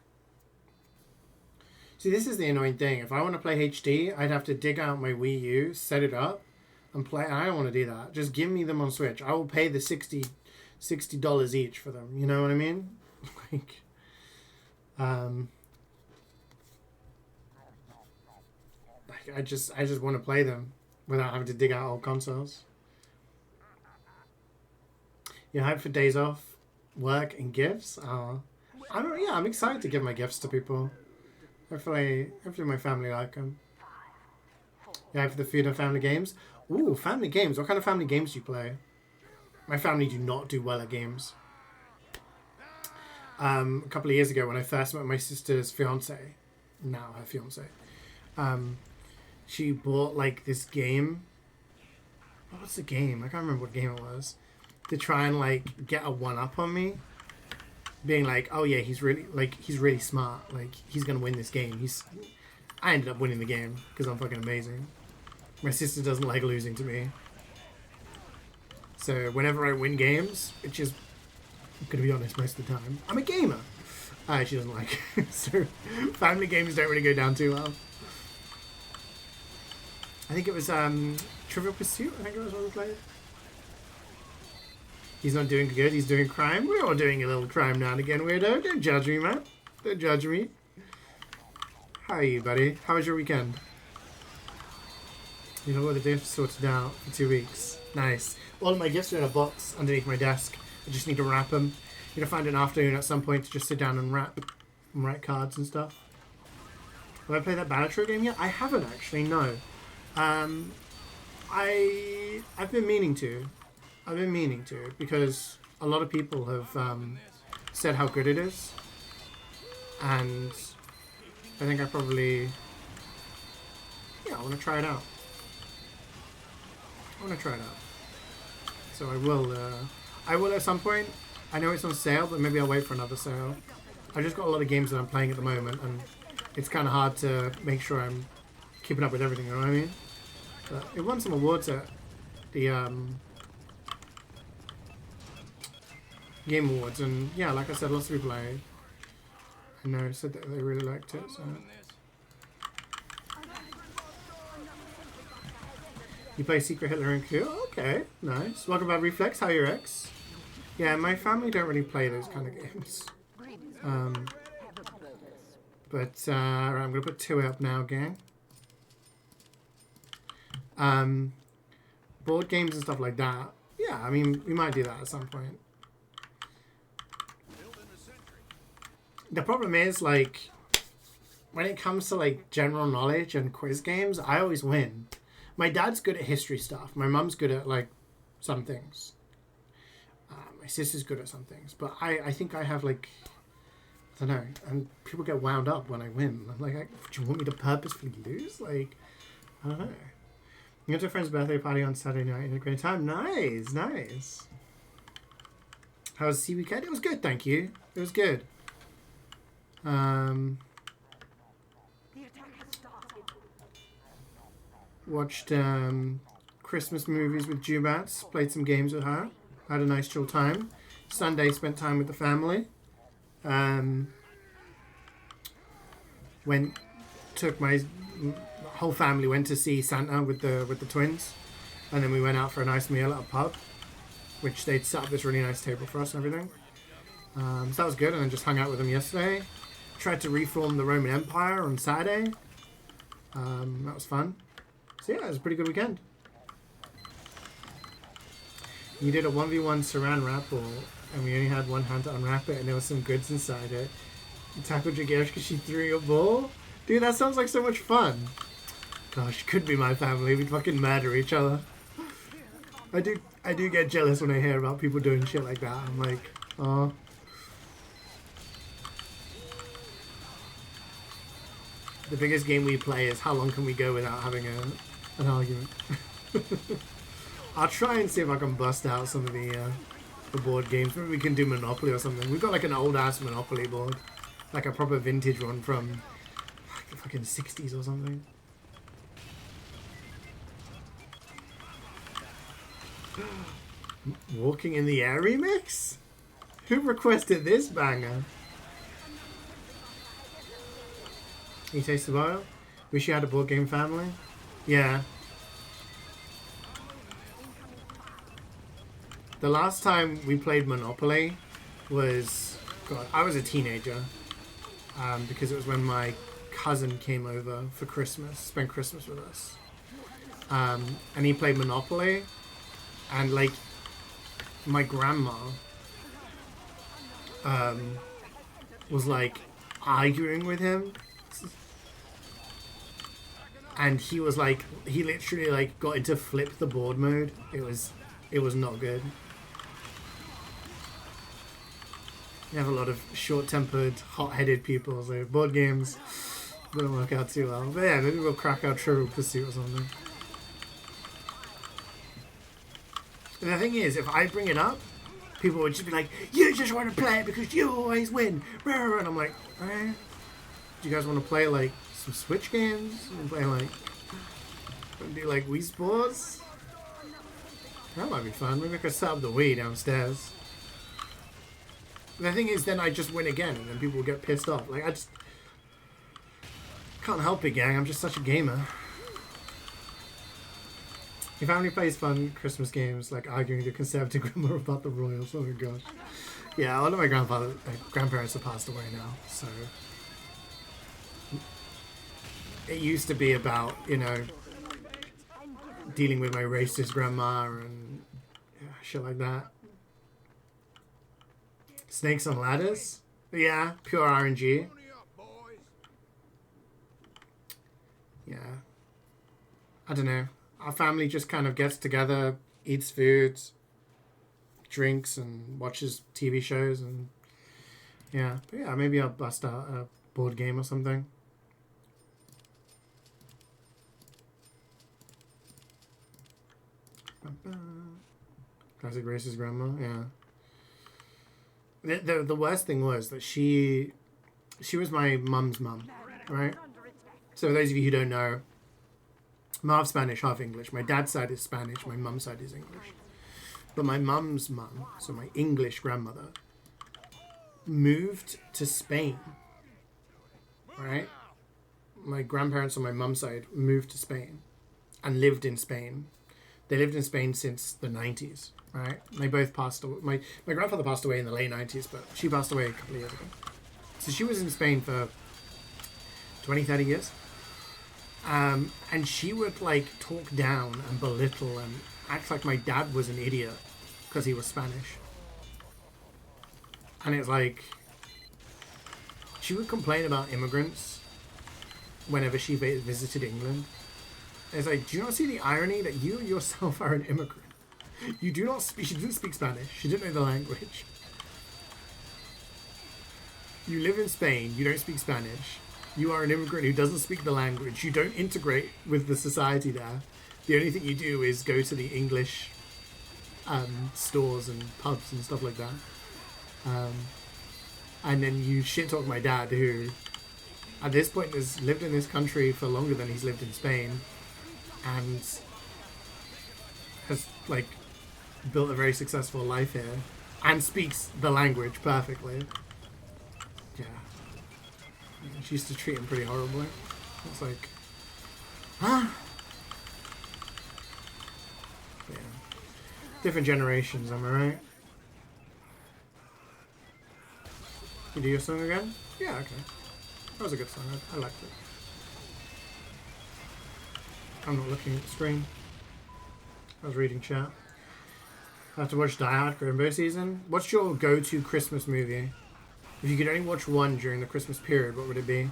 See, this is the annoying thing. If I want to play HD, I'd have to dig out my Wii U, set it up, and play. I don't want to do that. Just give me them on Switch. I will pay the $60 each for them. You know what I mean? Like, I just want to play them without having to dig out old consoles. You're hyped for days off, work, and gifts? I'm excited to give my gifts to people. Hopefully my family like them. You hyped for the food and family games? Ooh, family games. What kind of family games do you play? My family do not do well at games. A couple of years ago when I first met my sister's fiance, now her fiance, she bought like this game. What's the game? I can't remember what game it was. To try and like get a one-up on me. Being like, oh yeah, he's really smart. Like, he's going to win this game. I ended up winning the game because I'm fucking amazing. My sister doesn't like losing to me. So whenever I win games, which is, I'm going to be honest, most of the time, I'm a gamer. She doesn't like it. So family games don't really go down too well. I think it was Trivial Pursuit, I think it was what we played. He's not doing good, he's doing crime. We're all doing a little crime now and again, weirdo. Don't judge me, man. Don't judge me. How are you, buddy? How was your weekend? You know what, the gifts sorted out for 2 weeks. Nice. All of my gifts are in a box underneath my desk. I just need to wrap them. I'm going to find an afternoon at some point to just sit down and wrap and write cards and stuff. Have I played that Battletro game yet? I haven't actually, no. I've been meaning to. Because a lot of people have said how good it is. And I think I probably... Yeah, I want to try it out. So I will at some point. I know it's on sale, but maybe I'll wait for another sale. I've just got a lot of games that I'm playing at the moment, and it's kind of hard to make sure I'm keeping up with everything, you know what I mean? But it won some awards at the Game Awards, and yeah, like I said, lots of people I know said that they really liked it, so... You play Secret Hitler and Q? Okay, nice. Welcome back, Reflex. How are your ex? Yeah, my family don't really play those kind of games. Right, I'm going to put 2 up now, gang. Board games and stuff like that. Yeah, I mean, we might do that at some point. The problem is, like, when it comes to, like, general knowledge and quiz games, I always win. My dad's good at history stuff. My mum's good at, like, some things. My sister's good at some things. But I think I have, like, I don't know. And people get wound up when I win. I'm like, do you want me to purposefully lose? Like, I don't know. You went to a friend's birthday party on Saturday night. You had a great time. Nice, nice. How was the weekend? It was good, thank you. It was good. The attack has started. Watched Christmas movies with Jubats. Played some games with her. Had a nice chill time. Sunday spent time with the family. Took my whole family went to see Santa with the twins, and then we went out for a nice meal at a pub, which they'd set up this really nice table for us and everything. So that was good, and then just hung out with them yesterday. Tried to reform the Roman Empire on Saturday. That was fun. So yeah, it was a pretty good weekend. You did a 1v1 saran wrap ball, and we only had one hand to unwrap it, and there was some goods inside it. You tackled your girl because she threw your ball? Dude, that sounds like so much fun. Gosh, could be my family. We'd fucking murder each other. I do get jealous when I hear about people doing shit like that. I'm like, oh. The biggest game we play is how long can we go without having an argument. I'll try and see if I can bust out some of the board games. Maybe we can do Monopoly or something. We've got like an old ass Monopoly board. Like a proper vintage one from like the fucking 60s or something. Walking in the Air remix? Who requested this banger? You taste the bottle? Wish you had a board game family? Yeah. The last time we played Monopoly was, God, I was a teenager. Because it was when my cousin came over for Christmas, spent Christmas with us. And he played Monopoly. And like, my grandma was like arguing with him. And he was like, he literally like got into flip the board mode. It was not good. We have a lot of short-tempered, hot-headed people, so board games don't work out too well. But yeah, maybe we'll crack out Trivial Pursuit or something. And the thing is, if I bring it up, people would just be like, you just want to play it because you always win. And I'm like, alright. Do you guys want to play like some Switch games? And play like, do like Wii Sports? That might be fun. Maybe I could set up the Wii downstairs. The thing is, then I just win again, and then people will get pissed off. Like, I just can't help it, gang. I'm just such a gamer. Your family plays fun Christmas games, like arguing with your conservative grandma about the royals. Oh my gosh. Yeah, all of my grandparents have passed away now, so it used to be about, you know, dealing with my racist grandma and shit like that. Snakes on ladders? Yeah, pure RNG. Yeah. I don't know. Our family just kind of gets together, eats foods, drinks, and watches TV shows, and yeah. But yeah, maybe I'll bust out a board game or something. Classic racist grandma, yeah. The worst thing was that she was my mum's mum, right? So for those of you who don't know, I'm half Spanish, half English. My dad's side is Spanish, my mum's side is English. But my mum's mum, so my English grandmother, moved to Spain, right? My grandparents on my mum's side moved to Spain and lived in Spain. They lived in Spain since the 90s, right? They both passed away. My grandfather passed away in the late 90s, but she passed away a couple of years ago. So she was in Spain for 20, 30 years. And she would like talk down and belittle and act like my dad was an idiot because he was Spanish. And it's like, she would complain about immigrants whenever she visited England. It's like, do you not see the irony that you yourself are an immigrant? You do not speak, she didn't speak Spanish. She didn't know the language. You live in Spain, you don't speak Spanish. You are an immigrant who doesn't speak the language. You don't integrate with the society there. the only thing you do is go to the English stores and pubs and stuff like that. And then you shit talk my dad, who at this point has lived in this country for longer than he's lived in Spain, and has like built a very successful life here and speaks the language perfectly. Yeah. She used to treat him pretty horribly. It's like, huh? Yeah. Different generations, am I right? You do your song again? Yeah, okay. That was a good song. I liked it. I'm not looking at the screen. I was reading chat. I have to watch Die Hard Rainbow Season. What's your go-to Christmas movie? If you could only watch one during the Christmas period, what would it be?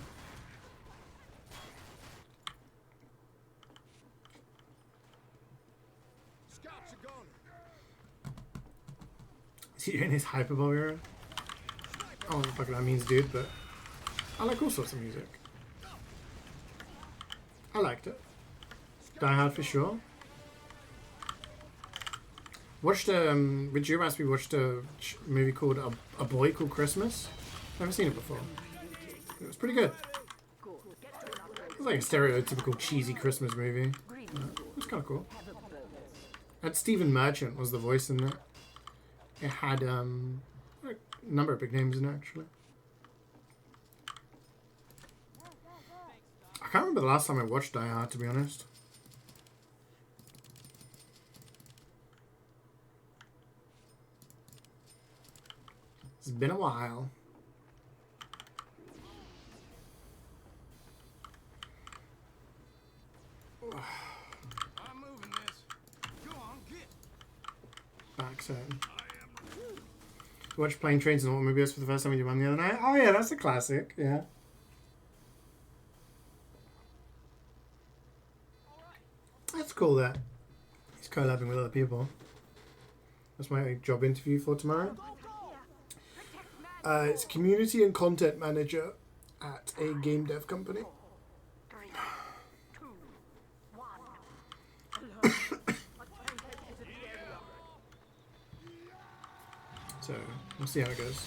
Scouts are gone. Is he doing his hyperbole era? I don't know what the fuck that means, dude, but I like all sorts of music. I liked it. Die Hard for sure. Watched with you last we watched a movie called A Boy Called Christmas. Never seen it before. It was pretty good. It was like a stereotypical cheesy Christmas movie. It was kind of cool. And Stephen Merchant was the voice in it. It had a number of big names in it, actually. I can't remember the last time I watched Die Hard, to be honest. It's been a while. I'm moving this. Go on, get. Backside. Watch Plane, Trains and Automobiles for the first time with your mum the other night. Oh yeah, that's a classic. Yeah. That's cool that he's collabing with other people. That's my job interview for tomorrow. It's community and content manager at a game dev company. 3, 2, 1. So we'll see how it goes.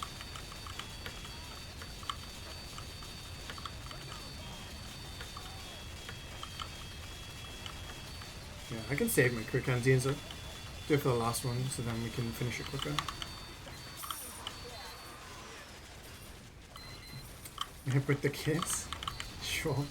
Yeah, I can save my quick canteen, so do it for the last one, so then we can finish it quicker. Hip with the kids? Sure.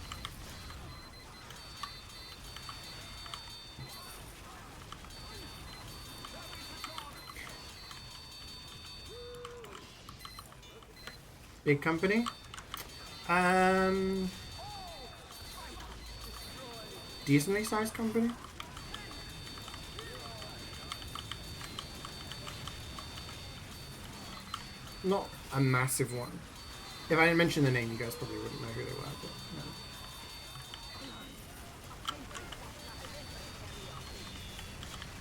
Big company? Decently sized company? Not a massive one. If I didn't mention the name, you guys probably wouldn't know who they were, but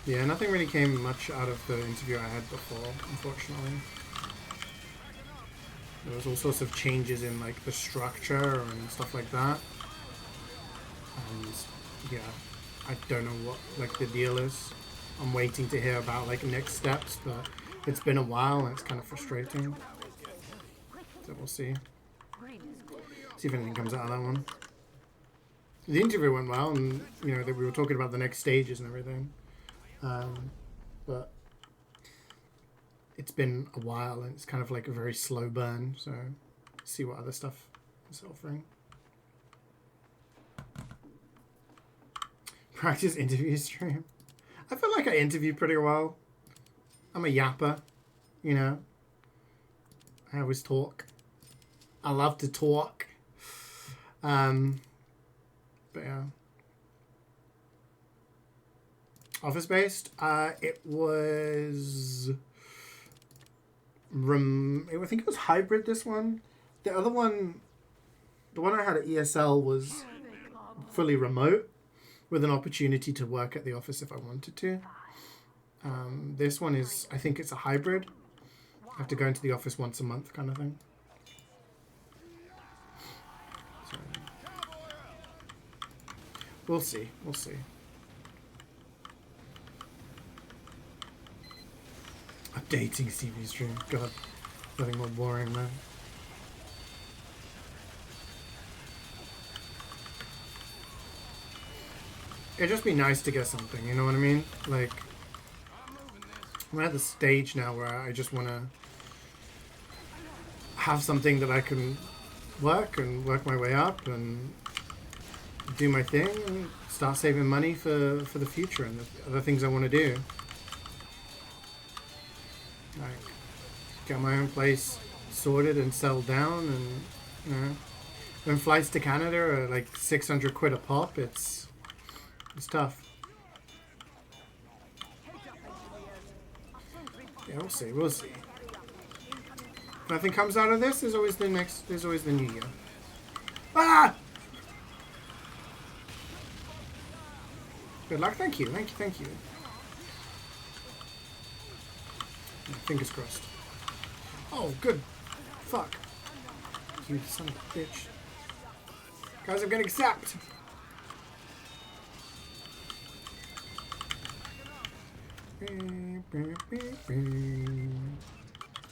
yeah, nothing really came much out of the interview I had before, unfortunately. There was all sorts of changes in like the structure and stuff like that. And yeah, I don't know what like the deal is. I'm waiting to hear about like next steps, but it's been a while and it's kind of frustrating. So we'll see. See if anything comes out of that one. The interview went well, and you know that we were talking about the next stages and everything. But it's been a while, and it's kind of like a very slow burn. So see what other stuff is offering. Practice interview stream. I feel like I interview pretty well. I'm a yapper, you know. I always talk. I love to talk. But yeah. Office based. It was. I think it was hybrid. This one. The other one, the one I had at ESL was fully remote, with an opportunity to work at the office if I wanted to. This one is, I think it's a hybrid. I have to go into the office once a month, kind of thing. So, we'll see. We'll see. Updating CV stream. God, nothing more boring, man. It'd just be nice to get something, you know what I mean? Like, I'm at the stage now where I just want to have something that I can work my way up and do my thing and start saving money for the future and the other things I want to do. Like, get my own place sorted and settled down, and you know, when flights to Canada are like 600 quid a pop, it's tough. Yeah, we'll see. We'll see. If nothing comes out of this, there's always the new year. Ah! Good luck. Thank you. Thank you. Thank you. Fingers crossed. Oh, good. Fuck. You son of a bitch. Guys, I'm getting zapped.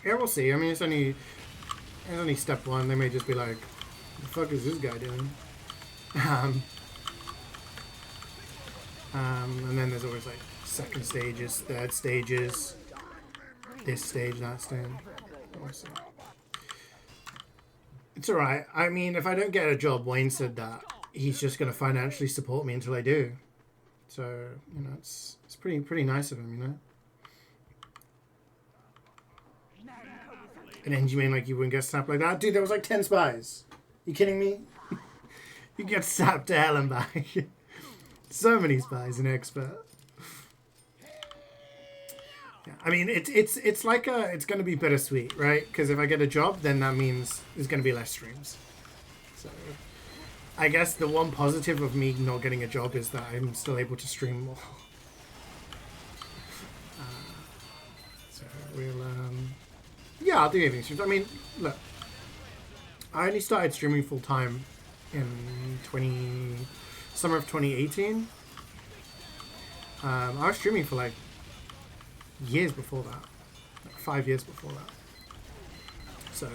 Yeah, we'll see. I mean, it's only step one. They may just be like, "What the fuck is this guy doing?" And then there's always like second stages, third stages, this stage, that stage. We'll see. It's alright. I mean, if I don't get a job, Wayne said that he's just going to financially support me until I do. So, you know, it's pretty nice of him, you know. And then you mean like you wouldn't get snapped like that? Dude, there was like 10 spies. You kidding me? You get snapped to hell and back. So many spies in Expert. Yeah, I mean, it's like it's going to be bittersweet, right? Because if I get a job, then that means there's going to be less streams. So I guess the one positive of me not getting a job is that I'm still able to stream more. So we'll yeah, I'll do evening streams. I mean, look, I only started streaming full time in summer of 2018. I was streaming for like years before that, like 5 years before that. So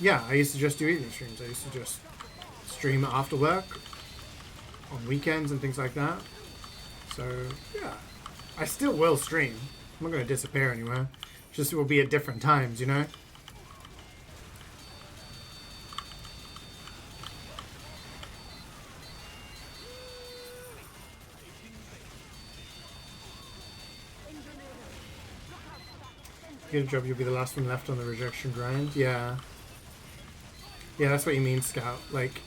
yeah, I used to just do evening streams. I used to just stream after work, on weekends and things like that. So yeah, I still will stream. I'm not going to disappear anywhere. Just it will be at different times, you know? Get a job, you'll be the last one left on the rejection grind. Yeah. Yeah, that's what you mean, Scout. Like,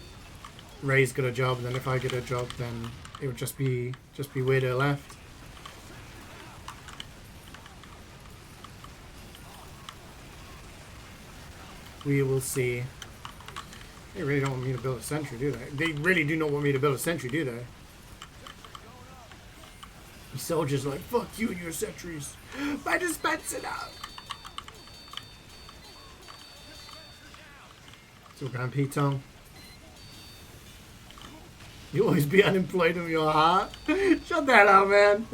Ray's got a job, and then if I get a job, then it would just be weirdo left. We will see. They really don't want me to build a sentry, do they? They really do not want me to build a sentry, do they? The soldiers are like, fuck you and your sentries. My dispenser now. So, Grand Piton. You always be unemployed in your heart. Shut that up, man.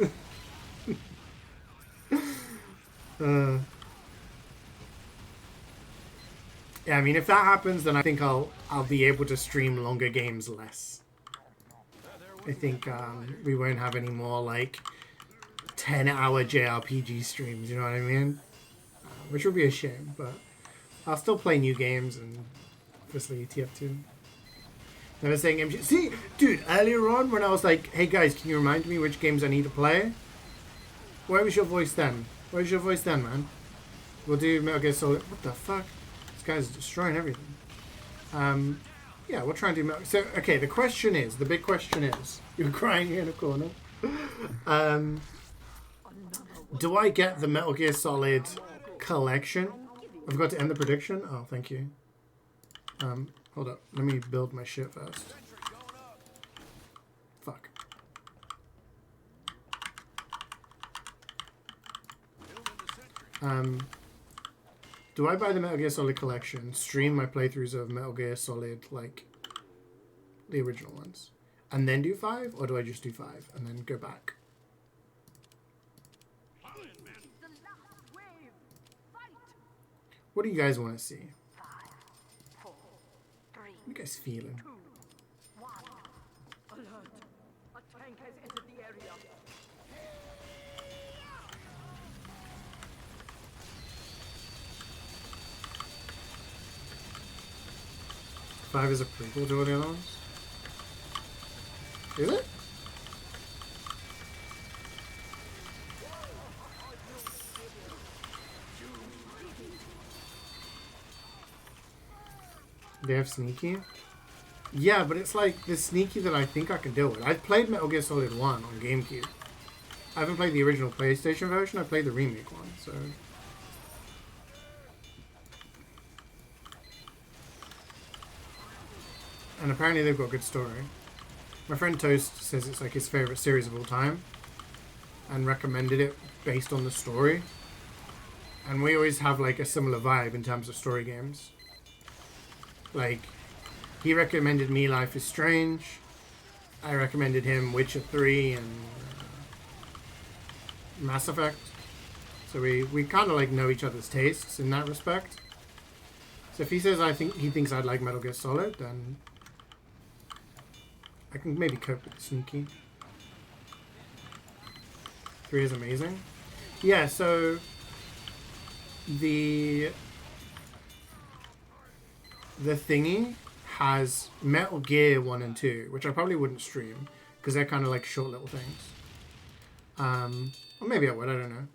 Yeah, I mean, if that happens, then I think I'll be able to stream longer games less. I think we won't have any more like 10-hour JRPG streams. You know what I mean? Which would be a shame, but I'll still play new games and obviously TF2. Never saying MG. See, dude, earlier on when I was like, "Hey guys, can you remind me which games I need to play?" Where was your voice then? Where's your voice then, man? We'll do Metal Gear Solid. What the fuck? This guy's destroying everything. Yeah, we'll try and do Metal. So, okay, the question is, the big question is, you're crying here in a corner. Do I get the Metal Gear Solid collection? I forgot to end the prediction. Oh, thank you. Hold up. Let me build my shit first. Fuck. Do I buy the Metal Gear Solid collection, stream my playthroughs of Metal Gear Solid, like, the original ones, and then do 5? Or do I just do 5 and then go back? What do you guys want to see? 5, 4, 3, What are you guys feeling? 2, 1. Alert! A tank has entered the area. Five is a prequel to all the other ones. Is it? They have sneaky? Yeah, but it's like the sneaky that I think I can deal with. I've played Metal Gear Solid 1 on GameCube. I haven't played the original PlayStation version, I played the remake one, so... And apparently they've got a good story. My friend Toast says it's like his favourite series of all time. And recommended it based on the story. And we always have like a similar vibe in terms of story games. Like, he recommended me Life is Strange. I recommended him Witcher 3 and Mass Effect. So we kind of like know each other's tastes in that respect. So if he says he thinks I'd like Metal Gear Solid, then I can maybe cope with the sneaky. 3 is amazing. Yeah, so the thingy has Metal Gear 1 and 2, which I probably wouldn't stream because they're kind of like short little things. Or maybe I would, I don't know.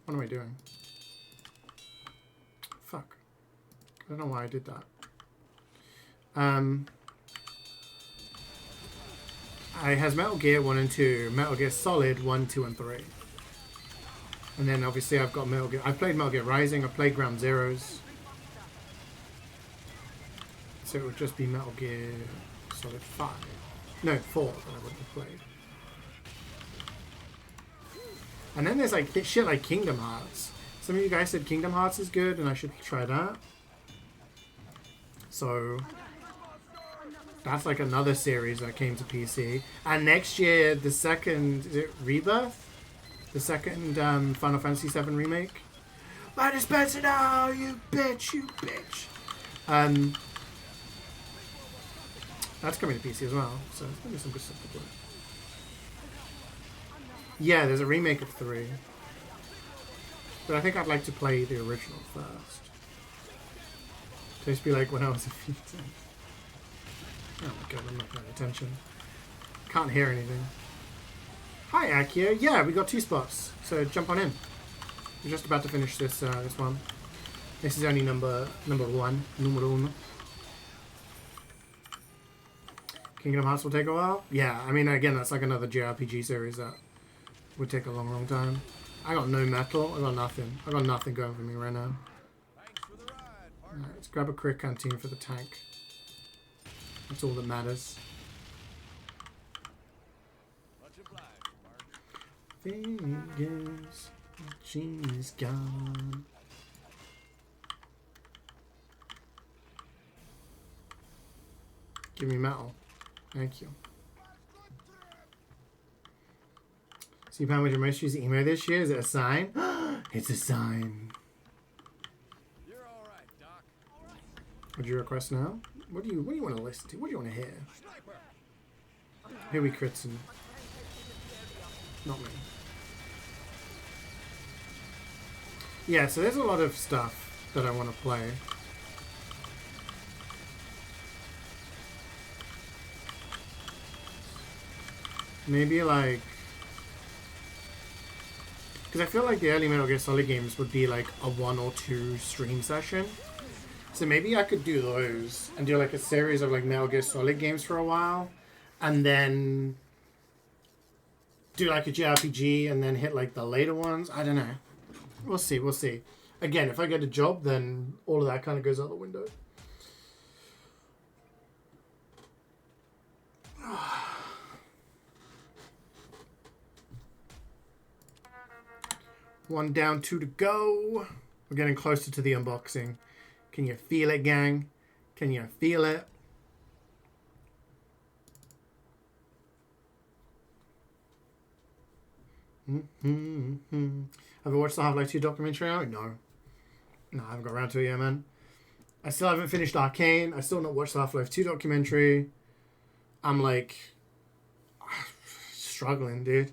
What am I doing? Fuck. I don't know why I did that. It has Metal Gear 1 and 2, Metal Gear Solid 1, 2, and 3. And then obviously I've got Metal Gear... I've played Metal Gear Rising, I've played Ground Zeroes. So it would just be Metal Gear Solid 5. No, 4 that I wouldn't have played. And then there's like shit like Kingdom Hearts. Some of you guys said Kingdom Hearts is good and I should try that. So that's like another series that came to PC. And next year, the second... Is it Rebirth? The second Final Fantasy VII Remake? My dispenser now, you bitch, you bitch. That's coming to PC as well, so it's gonna be some good stuff to play. Yeah, there's a remake of 3. But I think I'd like to play the original first. So just be like when I was a few times. Oh my god, I'm not paying attention. Can't hear anything. Hi Akia, yeah, we got 2 spots, so jump on in. We're just about to finish this this one. This is only number 1. Numero uno. Kingdom Hearts will take a while? Yeah, I mean, again, that's like another JRPG series that would take a long, long time. I got no metal. I got nothing. I got nothing going for me right now. Alright, let's grab a crit canteen for the tank. That's all that matters. Vegas, she's gone. Give me metal. Thank you. So you found with your most used email this year? Is it a sign? It's a sign. You're all right, Doc. What'd you request now? What do you want to listen to? What do you want to hear? Here we crits and not me. Yeah, so there's a lot of stuff that I want to play. Maybe like... Because I feel like the early Metal Gear Solid games would be like a 1 or 2 stream session. So maybe I could do those and do like a series of like Metal Gear Solid games for a while. And then do like a JRPG and then hit like the later ones. I don't know. We'll see, we'll see. Again, if I get a job, then all of that kind of goes out the window. One down, 2 to go. We're getting closer to the unboxing. Can you feel it, gang? Can you feel it? Have you watched the Half-Life 2 documentary now? No. No, I haven't got around to it yet, man. I still haven't finished Arcane. I still not watched the Half-Life 2 documentary. I'm like struggling, dude.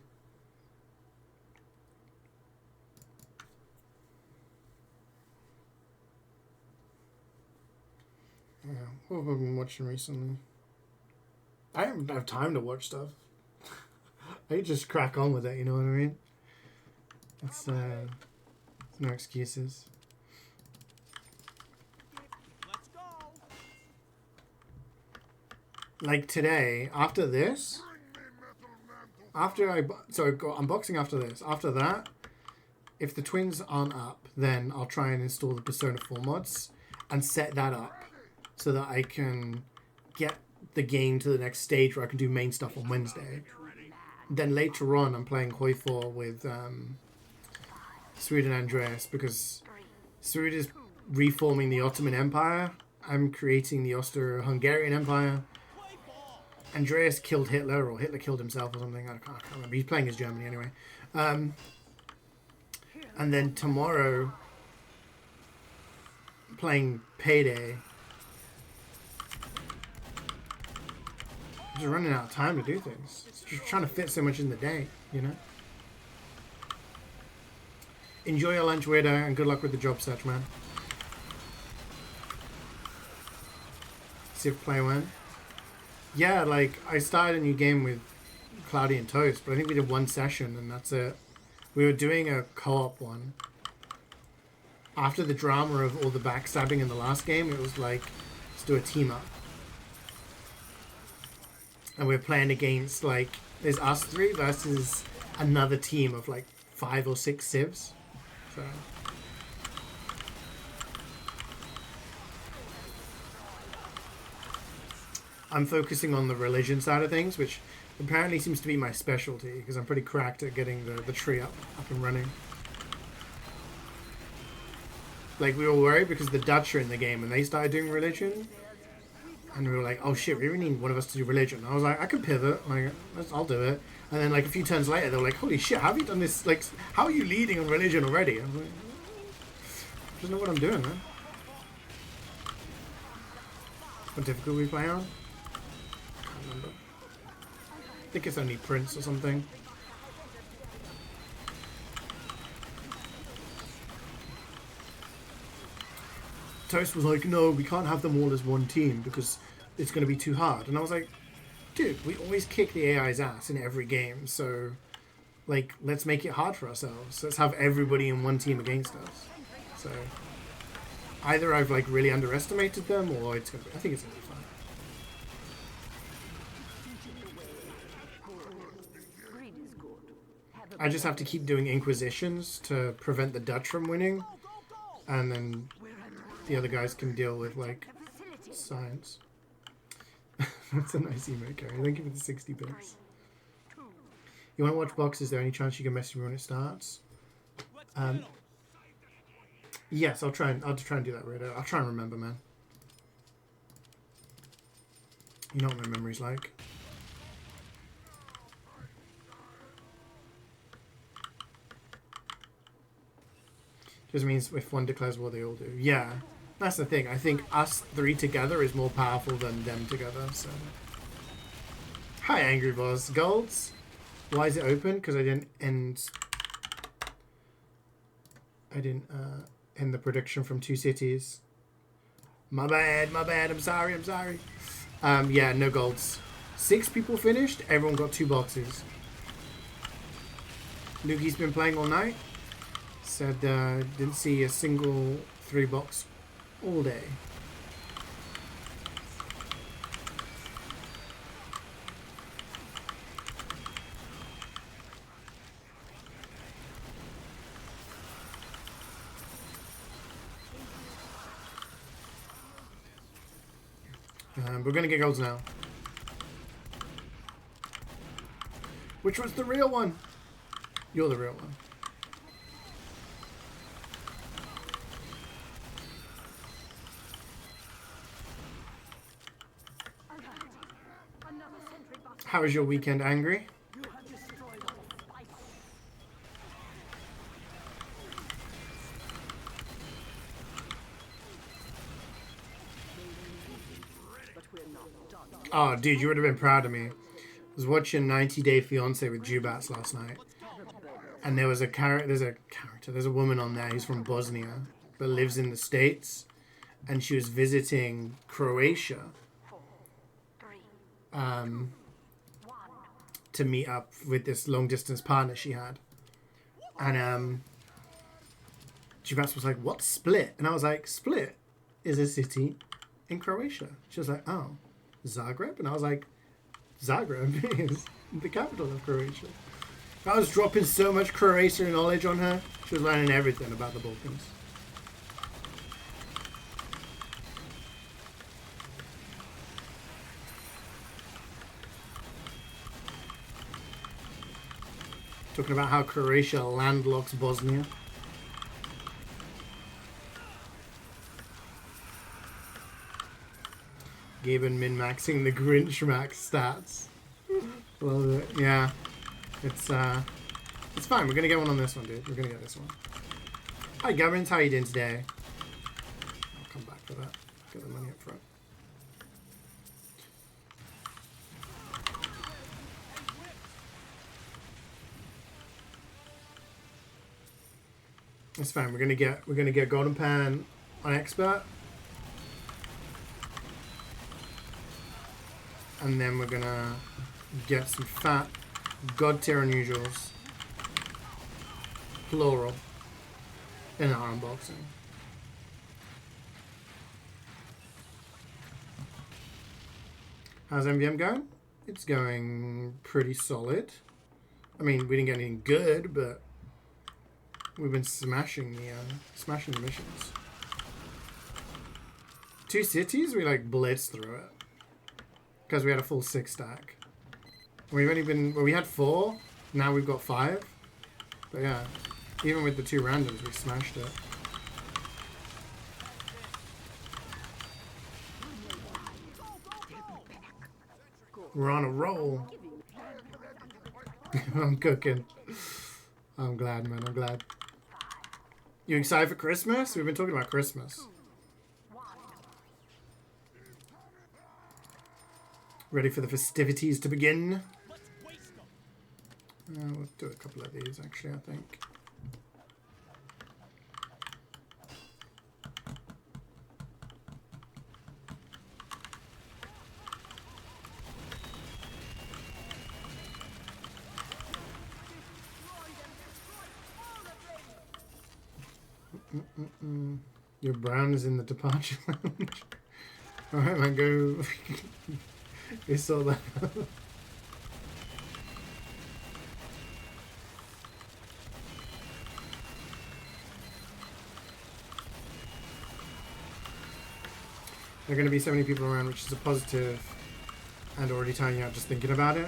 Yeah, what have I been watching recently? I don't have time to watch stuff. I just crack on with it, you know what I mean? It's no excuses. Let's go. Like today, after this, after I so I go unboxing after this. After that, if the twins aren't up, then I'll try and install the Persona 4 mods and set that up so that I can get the game to the next stage where I can do main stuff on Wednesday. Then later on, I'm playing Hoi 4 with Sweden and Andreas because Sweden is reforming the Ottoman Empire. I'm creating the Austro-Hungarian Empire. Andreas killed Hitler, or Hitler killed himself or something. I can't remember. He's playing as Germany anyway. And then tomorrow, playing Payday. I'm just running out of time to do things. It's just trying to fit so much in the day, you know? Enjoy your lunch, weirdo, and good luck with the job search, man. Civ play when? Yeah, like, I started a new game with Cloudy and Toast, but I think we did one session, and that's it. We were doing a co-op one. After the drama of all the backstabbing in the last game, it was like, let's do a team-up. And we're playing against, like, there's us three versus another team of, like, 5 or 6 civs. So. I'm focusing on the religion side of things, which apparently seems to be my specialty, because I'm pretty cracked at getting the tree up and running. Like, we were worried because the Dutch are in the game, and they started doing religion. And we were like, oh shit, we really need one of us to do religion. And I was like, I can pivot, like, I'll do it. And then like a few turns later, they were like, holy shit, how have you done this? Like, how are you leading on religion already? I was like, I just know what I'm doing, man. What difficult we play on? Can't remember. I think it's only Prince or something. Toast was like, no, we can't have them all as one team because it's going to be too hard. And I was like, dude, we always kick the AI's ass in every game, so, like, let's make it hard for ourselves. Let's have everybody in one team against us. So, either I've, like, really underestimated them, or it's going to be, I think it's going to be fine. I just have to keep doing Inquisitions to prevent the Dutch from winning, and then the other guys can deal with, like, science. That's a nice emote, Carrie. Thank you for the 60 bits. You want to watch box? Is there any chance you can message me when it starts? Yes, I'll try and do that, Rita. I'll try and remember, man. You know what my memory's like. Just means if one declares war, they all do. Yeah. That's the thing. I think us three together is more powerful than them together. So, hi, Angry Boss. Golds. Why is it open? Because I didn't end. End the prediction from 2 cities. My bad. My bad. I'm sorry. I'm sorry. Yeah, no golds. 6 people finished. Everyone got 2 boxes. Nuki's been playing all night. Said didn't see a single 3-box all day. We're gonna get golds now. Which was the real one? You're the real one. How was your weekend, Angry? Oh, dude, you would have been proud of me. I was watching 90 Day Fiancé with Jubats last night. And there was there's a woman on there who's from Bosnia, but lives in the States. And she was visiting Croatia to meet up with this long distance partner she had. And Jubats was like, "What's Split?" And I was like, "Split is a city in Croatia." She was like, "Oh, Zagreb?" And I was like, "Zagreb is the capital of Croatia." I was dropping so much Croatia knowledge on her. She was learning everything about the Balkans. Talking about how Croatia landlocks Bosnia. Gaben min-maxing the Grinch max stats. Love it. Yeah. It's fine. We're gonna get one on this one, dude. We're gonna get this one. Hi Gavin, how you doing today? I'll come back for that. Get the money up front. It's fine. We're gonna get Golden Pan on expert. And then we're gonna get some fat God tier unusuals. Plural. In our unboxing. How's MvM going? It's going pretty solid. I mean, we didn't get anything good, but we've been smashing the missions. 2 cities, we like blitzed through it. Because we had a full 6 stack. We've only been, well, we had 4, now we've got 5. But yeah, even with the 2 randoms, we smashed it. We're on a roll. I'm cooking. I'm glad, man, I'm glad. You excited for Christmas? We've been talking about Christmas. Ready for the festivities to begin? We'll do a couple of these, actually, I think. Your brown is in the departure lounge. Alright, man, go. We saw that. There are going to be so many people around, which is a positive, and already tiring out just thinking about it.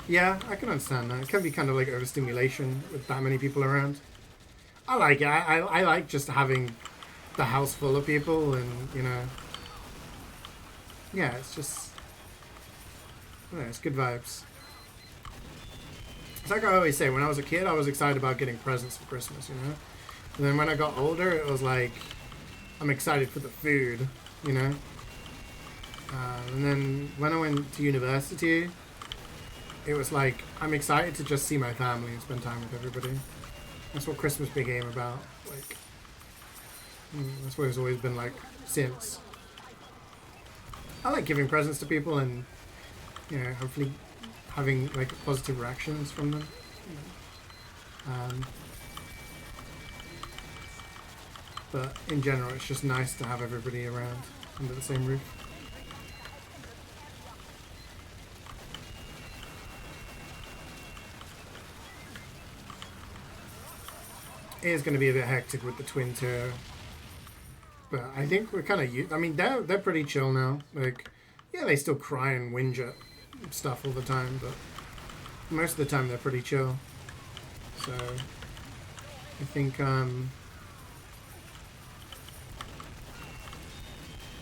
Yeah, I can understand that. It can be kind of like overstimulation with that many people around. I like it. I like just having the house full of people, and you know, yeah, it's just, I don't know, it's good vibes. It's like I always say, when I was a kid, I was excited about getting presents for Christmas, you know? And then when I got older, it was like, I'm excited for the food, you know? And then when I went to university, it was like, I'm excited to just see my family and spend time with everybody. That's what Christmas became about. Like, that's what it's always been like since. I like giving presents to people and, you know, hopefully having like positive reactions from them. But in general, it's just nice to have everybody around under the same roof. It is going to be a bit hectic with the twin tier, but I think we're kind of. I mean, they're pretty chill now. Like, yeah, they still cry and whinge at stuff all the time, but most of the time they're pretty chill. So I think there'll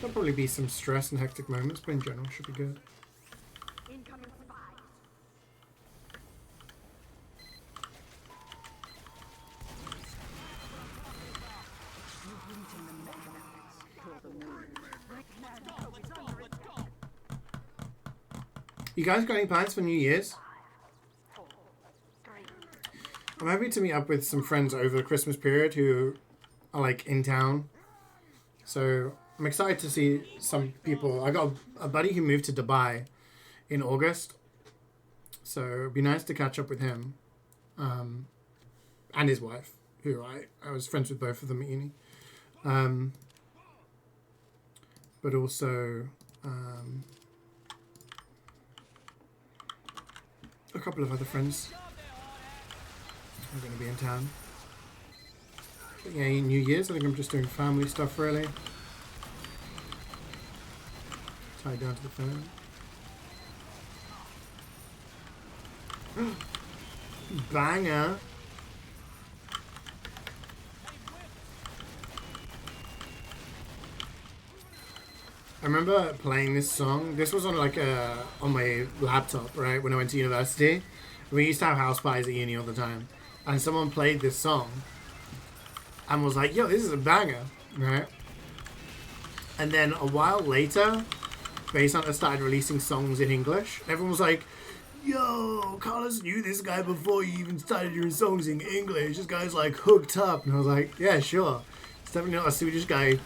probably be some stress and hectic moments, but in general, it should be good. Incoming spies. You guys got any plans for New Year's? I'm happy to meet up with some friends over the Christmas period who are like in town. So I'm excited to see some people. I got a buddy who moved to Dubai in August. So it'd be nice to catch up with him. And his wife, who I was friends with both of them at uni. But also a couple of other friends are going to be in town. But yeah, New Year's, I think I'm just doing family stuff really. Tied down to the phone. Banger. I remember playing this song. This was on like on my laptop, right, when I went to university. We used to have house parties at uni all the time, and someone played this song and was like, "Yo, this is a banger," right? And then a while later, Bass Hunter started releasing songs in English. Everyone was like, "Yo, Carlos knew this guy before you even started doing songs in English. This guy's like hooked up." And I was like, "Yeah, sure. It's definitely not a Swedish guy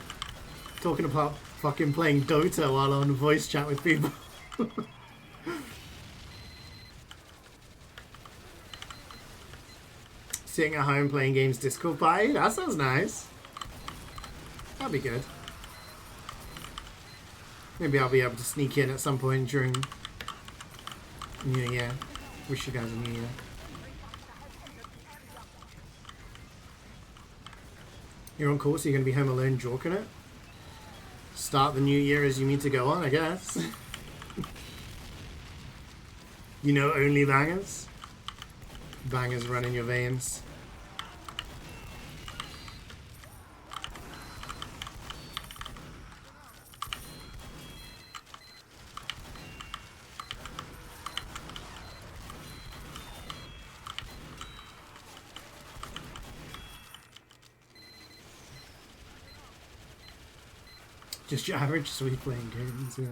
talking about fucking playing Dota while on voice chat with people." Sitting at home playing games Discord party? That sounds nice. That'd be good. Maybe I'll be able to sneak in at some point during New Year. Wish you guys a New Year. You're on course, so you're going to be home alone jorking it? Start the new year as you mean to go on, I guess. You know only bangers? Bangers run in your veins. Just your average sweet playing games, yeah.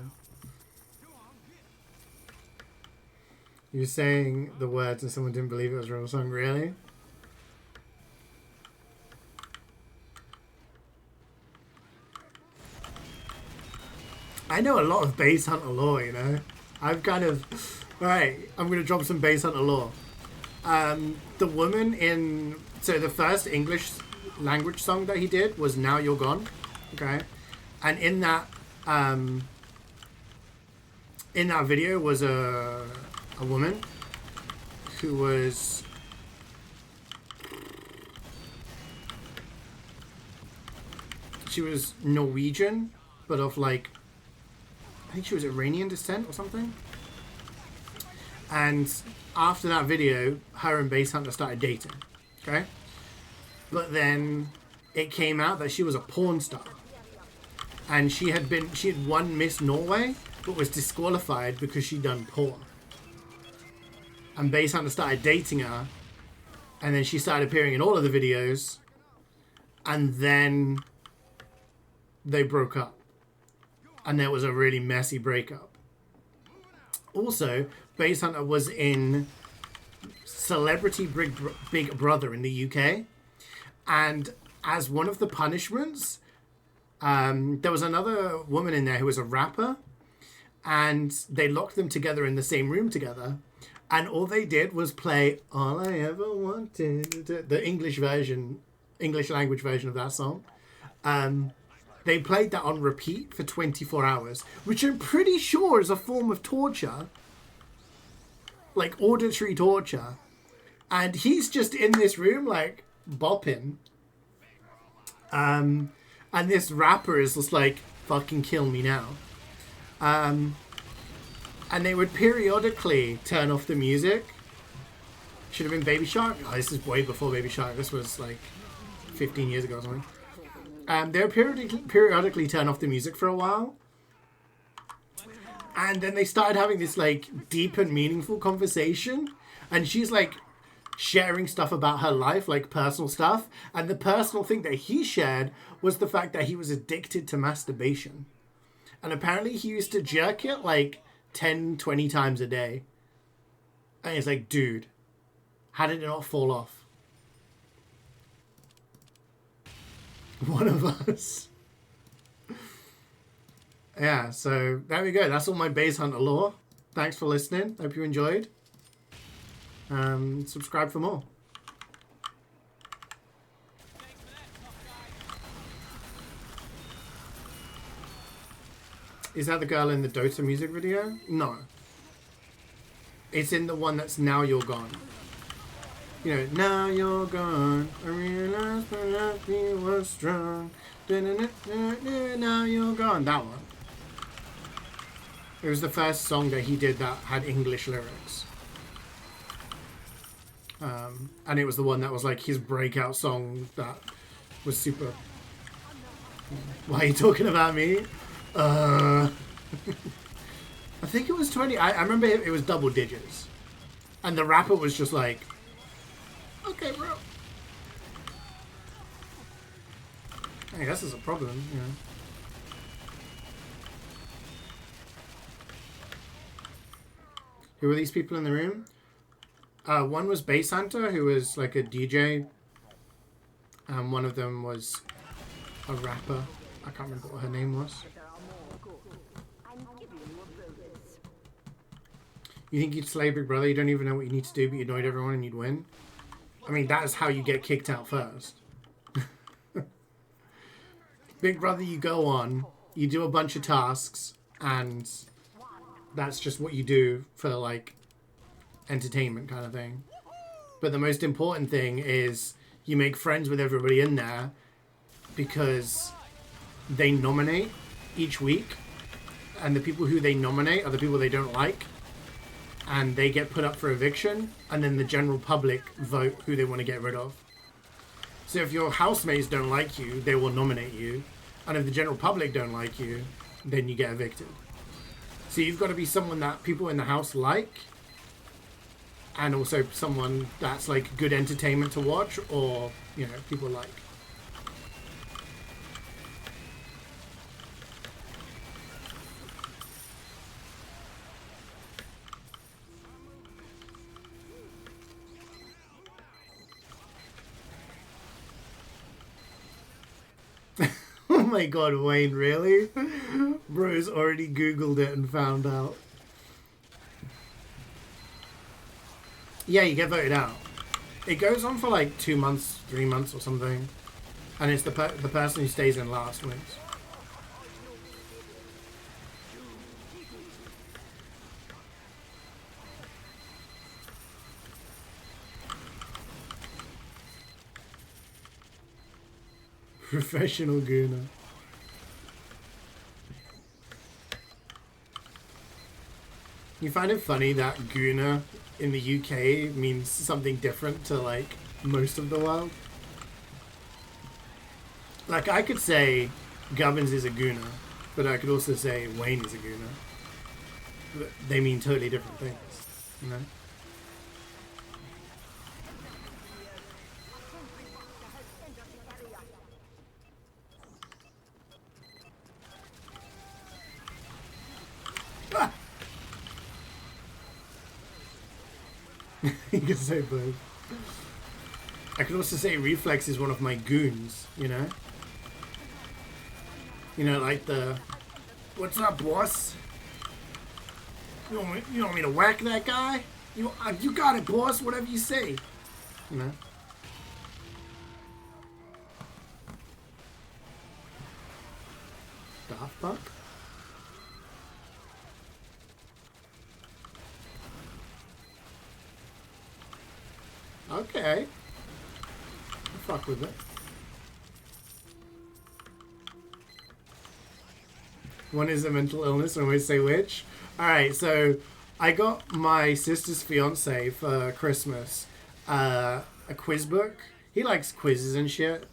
You were saying the words and someone didn't believe it was a real song, really? I know a lot of Bass Hunter lore, you know? I've kind of... Alright, I'm going to drop some Bass Hunter lore. The woman in... So the first English language song that he did was Now You're Gone, okay? And in that video was a woman who was Norwegian, but of like, I think she was Iranian descent or something. And after that video, her and Bass Hunter started dating, okay? But then it came out that she was a porn star. And she had won Miss Norway, but was disqualified because she'd done porn. And Bass Hunter started dating her, and then she started appearing in all of the videos, and then they broke up. And there was a really messy breakup. Also, Bass Hunter was in Celebrity Big Brother in the UK, and as one of the punishments, there was another woman in there who was a rapper, and they locked them together in the same room together, and all they did was play All I Ever Wanted, the English language version of that song. They played that on repeat for 24 hours, which I'm pretty sure is a form of torture, like auditory torture, and he's just in this room like bopping. And this rapper is just like, fucking kill me now. And they would periodically turn off the music. Should have been Baby Shark. Oh, this is way before Baby Shark. This was like 15 years ago or something. They would periodically turn off the music for a while. And then they started having this like deep and meaningful conversation. And she's like sharing stuff about her life, like personal stuff. And the personal thing that he shared was the fact that he was addicted to masturbation. And apparently he used to jerk it like 10, 20 times a day. And it's like, dude, how did it not fall off? One of us. Yeah, so there we go. That's all my base hunter lore. Thanks for listening. Hope you enjoyed. Subscribe for more. Is that the girl in the Dota music video? No. It's in the one that's Now You're Gone. You know, now you're gone. I realized my love was strong. Now you're gone. That one. It was the first song that he did that had English lyrics. And it was the one that was like his breakout song that was super... Why are you talking about me? I think it was 20. I remember it was double digits. And the rapper was just like, okay, bro. I guess it's a problem, you know. Who were these people in the room? One was Bass Hunter, who was like a DJ. And one of them was a rapper. I can't remember what her name was. You think you'd slay Big Brother? You don't even know what you need to do, but you annoyed everyone and you'd win? I mean, that is how you get kicked out first. Big Brother, you go on, you do a bunch of tasks, and that's just what you do for, like, entertainment kind of thing. But the most important thing is you make friends with everybody in there because they nominate each week, and the people who they nominate are the people they don't like, and they get put up for eviction, and then the general public vote who they want to get rid of. So if your housemates don't like you, they will nominate you, and if the general public don't like you, then you get evicted. So you've got to be someone that people in the house like, and also someone that's like good entertainment to watch, or, you know, people like. Oh my god, Wayne, really? Bro's already Googled it and found out. Yeah, you get voted out. It goes on for like 2 months, 3 months or something. And it's the person who stays in last wins. Professional gooner. You find it funny that gooner in the UK means something different to like most of the world? Like I could say Gubbins is a gooner, but I could also say Wayne is a gooner. But they mean totally different things, you know? You can say both. I could also say Reflex is one of my goons, you know? You know, like the... What's up, boss? You want me to whack that guy? You got it, boss, whatever you say. You know? Daft Punk? Okay. I'll fuck with it. One is a mental illness, and I always say which. Alright, so I got my sister's fiance for Christmas a quiz book. He likes quizzes and shit,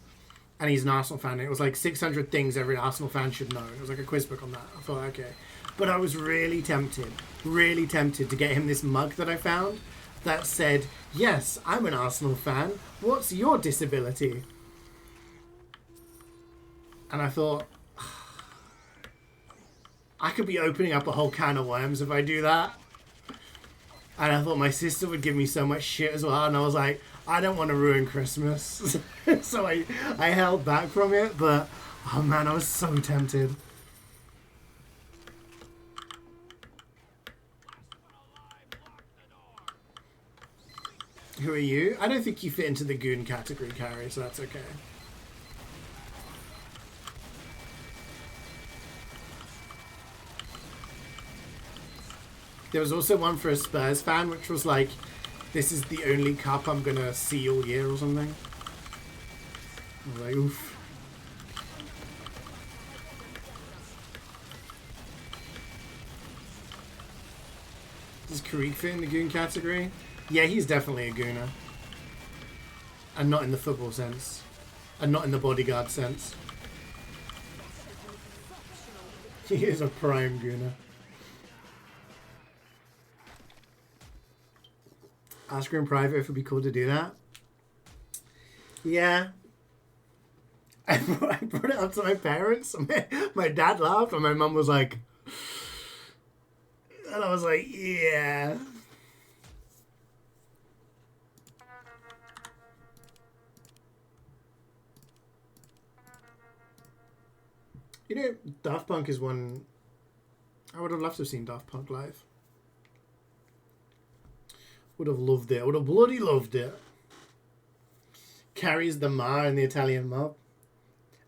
and he's an Arsenal fan. It was like 600 things every Arsenal fan should know. It was like a quiz book on that. I thought, okay. But I was really tempted to get him this mug that I found that said, yes, I'm an Arsenal fan. What's your disability? And I thought, I could be opening up a whole can of worms if I do that. And I thought my sister would give me so much shit as well. And I was like, I don't want to ruin Christmas. So I held back from it. But, oh man, I was so tempted. Who are you? I don't think you fit into the goon category, Carrie, so that's okay. There was also one for a Spurs fan, which was like, this is the only cup I'm gonna see all year or something. I was like, oof. Does Karik fit in the goon category? Yeah, he's definitely a gooner. And not in the football sense. And not in the bodyguard sense. He is a prime gooner. Ask her in private if it would be cool to do that. Yeah. I brought it up to my parents. My dad laughed and my mum was like... And I was like, yeah... You know, Daft Punk is one... I would have loved to have seen Daft Punk live. Would have loved it. I would have bloody loved it. Carries the ma in the Italian mob.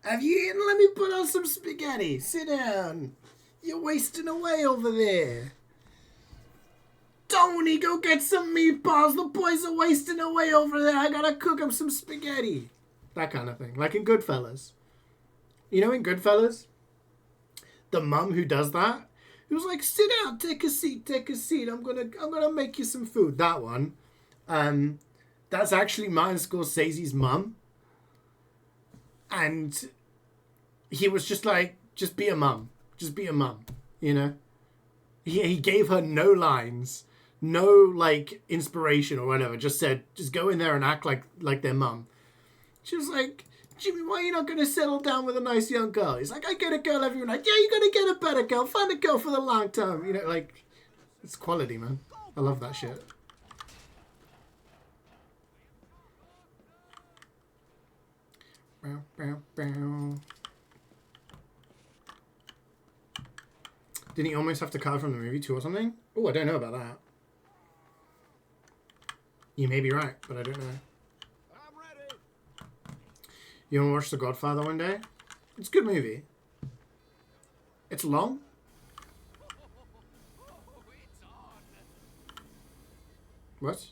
Have you eaten? Let me put on some spaghetti. Sit down. You're wasting away over there. Tony, go get some meatballs. The boys are wasting away over there. I gotta cook them some spaghetti. That kind of thing. Like in Goodfellas. You know in Goodfellas? The mum who does that, who's like, sit down, take a seat, I'm gonna make you some food. That one. That's actually Martin Scorsese's mum. And he was just like, just be a mum. Just be a mum. You know? He gave her no lines, no like inspiration or whatever. Just said, just go in there and act like their mum. She was like, Jimmy, why are you not going to settle down with a nice young girl? He's like, I get a girl every night. Yeah, you're going to get a better girl. Find a girl for the long term. You know, like, it's quality, man. I love that shit. Bow, bow, bow. Didn't he almost have to cut from the movie too or something? Oh, I don't know about that. You may be right, but I don't know. You want to watch The Godfather one day? It's a good movie. It's long. What?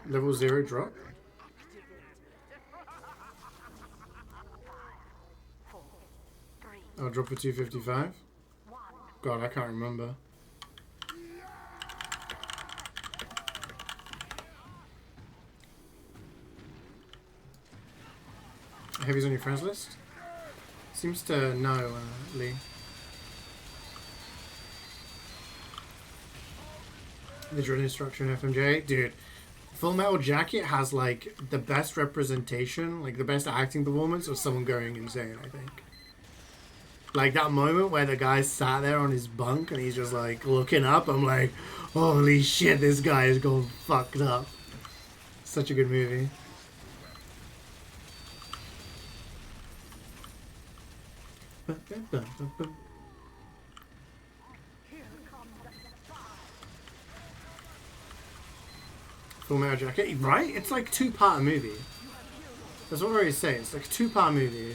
Level 0 drop? I'll drop for 255. God, I can't remember. Heavy's on your friends list? Seems to know, Lee. The drill instructor in FMJ? Dude, Full Metal Jacket has, like, the best representation, like, the best acting performance of someone going insane, I think. Like, that moment where the guy sat there on his bunk and he's just, like, looking up, I'm like, holy shit, this guy is going fucked up. Such a good movie. Full Metal Jacket, right? It's like a two-part movie. That's what I always say. It's like a two-part movie.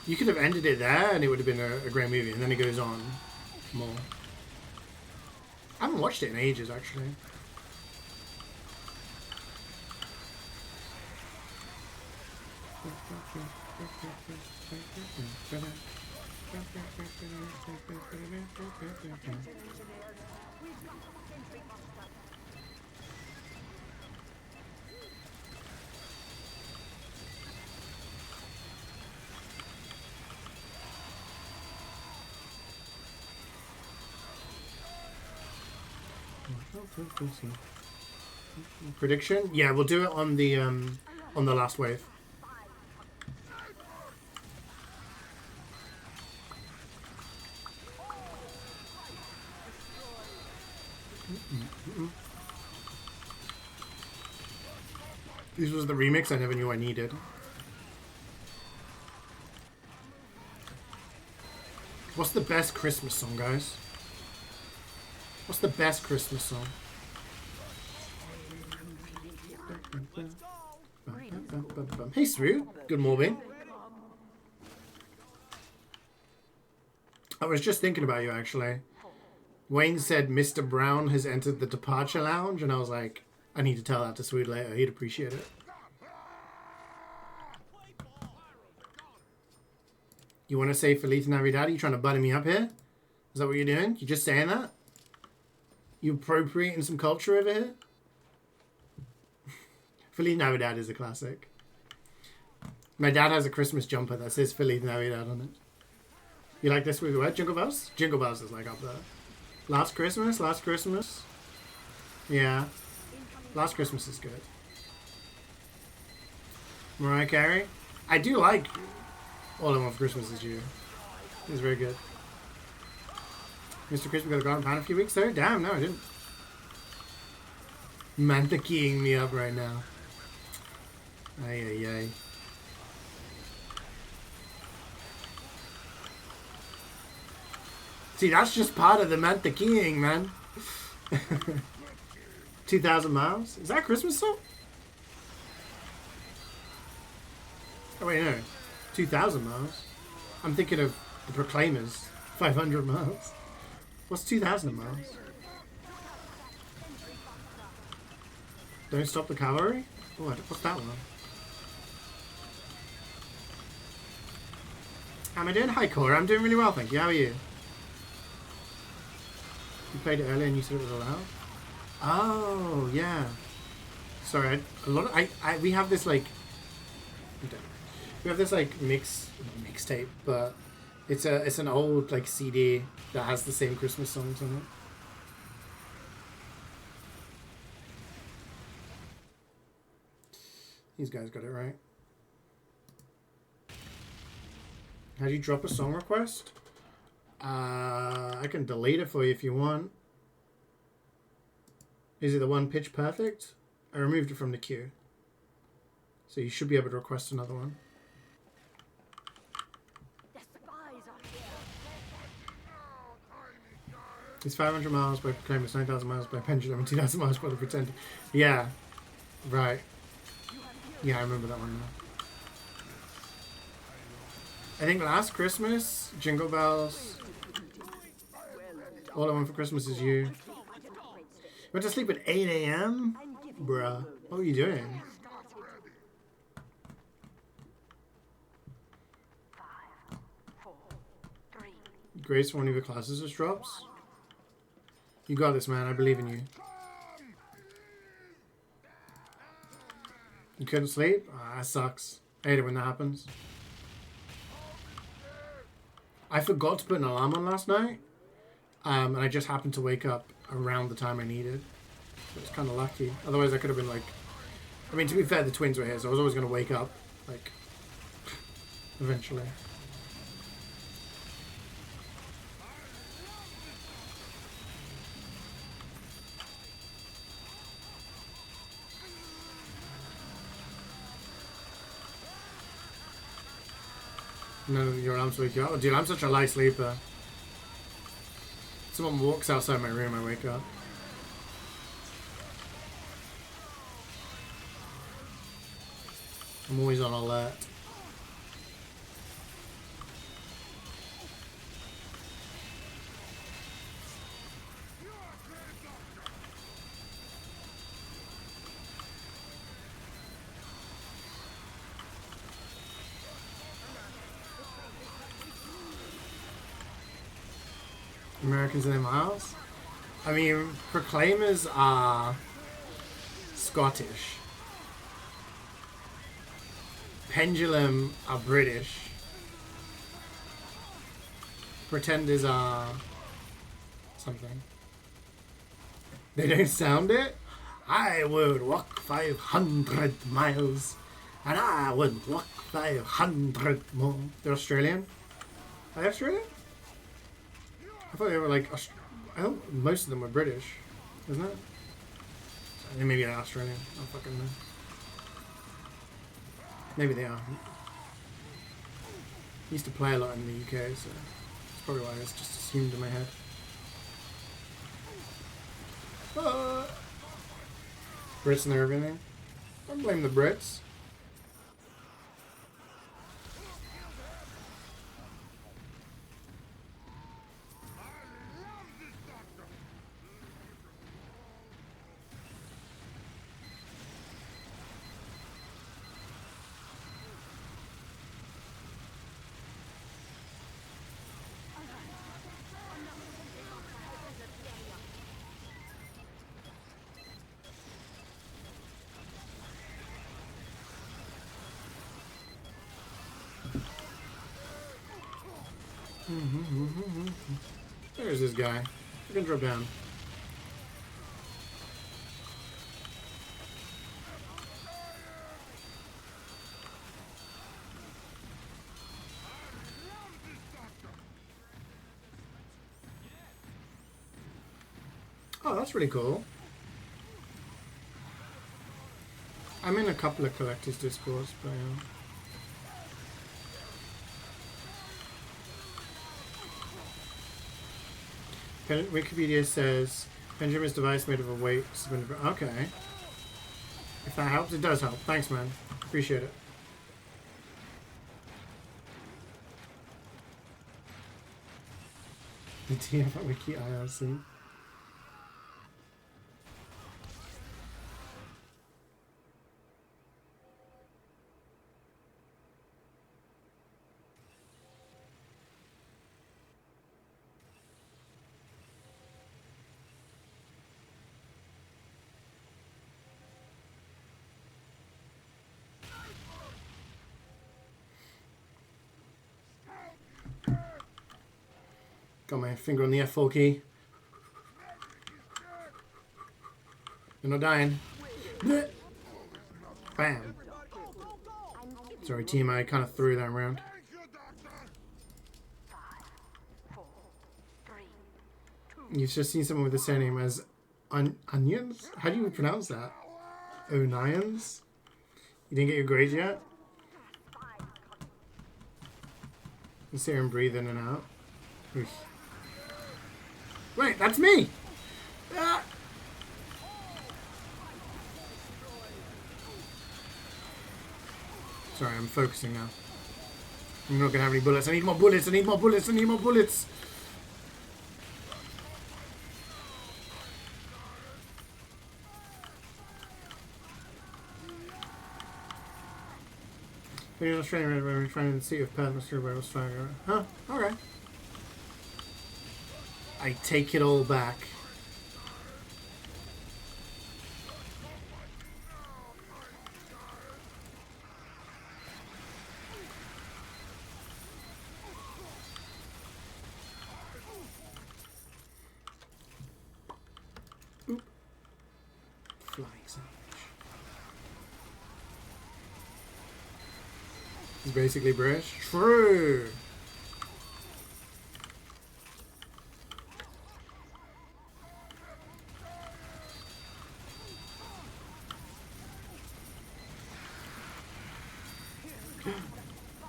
You could have ended it there and it would have been a great movie, and then it goes on more. I haven't watched it in ages, actually. Prediction? Yeah, we'll do it on the on the last wave. This was the remix I never knew I needed. What's the best Christmas song, guys? What's the best Christmas song? Hey, Sru. Good morning. I was just thinking about you, actually. Wayne said Mr. Brown has entered the departure lounge, and I was like, I need to tell that to Sweet later. He'd appreciate it. You want to say Feliz Navidad? You trying to butter me up here? Is that what you're doing? You just saying that? You appropriating some culture over here? Feliz Navidad is a classic. My dad has a Christmas jumper that says Feliz Navidad on it. You like this with what? Jingle Bells? Jingle Bells is like up there. Last Christmas? Last Christmas? Yeah. Last Christmas is good. Mariah Carey? I do like All I Want for Christmas Is You. It's very good. Mr. Crispy got a garden pound a few weeks there? Damn, no I didn't. Manta keying me up right now. Ay, ay, ay. See, that's just part of the Manta keying, man. 2,000 miles? Is that a Christmas song? Oh, wait, no. 2,000 miles. I'm thinking of the Proclaimers. 500 miles. What's 2,000 miles? Don't Stop the Cavalry? What? What's that one? How am I doing? Hi, Cora. I'm doing really well, thank you. How are you? You played it earlier and you said it was allowed? Oh, yeah. Sorry, we have this, like... We have this, like, mixtape, but it's an old, like, CD that has the same Christmas songs on it. These guys got it right. How do you drop a song request? I can delete it for you if you want. Is it the one Pitch Perfect? I removed it from the queue. So you should be able to request another one. It's 500 miles by Proclaimers, 9,000 miles by Pendulum, and 2,000 miles by the Pretender. Yeah. Right. Yeah, I remember that one now. I think last Christmas, Jingle Bells. All I Want for Christmas Is You. Went to sleep at 8 a.m.? Bruh. What were you doing? Grace, one of your classes just drops. You got this, man. I believe in you. You couldn't sleep? Ah, that sucks. I hate it when that happens. I forgot to put an alarm on last night. And I just happened to wake up around the time I needed. So it's kind of lucky. Otherwise, I could have been like... I mean, to be fair, the twins were here, so I was always going to wake up, like, eventually. None of your alarms wake you up. Oh, dude, I'm such a light sleeper. Someone walks outside my room, I wake up. I'm always on alert. Americans in their miles? I mean, Proclaimers are Scottish. Pendulum are British. Pretenders are something. They don't sound it? I would walk 500 miles And I would walk 500 more. They're Australian? Are they Australian? I thought they were like... I thought most of them were British. Isn't it? Maybe they're Australian. I don't fucking know. Maybe they are. I used to play a lot in the UK, so that's probably why it's just assumed in my head. Brits and everything. Don't blame the Brits. There's this guy. I can drop down. Oh, that's really cool. I'm in a couple of collectors' discords, but Wikipedia says Benjamin's device made of a weight suspended. Okay. If that helps, it does help. Thanks, man. Appreciate it. The TF Wiki IRC. Got my finger on the F4 key. You're not dying. Bam. Sorry, team, I kind of threw that around. 5, 4, 3, 2. You've just seen someone with the same name as Onions? How do you pronounce that? Onions? You didn't get your grades yet? Let's hear him breathe in and out. Oof. Wait, that's me! Ah. Sorry, I'm focusing now. I'm not gonna have any bullets. I need more bullets. I need more bullets. I need more bullets. When you're Australian, we're trying to see if Pat was sure about Australia. Huh? Okay. I take it all back. Oop. Flying sandwich. He's basically British. True.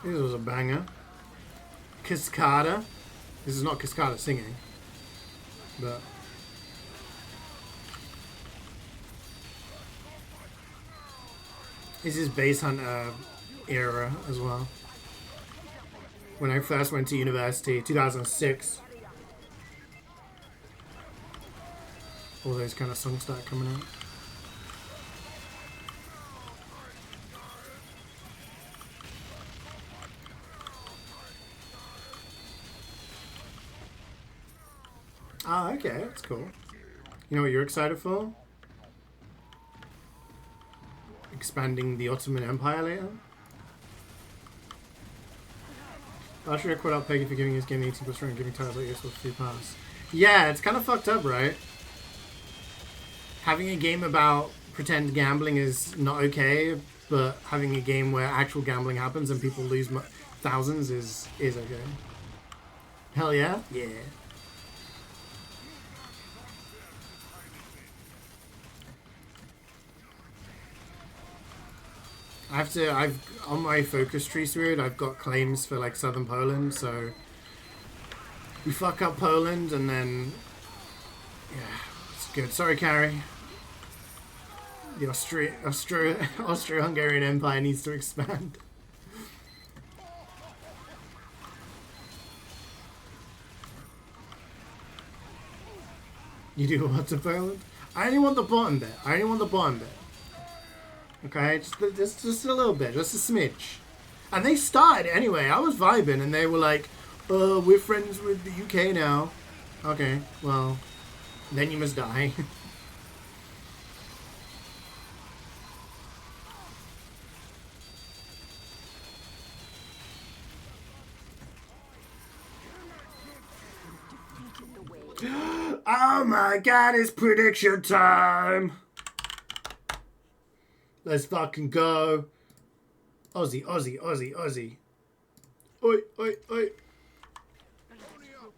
This was a banger. Cascada. This is not Cascada singing, but this is Base Hunter era as well. When I first went to university, 2006. All those kind of songs start coming out. Ah, okay, that's cool. You know what you're excited for? Expanding the Ottoman Empire later? Archery quit out Peggy for giving his game 18 plus and giving titles like this with free pass. Yeah, it's kind of fucked up, right? Having a game about pretend gambling is not okay but having a game where actual gambling happens and people lose thousands is okay. Hell yeah? Yeah. I've on my focus tree sword, I've got claims for like southern Poland, so we fuck up Poland and then, yeah, it's good. Sorry, Carrie. The Austro-Hungarian Empire needs to expand. You do what to Poland? I only want the bottom bit. I only want the bottom bit. Okay, just a little bit, just a smidge. And they started it anyway. I was vibing, and they were like, we're friends with the UK now. Okay, well, then you must die. Oh my god, it's prediction time! Let's fucking go. Aussie, Aussie, Aussie, Aussie. Oi, oi, oi.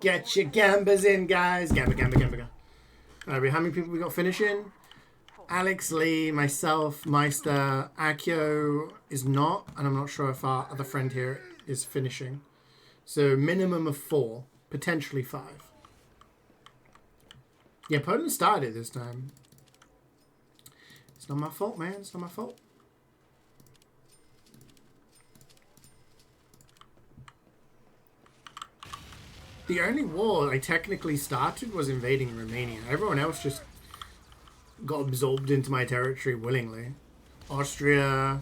Get your gambas in, guys. Gamba, gamba, gamba, gamba. Alright, how many people we got finishing? Alex, Lee, myself, Meister, Akio is not, and I'm not sure if our other friend here is finishing. So minimum of 4, potentially 5. Yeah, Poland started this time. It's not my fault, man. It's not my fault. The only war I technically started was invading Romania. Everyone else just got absorbed into my territory willingly. Austria,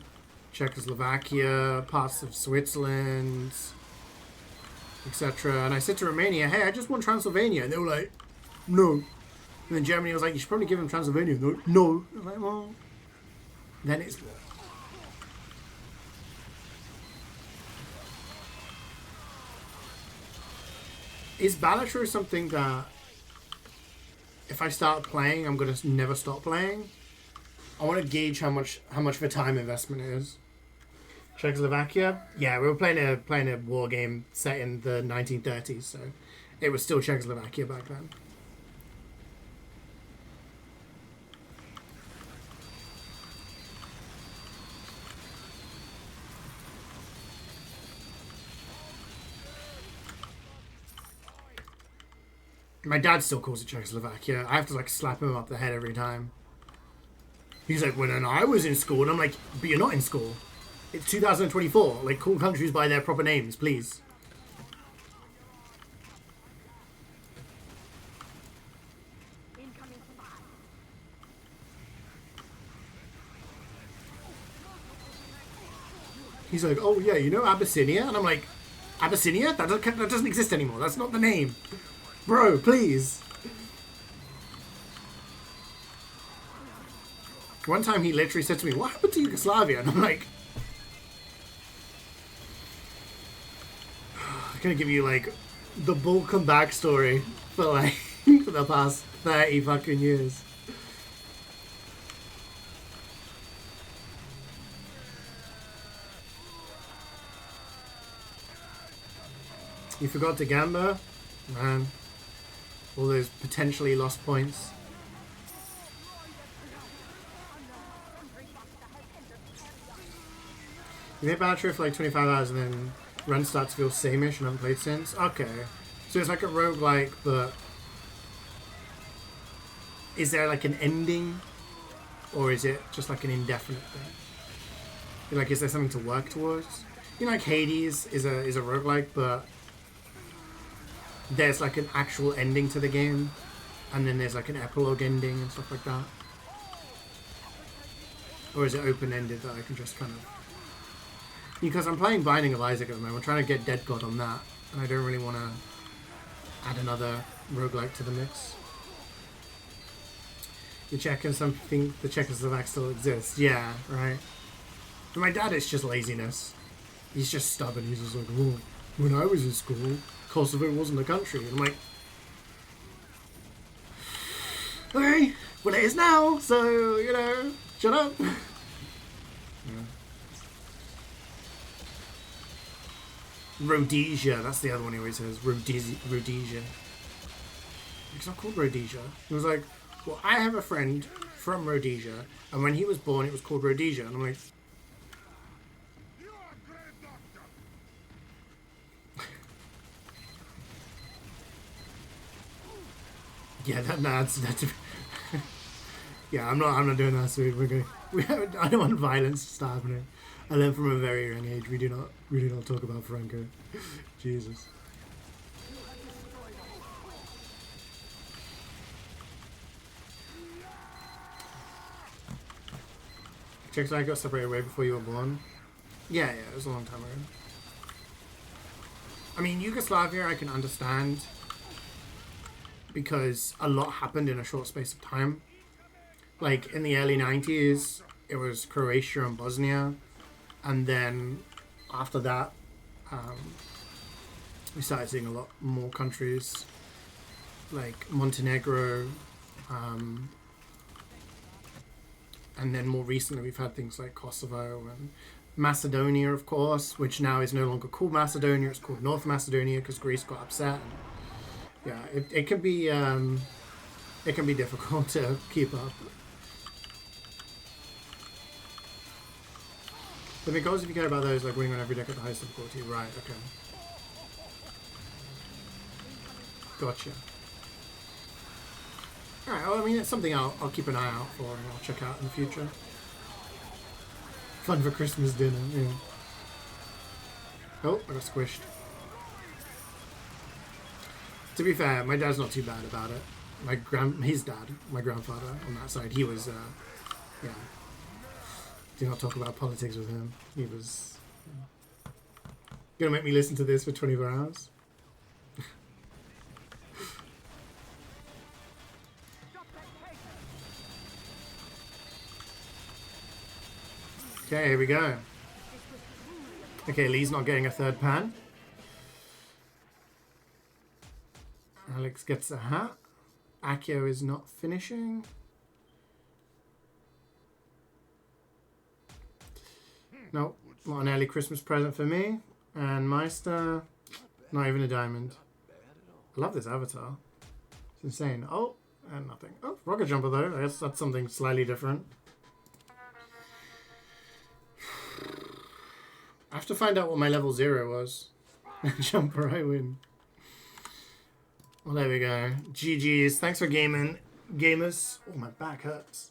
Czechoslovakia, parts of Switzerland, etc. And I said to Romania, hey, I just want Transylvania. And they were like, no. And then Germany was like, you should probably give them Transylvania. No. I was like, well, then it's war. Is Balatro something that if I start playing, I'm gonna never stop playing? I want to gauge how much of a time investment it is. Czechoslovakia? Yeah, we were playing a war game set in the 1930s, so it was still Czechoslovakia back then. My dad still calls it Czechoslovakia. I have to like slap him up the head every time. He's like, when I was in school, and I'm like, but you're not in school. It's 2024. Like, call countries by their proper names, please. He's like, oh yeah, you know Abyssinia? And I'm like, Abyssinia? That doesn't exist anymore. That's not the name. Bro, please. One time he literally said to me, what happened to Yugoslavia? And I'm like, I'm gonna give you like the Balkan backstory for like for the past 30 fucking years. You forgot to gamba? Man. All those potentially lost points. You hit Balatro for like 25 hours and then run starts to feel sameish and haven't played since? Okay. So it's like a roguelike, but is there like an ending? Or is it just like an indefinite thing? Like, is there something to work towards? You know, like Hades is a roguelike, but there's like an actual ending to the game, and then there's like an epilogue ending and stuff like that. Or is it open-ended that I can just kind of... Because I'm playing Binding of Isaac at the moment, I'm trying to get Dead God on that, and I don't really want to add another roguelike to the mix. You're checking something, the Czechoslovak still exists. Yeah, right. For my dad, it's just laziness. He's just stubborn. He's just like, oh, when I was in school, Kosovo wasn't a country. And I'm like, okay, well it is now, so, you know, shut up. Yeah. Rhodesia. That's the other one he always says. Rhodesia. It's not called Rhodesia. He was like, well, I have a friend from Rhodesia, and when he was born, it was called Rhodesia. And I'm like, yeah, that's yeah, I'm not doing that. So I don't want violence to start happening. I learned from a very young age. We do not talk about Franco. Jesus. Chicks and I got separated way before you were born. Yeah, it was a long time ago. I mean, Yugoslavia I can understand because a lot happened in a short space of time. Like in the early 90s, it was Croatia and Bosnia, and then after that, we started seeing a lot more countries like Montenegro, and then more recently we've had things like Kosovo and Macedonia, of course, which now is no longer called Macedonia. It's called North Macedonia because Greece got upset. And, yeah, it can be difficult to keep up. But because if you care about those, like winning on every deck at the highest difficulty, right? Okay, gotcha. Alright, well, I mean, it's something I'll keep an eye out for and I'll check out in the future. Fun for Christmas dinner, yeah. Oh, I got squished. To be fair, my dad's not too bad about it. His dad, my grandfather, on that side, he was, yeah. Do not talk about politics with him. He was gonna make me listen to this for 24 hours. Okay, here we go. Okay, Lee's not getting a third pan. Alex gets a hat. Akio is not finishing. Nope, not an early Christmas present for me. And Meister, not even a diamond. I love this avatar. It's insane. Oh, and nothing. Oh, rocket jumper though. I guess that's something slightly different. I have to find out what my level 0 was. Jumper, I win. Well, there we go. GG's. Thanks for gaming, gamers. Oh, my back hurts.